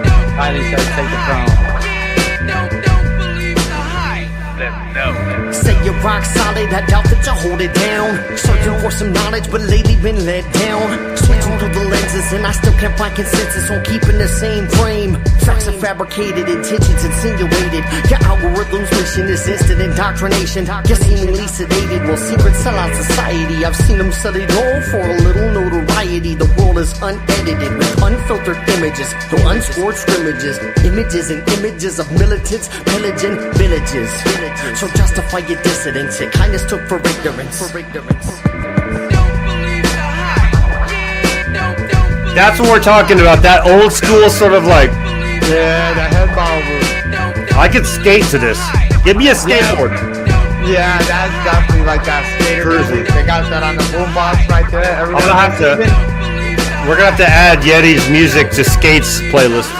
know. I need to take the crown. Yeah, don't believe the hype. Let them know. Say you're rock solid, I doubt that you hold it down. Searching for some knowledge, but lately been let down. Switching through the lenses, and I still can't find consensus on keeping the same frame. Facts are fabricated, intentions insinuated. Your algorithm's mission is instant indoctrination. You're seemingly sedated, well, secrets sell out society. I've seen them sell it all for a little notoriety. The world is unedited with unfiltered images, no unscored scrimmages. Images and images of militants pillaging villages. So justify your dissidence, your kindness took for ignorance. Don't believe the hype. Yeah, don't believe That's what we're talking about. That old school sort of like. Yeah, the head bobber. I could skate to this. Give me a skateboard. Yeah, that's definitely like that skater music. They got that on the boombox right there. I'm gonna have to. We're gonna have to add Yeti's music to Skate's playlist.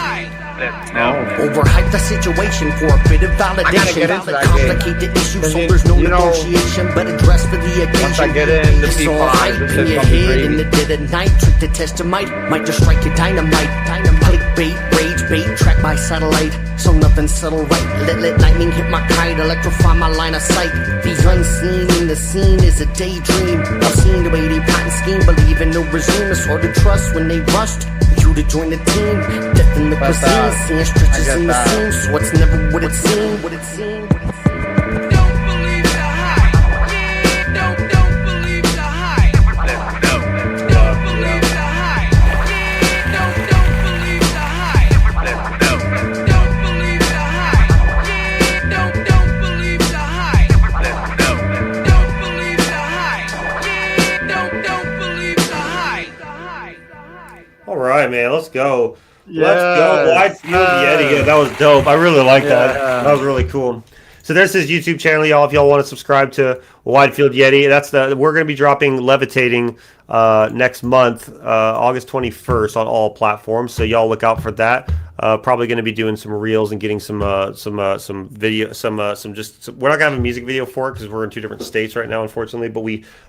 Overhype the situation for a bit of validation. Complicate the issue so there's no negotiation, but address for the occasion. Once I get in the It's all P5, hype it's in just your gonna be head in gravy. the dead of night. Trick the test of might just strike your dynamite. Clickbait, rage bait, tracked by satellite. So nothing subtle, right? Let lightning hit my kite, electrify my line of sight. The unseen in the scene is a daydream. I've seen the way they plot and scheme, believe in no resume. It's hard to trust when they rushed you to join the team. Death in the cuisine, seeing stretches in the seam. So it's never what it seemed. All right, man. Let's go. Yes. Let's go. Wide Field Yeti. Yeah, that was dope. I really like that. That was really cool. So there's his YouTube channel, y'all. If y'all want to subscribe to Wide Field Yeti, we're going to be dropping Levitating next month, August 21st, on all platforms. So y'all look out for that. Probably going to be doing some reels and getting some video, we're not gonna have a music video for it because we're in 2 different states right now, unfortunately.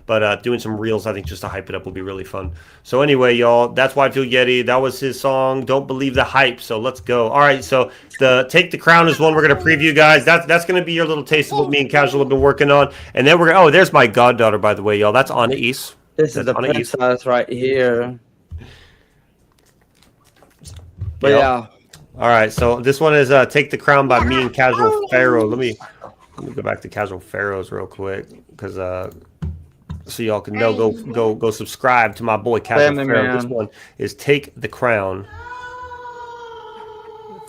But doing some reels, I think, just to hype it up will be really fun. So anyway, y'all, that's Wide Field Yeti. That was his song. Don't Believe the Hype. So let's go. All right. So the Take the Crown is one we're gonna preview, guys. That's gonna be your little taste of what me and Casual have been working on, and then we're gonna. Oh, there's my goddaughter, by the way, y'all. That's Anais. This is the princess right here. But Yep. yeah. All right, so this one is "Take the Crown" by me and Casual Pharaoh. Let me go back to Casual Pharaohs real quick, because so y'all can know. Go subscribe to my boy Casual Family Pharaoh. This man. one is "Take the Crown,"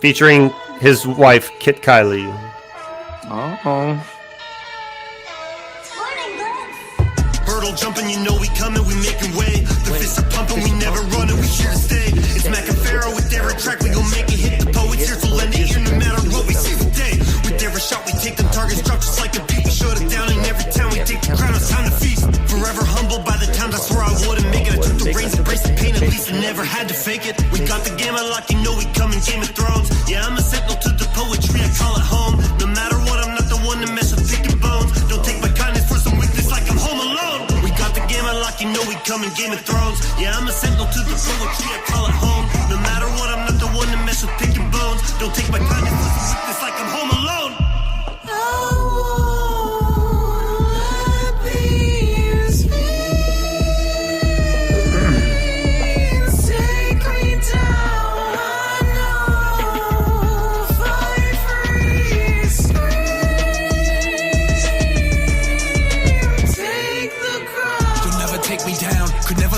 featuring his wife Kit Kylie. Oh. Hurdle jumping, you know we coming, we making way. The fists are pumping, we never running, we here to stay. It's Mac and Pharaoh with every track, we gon' make it hit. The poets here to lend it in no matter what we see today. With every shot, we take them targets, drop just like a beat. We shut it down, and every time we take the crown, it's time to feast. Forever humbled by the times I swore I wouldn't make it. I took the reins, embraced the pain, at least I never had to fake it. We got the game unlocked, you know we coming, Game of Thrones. Yeah, I'm a sentinel to the poetry, I call it home. No matter what, I'm not the one to mess with picking bones. Don't take my kindness for some weakness like I'm home alone. We got the game unlocked, you know we coming, Game of Thrones. Yeah, I'm a sentinel to the poetry, I call it home. No matter what, I'm not the one to mess with picking bones. Don't take my kindness for some weakness like I'm home alone.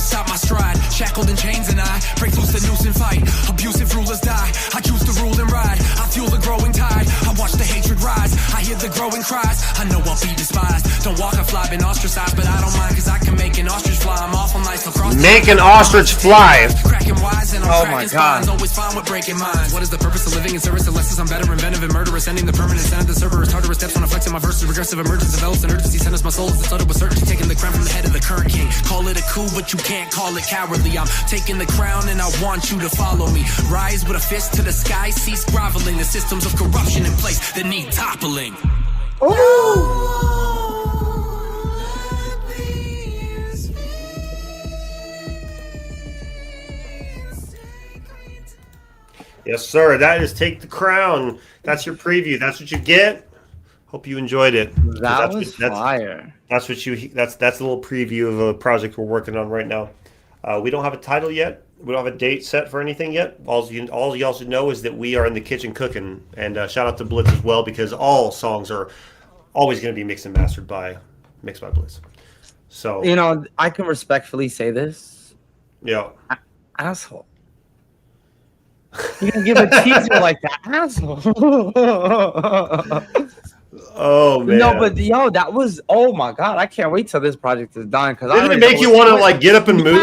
Stop my stride, shackled in chains and I break loose the noose and fight. Abusive rulers die, I choose to rule and ride. I fuel the growing tide, I watch the hatred rise. I hear the growing cries, I know I'll be despised. Don't walk or fly, been ostracized, but I don't mind, cause I can make an ostrich fly. I'm awful nice across. Make an ostrich fly. Cracking wise and I'm Oh cracking my God. spines. Always fine with breaking minds. What is the purpose of living in service unless I'm better, inventive, and murderous? Ending the permanent sound of the server. Tartarus steps when I flex in my verses. Regressive emergence develops an urgency. Centers my soul as it's uttered with certainty. Taking the crown from the head of the current king. Call it a coup, but you can't call it cowardly. I'm taking the crown and I want you to follow me. Rise with a fist to the sky, cease groveling. The systems of corruption in place that need toppling. Yes, sir. That is Take the Crown. That's your preview. That's what you get. Hope you enjoyed it. That was fire. That's a little preview of a project we're working on right now. We don't have a title yet. We don't have a date set for anything yet. All y'all should know is that we are in the kitchen cooking. And shout out to Blitz as well, because all songs are always going to be mixed and mastered by MixedByBlitz. So You know, I can respectfully say this. Yeah. Asshole. You can give a teaser like that, asshole. Oh man. No, but yo, that was oh my god! I can't wait till this project is done because Didn't it make you want to like get up and move?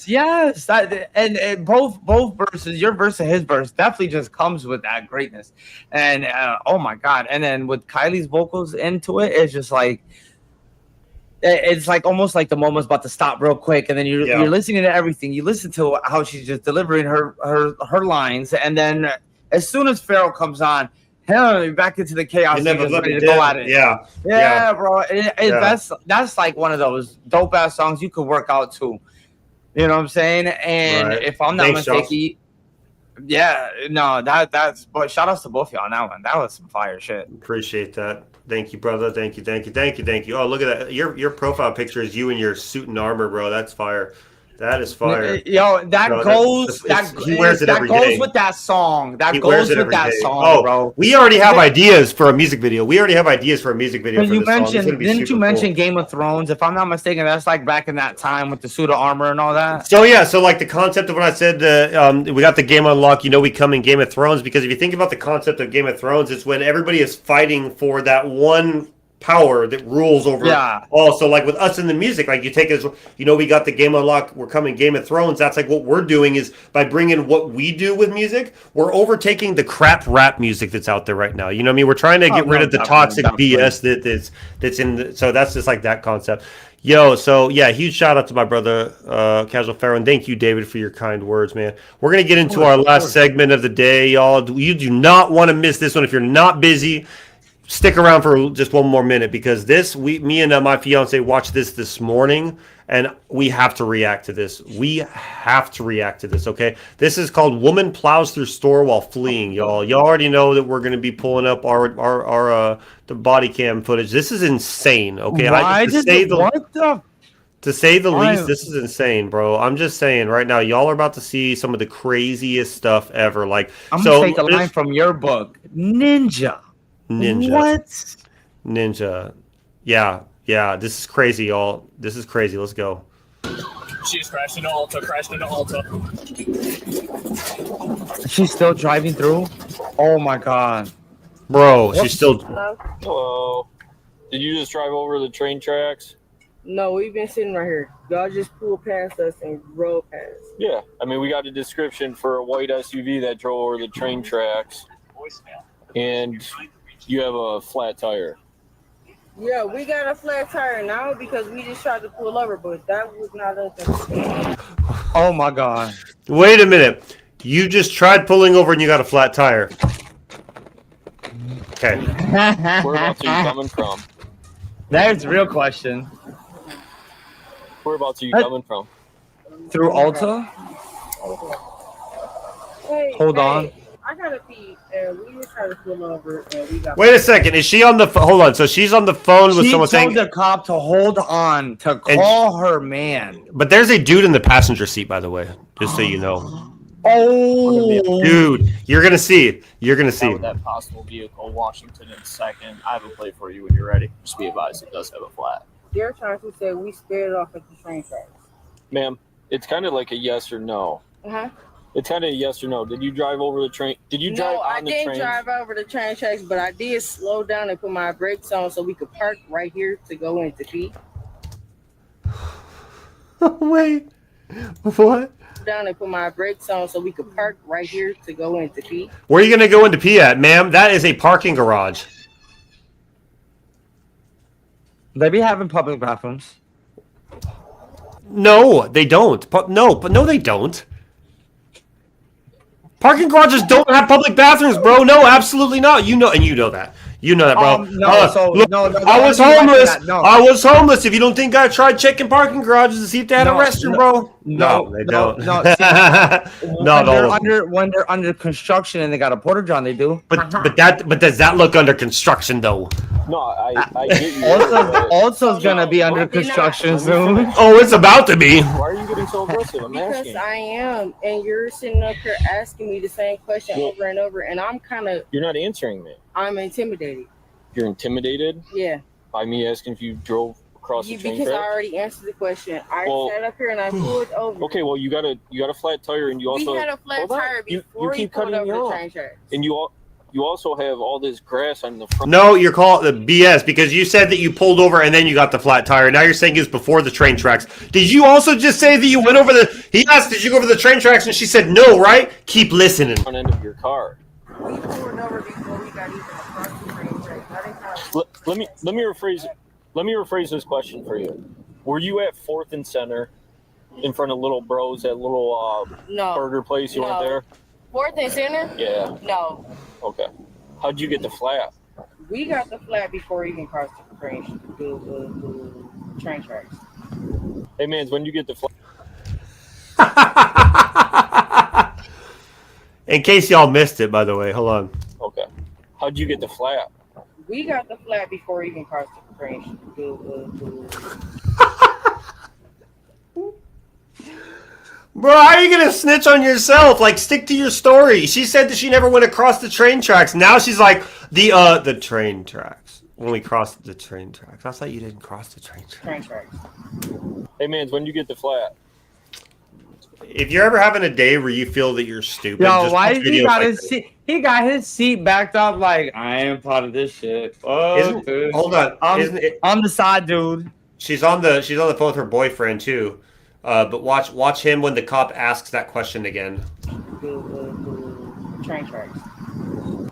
Yes. And both verses, your verse and his verse, definitely just comes with that greatness. And oh my god! And then with Kylie's vocals into it, it's just like. It's like almost like the moment's about to stop real quick, and then you're listening to everything. You listen to how she's just delivering her lines, and then as soon as Pharaoh comes on, hell, back into the chaos. You're just ready to go at it. Yeah, bro. That's like one of those dope ass songs you could work out to. You know what I'm saying? And if I'm not mistaken, that's. But shout outs to both y'all on that one. That was some fire shit. Appreciate that. Thank you, brother. Thank you. Oh, look at that. Your profile picture is you in your suit and armor, bro. That's fire. That is fire. Yo, that goes with that song. That goes with that song, bro. We already have ideas for a music video. Didn't you mention Game of Thrones? If I'm not mistaken, that's like back in that time with the suit of armor and all that. So like the concept of what I said, we got the game unlocked. We come in Game of Thrones because if you think about the concept of Game of Thrones, it's when everybody is fighting for that one power that rules over all. So like with us in the music, like you take us, we got the game unlocked. We're coming Game of Thrones. That's like what we're doing is by bringing what we do with music, we're overtaking the crap rap music that's out there right now. You know what I mean? We're trying to get rid of the toxic BS that's in. So that's just like that concept. Yo, so yeah, huge shout out to my brother, Casual Pharaoh, and thank you, David, for your kind words, man. We're gonna get into our last segment of the day, y'all. You do not want to miss this one if you're not busy. Stick around for just one more minute because me and my fiance watched this morning, and we have to react to this. Okay, this is called "Woman Plows Through Store While Fleeing." Y'all already know that we're going to be pulling up our the body cam footage. This is insane. Okay, to say the least, this is insane, bro. I'm just saying right now, y'all are about to see some of the craziest stuff ever. Like, I'm gonna take a line from your book, Ninja. What? Ninja. Yeah. This is crazy, y'all. This is crazy. Let's go. She's crashed into Alta. She's still driving through? Oh my god. Bro, she's still. Hello. Did you just drive over the train tracks? No, we've been sitting right here. Y'all just pulled past us and rode past. Yeah. I mean, we got a description for a white SUV that drove over the train tracks. And you have a flat tire. Yeah, we got a flat tire now because we just tried to pull over, but that was not us. Oh my god. Wait a minute. You just tried pulling over and you got a flat tire. Okay. Whereabouts are you coming from? There's the real question. Whereabouts are you coming from? Through Alta? Hold on. I gotta pee, and we just tried to pull over, and we got. Wait a second. Is she on the? Hold on. So she's on the phone with someone saying. She told the cop to hold on to call her man. But there's a dude in the passenger seat, by the way, just so you know. Oh, dude, you're gonna see. That possible vehicle, Washington in second. I have a plate for you when you're ready. Just be advised, it does have a flat. They're trying to say we spared off at the train tracks. Ma'am, it's kind of like a yes or no. It's kind of a yes or no. Did you drive over the train? Did you drive on the train? No, I didn't drive over the train tracks, but I did slow down and put my brakes on so we could park right here to go in to pee. Wait, what? Down and put my brakes on so we could park right here to go in to pee. Where are you gonna go in to pee at, ma'am? That is a parking garage. They be having public bathrooms. No, they don't. No, they don't. Parking garages don't have public bathrooms, bro. No, absolutely not. You know that. You know that, bro. I was homeless. I was homeless. If you don't think I tried checking parking garages to see if they had a restroom, bro. No, they don't. When they're under construction and they got a porta john, they do. But does that look under construction though? No, I get you. Also gonna be under construction soon. Oh, it's about to be. Why are you getting so aggressive? I'm because asking. I am, and you're sitting up here asking me the same question over and over, and I'm kind of. You're not answering me. I'm intimidated. You're intimidated? Yeah. By me asking if you drove across the train because track? I already answered the question. I sat up here and I pulled over. Okay, well you got a flat tire and you also had a flat tire before you keep pulled cutting me over the off. train tracks. And you you also have all this grass on the front. No, you're calling the BS because you said that you pulled over and then you got the flat tire. Now you're saying it was before the train tracks. Did you also just say that you went over the? He asked, "Did you go over the train tracks?" And she said, "No." Right? Keep listening. Front end of your car. We pulled over before we got even across the train tracks. Let me rephrase. Let me rephrase this question for you. Were you at 4th and Center, in front of Little Bros, that little burger place? You went there? 4th and Center? Yeah. No. Okay. How'd you get the flat? We got the flat before we even crossed the train tracks. Hey, man, when you get the flat? In case y'all missed it, by the way, hold on. Okay. How'd you get the flat? We got the flat before we even crossed the train. Bro, how are you gonna snitch on yourself? Like, stick to your story. She said that she never went across the train tracks. Now she's like, the train tracks. When we crossed the train tracks. I thought you didn't cross the train tracks. Hey, man, when you get the flat? If you're ever having a day where you feel that you're stupid, Yo, just why watch he videos got like his this. seat? He got his seat backed up like I am part of this shit. Isn't- hold on. I'm the side dude. She's on the phone with her boyfriend too. But watch him when the cop asks that question again. Train tracks.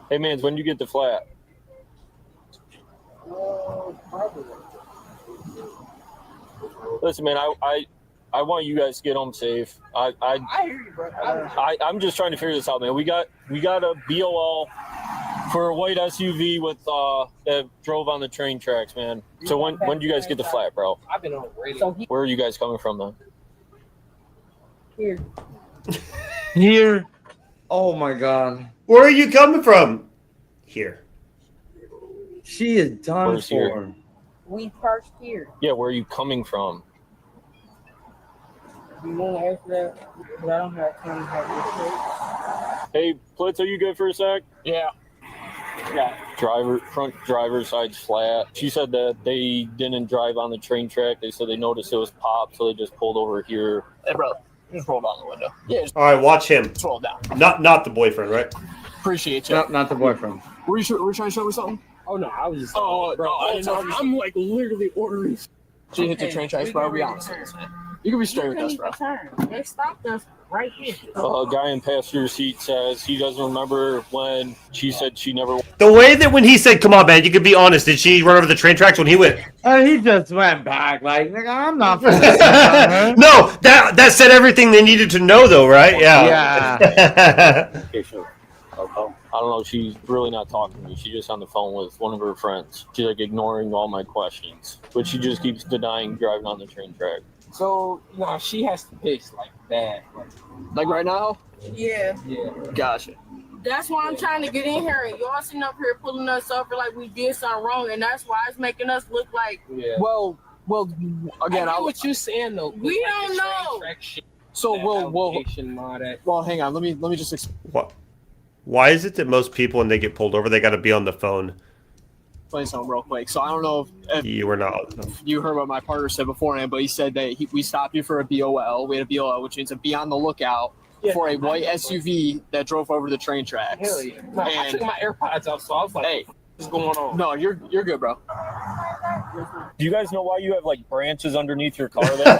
Hey, man, when you get the flat? Listen, man, I want you guys to get home safe. I hear you, bro. I'm just trying to figure this out, man. We got a BOL for a white SUV with that drove on the train tracks, man. So when do you guys get the flat, bro? I've been on radio. Where are you guys coming from, then? Here. Here. Oh my god. Where are you coming from? Here. She is done Where's for. here? We parked here. Yeah, where are you coming from? You want to answer that? Because I don't have time to have this. Hey, Blitz, are you good for a sec? Yeah. Yeah. Front driver's side's flat. She said that they didn't drive on the train track. They said they noticed it was popped, so they just pulled over here. Hey, bro, just roll down the window. Yeah, All right, watch him. just roll down. Not the boyfriend, right? Appreciate you. Not the boyfriend. Were you trying to show me something? Oh, no, I was just... Oh, bro, I didn't know. I'm like literally ordering. She hit the train tracks, bro. Be honest. You can be straight with us, bro. They stopped us right here. A guy in passenger seat says he doesn't remember when she said she never. The way that when he said, "Come on, man, you can be honest," did she run over the train tracks when he went? He just went back like, nigga, I'm not. No, that said everything they needed to know, though, right? Yeah. I don't know. She's really not talking to me. She's just on the phone with one of her friends. She's like ignoring all my questions, but she just keeps denying driving on the train track. So, nah, she has to piss like that. Like right now? Yeah. Yeah. Gotcha. That's why I'm trying to get in here, and y'all sitting up here pulling us over like we did something wrong, and that's why it's making us look like... Yeah. Well, again, I get what you saying though. We don't know. So well, hang on. Let me just explain. What? Why is it that most people, when they get pulled over, they got to be on the phone? Something real quick. So I don't know if You were not. you heard what my partner said beforehand, but he said that we stopped you for a BOL. We had a BOL, which means to be on the lookout for a white SUV that drove over the train tracks. Hell yeah. No, I took my AirPods out, so I was like, hey, what's going on? No, you're good, bro. Do you guys know why you have like branches underneath your car there?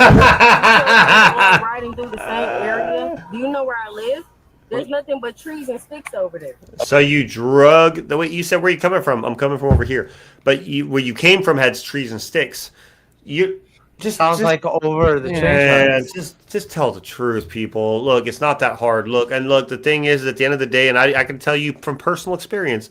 Riding through the same area. Do you know where I live? There's nothing but trees and sticks over there. So you drug the way you said. Where you coming from? I'm coming from over here. But where you came from had trees and sticks. You just sounds like over the train tracks. Just tell the truth, people. Look, it's not that hard. Look, the thing is, at the end of the day, and I can tell you from personal experience,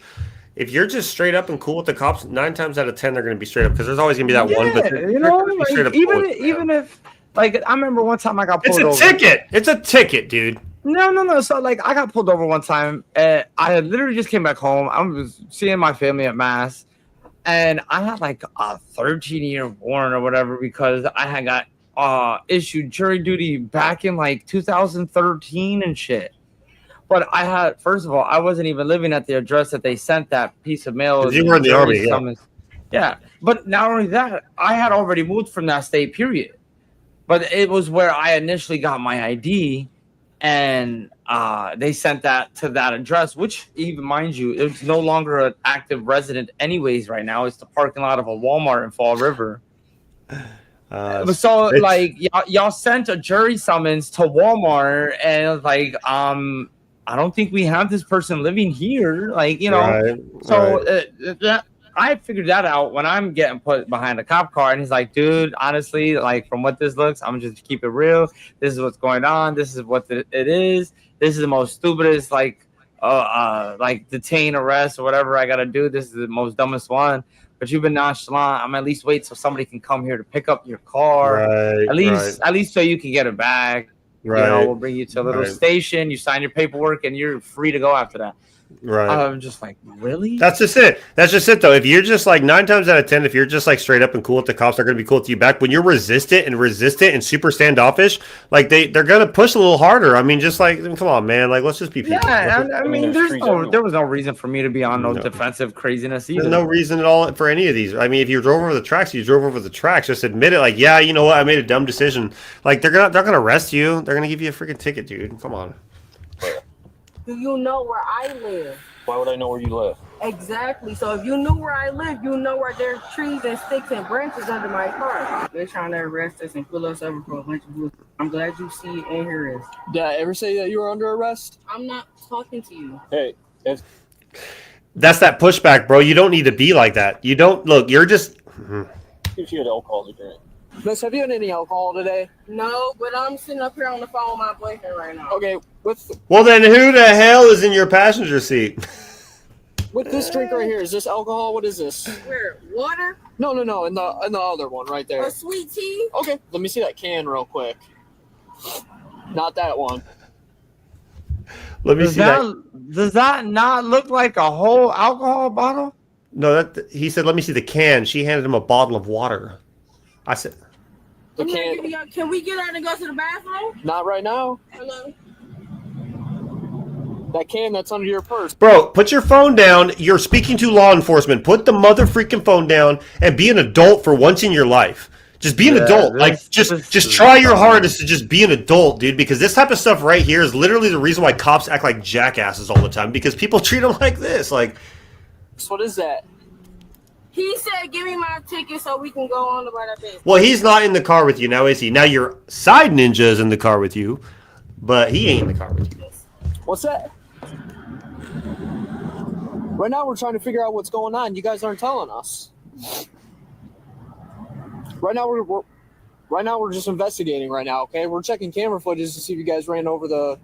if you're just straight up and cool with the cops, 9 times out of 10 they're going to be straight up because there's always going to be that one. But you know, like, even if like I remember one time I got pulled over. It's a ticket. It's a ticket, dude. No. So like I got pulled over one time. I had literally just came back home. I was seeing my family at mass, and I had like a 13-year warrant or whatever because I had got issued jury duty back in like 2013 and shit. But I had, first of all, I wasn't even living at the address that they sent that piece of mail. You were in the army, yeah. But not only that, I had already moved from that state. Period. But it was where I initially got my ID. and they sent that to that address, which even mind you, it's no longer an active resident anyways right now. It's the parking lot of a Walmart in Fall River. So like y'all sent a jury summons to Walmart, and it was like I don't think we have this person living here, like, you know. Right, so I figured that out when I'm getting put behind a cop car, and he's like, dude, honestly, like, from what this looks, I'm just keep it real. This is what's going on. This is what it is. This is the most stupidest, like detain, arrest, or whatever I gotta do. This is the most dumbest one. But you've been nonchalant. I'm at least wait till somebody can come here to pick up your car. Right, at least so you can get it back. Right. You know, we'll bring you to a little station. You sign your paperwork, and you're free to go after that. Right. I'm just like, really? That's just it. That's just it, though. If you're just like 9 times out of 10, if you're just like straight up and cool with the cops, are going to be cool with you back. When you're resistant and super standoffish, like they're going to push a little harder. I mean, just like, come on, man. Like, let's just be people. Yeah, I mean, there was no reason for me to be on no defensive craziness either. There's no reason at all for any of these. I mean, if you drove over the tracks, you drove over the tracks. Just admit it. Like, yeah, you know what? I made a dumb decision. Like, they're gonna arrest you. They're gonna give you a freaking ticket, dude. Come on. Do you know where I live? Why would I know where you live? Exactly. So if you knew where I live, you know where there's trees and sticks and branches under my car. They're trying to arrest us and pull us over for a bunch of bullshit. I'm glad you see it and hear us. Did I ever say that you were under arrest? I'm not talking to you. Hey, that's that pushback, bro. You don't need to be like that. You don't look. You're just. If you had alcohol to drink. Miss, have you had any alcohol today? No, but I'm sitting up here on the phone with my boyfriend right now. Okay, Well, then who the hell is in your passenger seat? with this drink right here, is this alcohol? What is this? Where? Water? No, in the other one right there. A sweet tea? Okay, let me see that can real quick. Not that one. Let me see that. Does that not look like a whole alcohol bottle? No, he said, let me see the can. She handed him a bottle of water. I said, Can we get out and go to the bathroom? Not right now. Hello? That can that's under your purse. bro, put your phone down. You're speaking to law enforcement. Put the mother freaking phone down and be an adult for once in your life. Just be an adult. Like, just try your hardest to just be an adult, dude, because this type of stuff right here is literally the reason why cops act like jackasses all the time, because people treat them like this. Like, what is that? He said, give me my ticket so we can go on about our business. well, he's not in the car with you now, is he? Now your side ninja is in the car with you, but he ain't in the car with you. What's that? Right now we're trying to figure out what's going on. You guys aren't telling us. Right now we're just investigating right now, okay? We're checking camera footage to see if you guys ran over the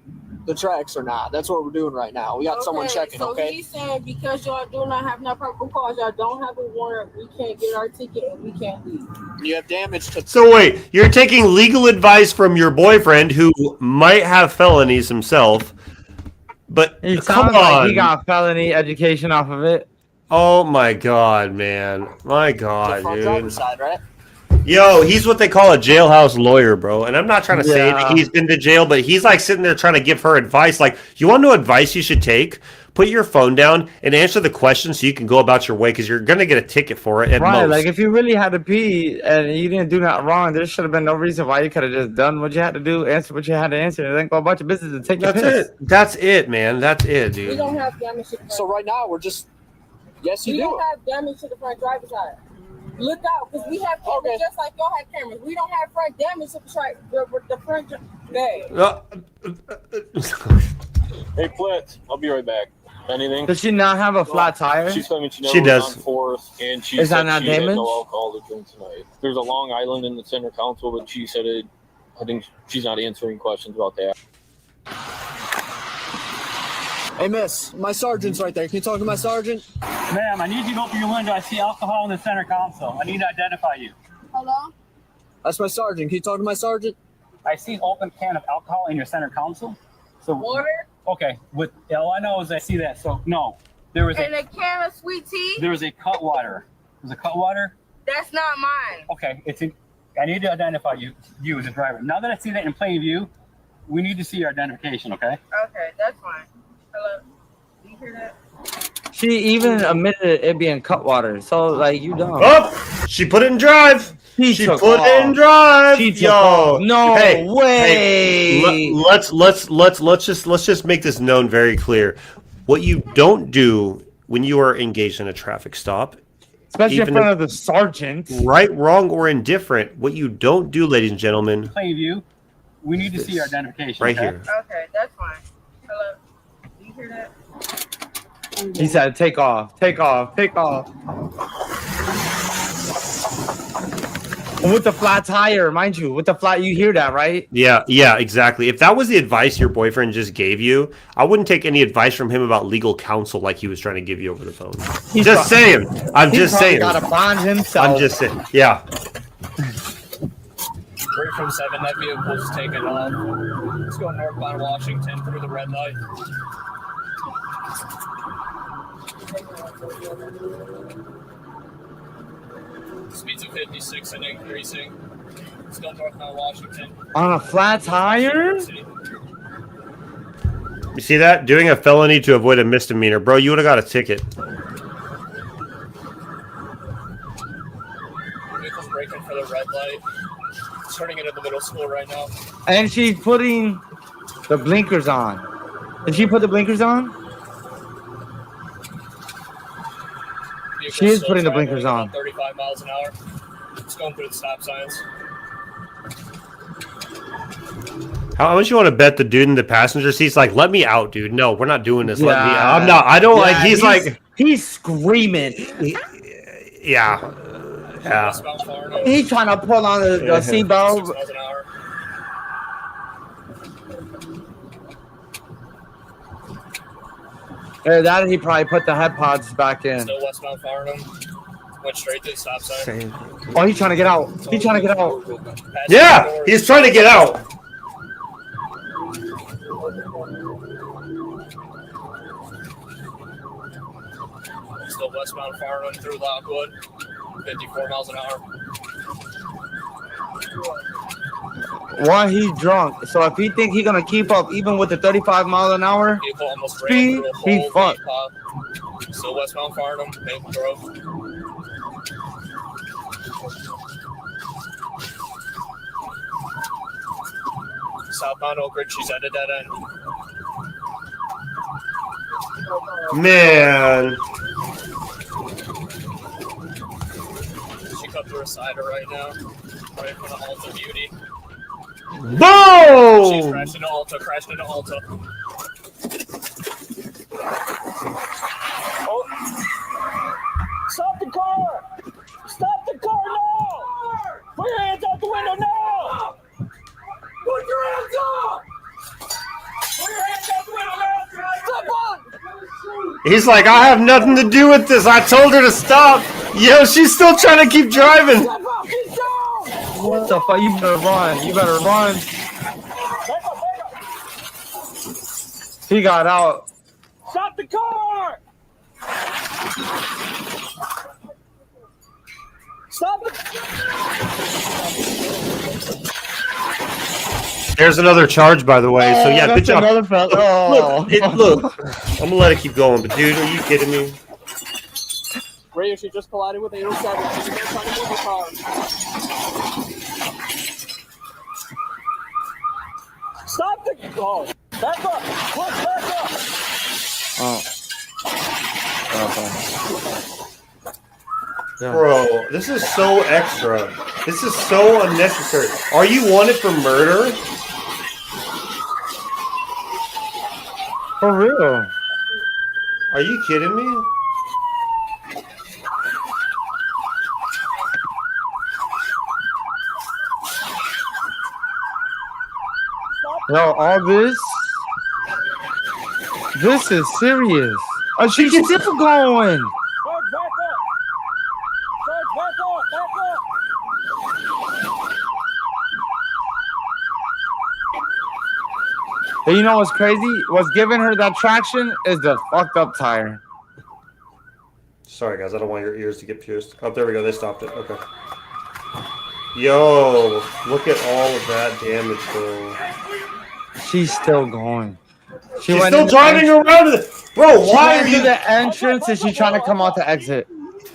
tracks or not. That's what we're doing right now. We got someone checking, so okay? He's saying because y'all do not have no probable cause, y'all don't have a warrant, we can't get our ticket and we can't leave. You have damage to... So wait, you're taking legal advice from your boyfriend who might have felonies himself, but He come sounds like on. he got felony education off of it. Oh my god, man. My god, Front dude. driver's side, right? Yo, he's what they call a jailhouse lawyer, bro. And I'm not trying to say Yeah. that he's been to jail, but he's like sitting there trying to give her advice. Like, you want to know advice you should take? Put your phone down and answer the question so you can go about your way, because you're going to get a ticket for it at Right, most. like if you really had to pee and you didn't do nothing wrong, there should have been no reason why you could have just done what you had to do, answer what you had to answer, and then go about your business and take your That's piss. it. That's it, man. That's it, We dude. don't have damage to the front. So right now we're just... Yes, you we do. don't have damage to the front driver's side. Look out, because we have cameras just like y'all have cameras. We don't have front damage to the front. Hey, Blitz, I'll be right back. Anything? Does she not have a flat tire? She's claiming she She never does. was on Fourth, and she Is that said not she had damage? no alcohol to drink tonight. There's a Long Island in the center council, but she said it. I think she's not answering questions about that. Hey, miss, my sergeant's right there. Can you talk to my sergeant? Ma'am, I need you to open your window. I see alcohol in the center console. I need to identify you. Hello? That's my sergeant. Can you talk to my sergeant? I see an open can of alcohol in your center console. So Water? Okay, with all I know is I see that. So no, there was And a can of sweet tea? there was a cut water. There's a cut water. That's not mine. Okay, I need to identify you as a driver. Now that I see that in plain view, we need to see your identification. Okay. Okay, that's fine. Hello? Do you hear that? She even admitted it being cut water, so like you don't. Oh, she put it in drive. She put it in drive. Yo, no way. Hey, let's just make this known very clear. What you don't do when you are engaged in a traffic stop, especially in front of the sergeant, right, wrong, or indifferent, what you don't do, ladies and gentlemen. Plain view. We need to see your identification. Right okay? here. Okay, that's fine. Hello. Do you hear that? He said, "Take off, take off, take off." And with the flat tire, mind you, with the flat, you hear that, right? Yeah, exactly. If that was the advice your boyfriend just gave you, I wouldn't take any advice from him about legal counsel like he was trying to give you over the phone. Just saying. I'm just saying. Got to bond himself. I'm just saying. Yeah. 3 from 7, that vehicle's taken off. Let's go northbound Washington through the red light. Speeds of 56 and increasing. Let's go northbound Washington. On a flat tire? You see that? Doing a felony to avoid a misdemeanor. Bro, you would have got a ticket. Vehicle's braking for the red light. Turning into the middle school right now. And she's putting the blinkers on. Did she put the blinkers on? She is putting the blinkers on. 35 miles an hour. It's going through the stop signs. How much you want to bet the dude in the passenger seat's like, let me out, dude? No, we're not doing this. Let me out. I'm not. I don't like. He's like. He's screaming. Yeah. He's trying to pull on the seatbelt. Yeah, that he probably put the head pods back in. Still westbound Farnham. Went straight to the stop sign. Oh, he's trying to get out. He's trying to get out. Yeah, he's trying to get out. Still westbound Farnham through Lockwood. 54 miles an hour. Why he's drunk? So if he think he's gonna keep up even with the 35 mile an hour speed, he fucked. Still westbound Farnham, Maple Grove. Southbound Oak Ridge, she's at a dead end. Man. She cut through a cider right now. Right in front of Alta Beauty. Boom! She's crashed into Alta, Oh. Stop the car! Stop the car now! Put your hands out the window now! Put your hands up! Put your hands out the window now! Step on! He's like, I have nothing to do with this. I told her to stop. Yo, she's still trying to keep driving. What the fuck? You better run. You better run. He got out. Stop the car! Stop the There's another charge, by the way. So yeah, good job. Oh. Look, I'm gonna let it keep going. But dude, are you kidding me? Radio, she just collided with 807. She's trying to move her car. Stop the car! Back up! Look, back up! Oh. Yeah. Bro, this is so extra. This is so unnecessary. Are you wanted for murder? For real? Are you kidding me? No, all this is serious. Oh, she's still going. But you know what's crazy? What's giving her that traction is the fucked up tire. Sorry, guys. I don't want your ears to get pierced. Oh, there we go. They stopped it. Okay. Yo, look at all of that damage, bro. She's still going. She's still driving around. Bro, why are you? The entrance? Is she trying to come out the exit?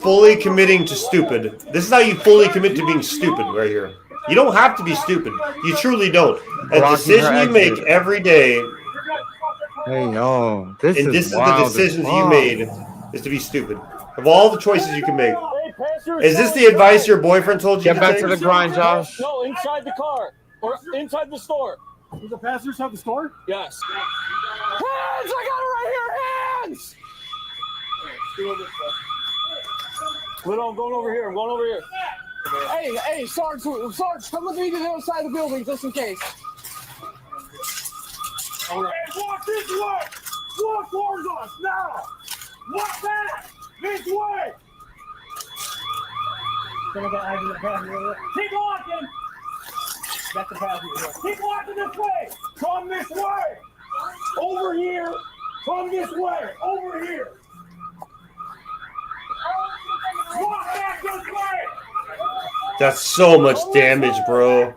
fully committing to stupid. This is how you fully commit to being stupid right here. You don't have to be stupid. You truly don't. A decision you make every day. Hey, yo. This and is this is the wild decisions as you fuck. made is to be stupid. Of all the choices you can make. Is this the advice your boyfriend told you Get to back take? to the grind, Josh. No, inside the car or inside the store. Does the passengers have the store? Yes. Hands! I got it right here! Hands! Little, I'm going over here. I'm going over here. Hey, Sarge, come with me to the other side of the building just in case. Hey, walk this way! Walk towards us now! Walk back! This way! Keep walking! That's the passenger. Keep walking this way! Come this way! Over here! Come this way! Over here! Walk back this way! That's so much damage, bro.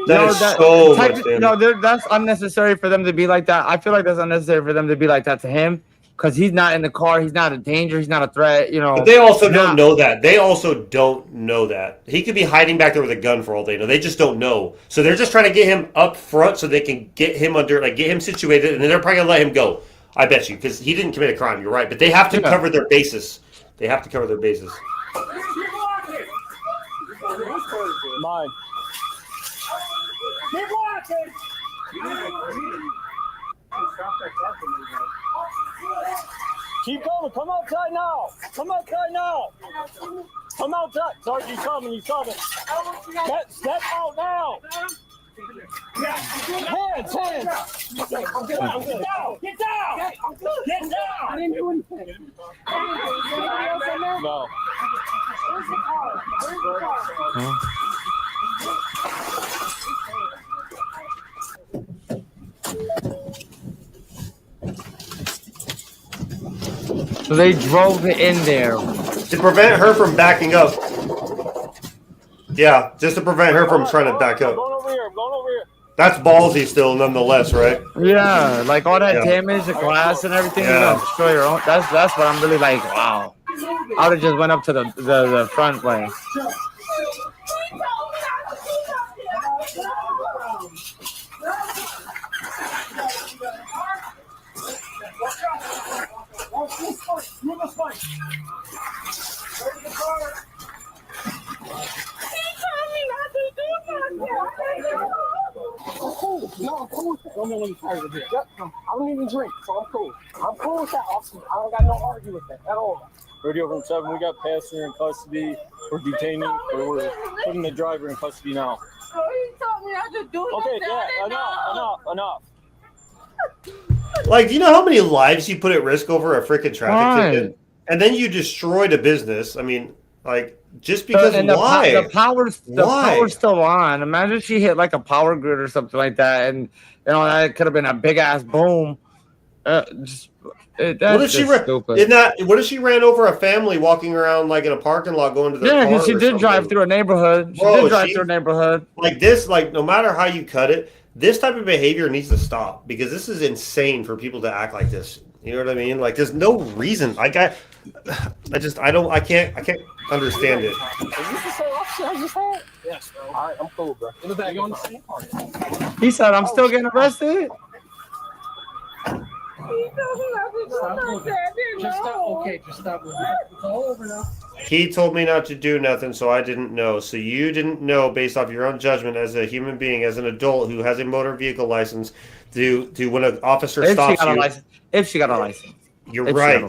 That's that's unnecessary for them to be like that. I feel like that's unnecessary for them to be like that to him because he's not in the car. He's not a danger. He's not a threat. You know. But they also don't know that. They also don't know that. He could be hiding back there with a gun for all they know. They just don't know. So they're just trying to get him up front so they can get him get him situated, and then they're probably gonna let him go. I bet you, because he didn't commit a crime. You're right, but they have to cover their bases. They have to cover their bases. Mine. Keep walking! Keep going. Come outside now. Come outside now. Come outside. Sarge, he's coming. He's coming. Step out now. Hands. I'm good. Get down! Get down! Get down! I didn't do anything. No. Where's the car? Where's the car? So they drove it in there to prevent her from backing up. Yeah, just to prevent her from trying to back up. I'm going over here. I'm going over here. That's ballsy still, nonetheless, right? Yeah, like all that damage, the glass and everything. Yeah. You're gonna destroy your own. That's what I'm really like. Wow, I would have just went up to the front way. No, I'm cool with that. Don't know when you're tired of it. Yep. I don't even drink, so I'm cool. I'm cool with that, officer. I don't got no argue with that at all. Radio from 7, we got passenger in custody. We're detaining, or we're putting the driver in custody now. Oh, he told me not to do Okay, nothing. yeah, enough. Like, do you know how many lives you put at risk over a freaking traffic ticket? And then you destroyed a business. I mean, like, just because why? The power's still on. Imagine she hit like a power grid or something like that, and that could have been a big ass boom. That's What if she stupid. What if she ran over a family walking around like in a parking lot going to their car? Yeah, because she or did something? drive through a neighborhood. She did drive through a neighborhood. Like this, like no matter how you cut it, this type of behavior needs to stop because this is insane for people to act like this. You know what I mean? Like there's no reason. I can't understand it. Is this the same officer I just had? Yes, bro. All right, I'm cool, bro. In the back, you on the same part. He said, "I'm still getting arrested." Just stop with it. It's all over now. He told me not to do nothing, so I didn't know. So you didn't know based off your own judgment as a human being, as an adult who has a motor vehicle license, to when an officer stops you. If she got a license. You're right.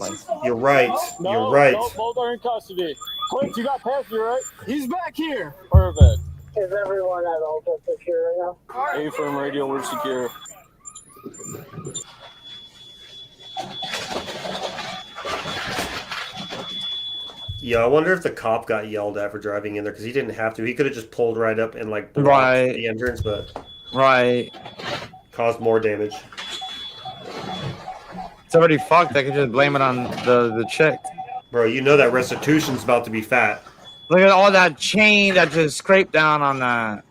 You're right. You're right. No, both are in custody. Clint, you got passenger, right? He's back here. Perfect. Is everyone at all secure right now? A firm radio, we're secure. Yeah, I wonder if the cop got yelled at for driving in there because he didn't have to. He could have just pulled right up and like blocked the entrance, but caused more damage. It's already fucked. I could just blame it on the chick. Bro, you know that restitution's about to be fat. Look at all that chain that just scraped down on that.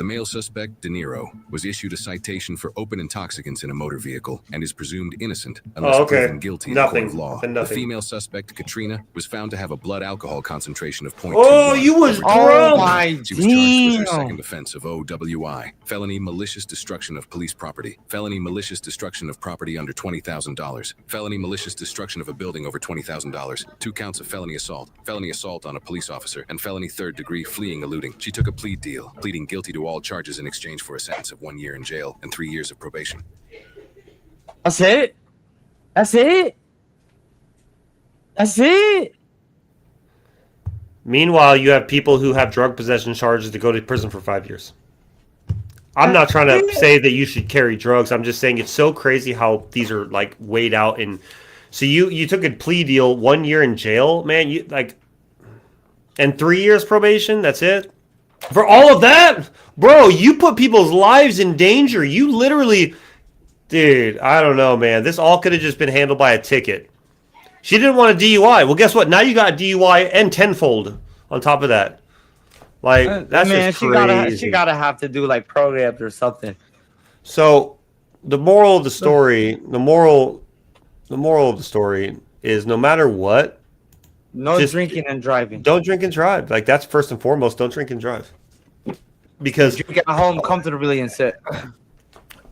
The male suspect, De Niro, was issued a citation for open intoxicants in a motor vehicle and is presumed innocent unless proven guilty in a court of law. The female suspect, Katrina, was found to have a blood alcohol concentration of 0.21. Oh, you was drunk! Oh my She was charged with her second offense of OWI, felony malicious destruction of police property, felony malicious destruction of property under $20,000, felony malicious destruction of a building over $20,000, 2 counts of felony assault on a police officer, and felony third-degree fleeing eluding. She took a plea deal, pleading guilty to all charges in exchange for a sentence of 1 year in jail and 3 years of probation. That's it? That's it? That's it? Meanwhile, you have people who have drug possession charges to go to prison for 5 years. I'm not trying to say that you should carry drugs. I'm just saying it's so crazy how these are like weighed out. And so you took a plea deal, 1 year in jail, man. You like, and 3 years probation. That's it for all of that, bro. You put people's lives in danger. You literally, dude. I don't know, man. This all could have just been handled by a ticket. She didn't want a DUI. Well, guess what? Now you got a DUI and tenfold on top of that. Like that's man, just crazy. she gotta have to do like programs or something. So the moral of the story, the moral of the story is no matter what, no drinking and driving. Don't drink and drive. Like that's first and foremost. Don't drink and drive. Because you get home comfortably and sit.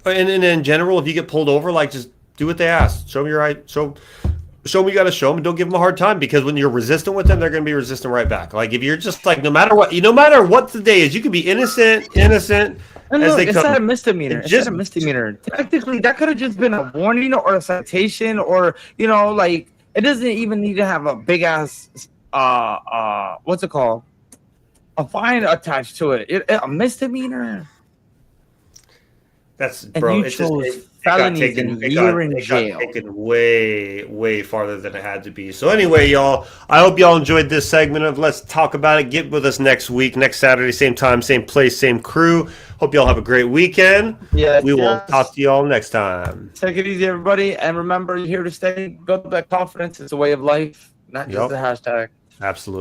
And in general, if you get pulled over, like just do what they ask. Show me your right. Show me you got to show them. Don't give them a hard time because when you're resistant with them, they're going to be resistant right back. Like if you're just like no matter what the day is, you can be innocent. And as look, they it's come. not a misdemeanor. It's just a misdemeanor. Technically, that could have just been a warning or a citation, or like it doesn't even need to have a big ass what's it called? A fine attached to it. A misdemeanor. That's And bro. you It's chose just felonies in a year in jail. Got taken way farther than it had to be. So anyway, y'all, I hope y'all enjoyed this segment of Let's Talk About It. Get with us next week, next Saturday, same time, same place, same crew. Hope y'all have a great weekend. Yeah, we will talk to y'all next time. Take it easy, everybody, and remember, you're here to stay. Go to that confidence. It's a way of life, not just a hashtag. Absolutely.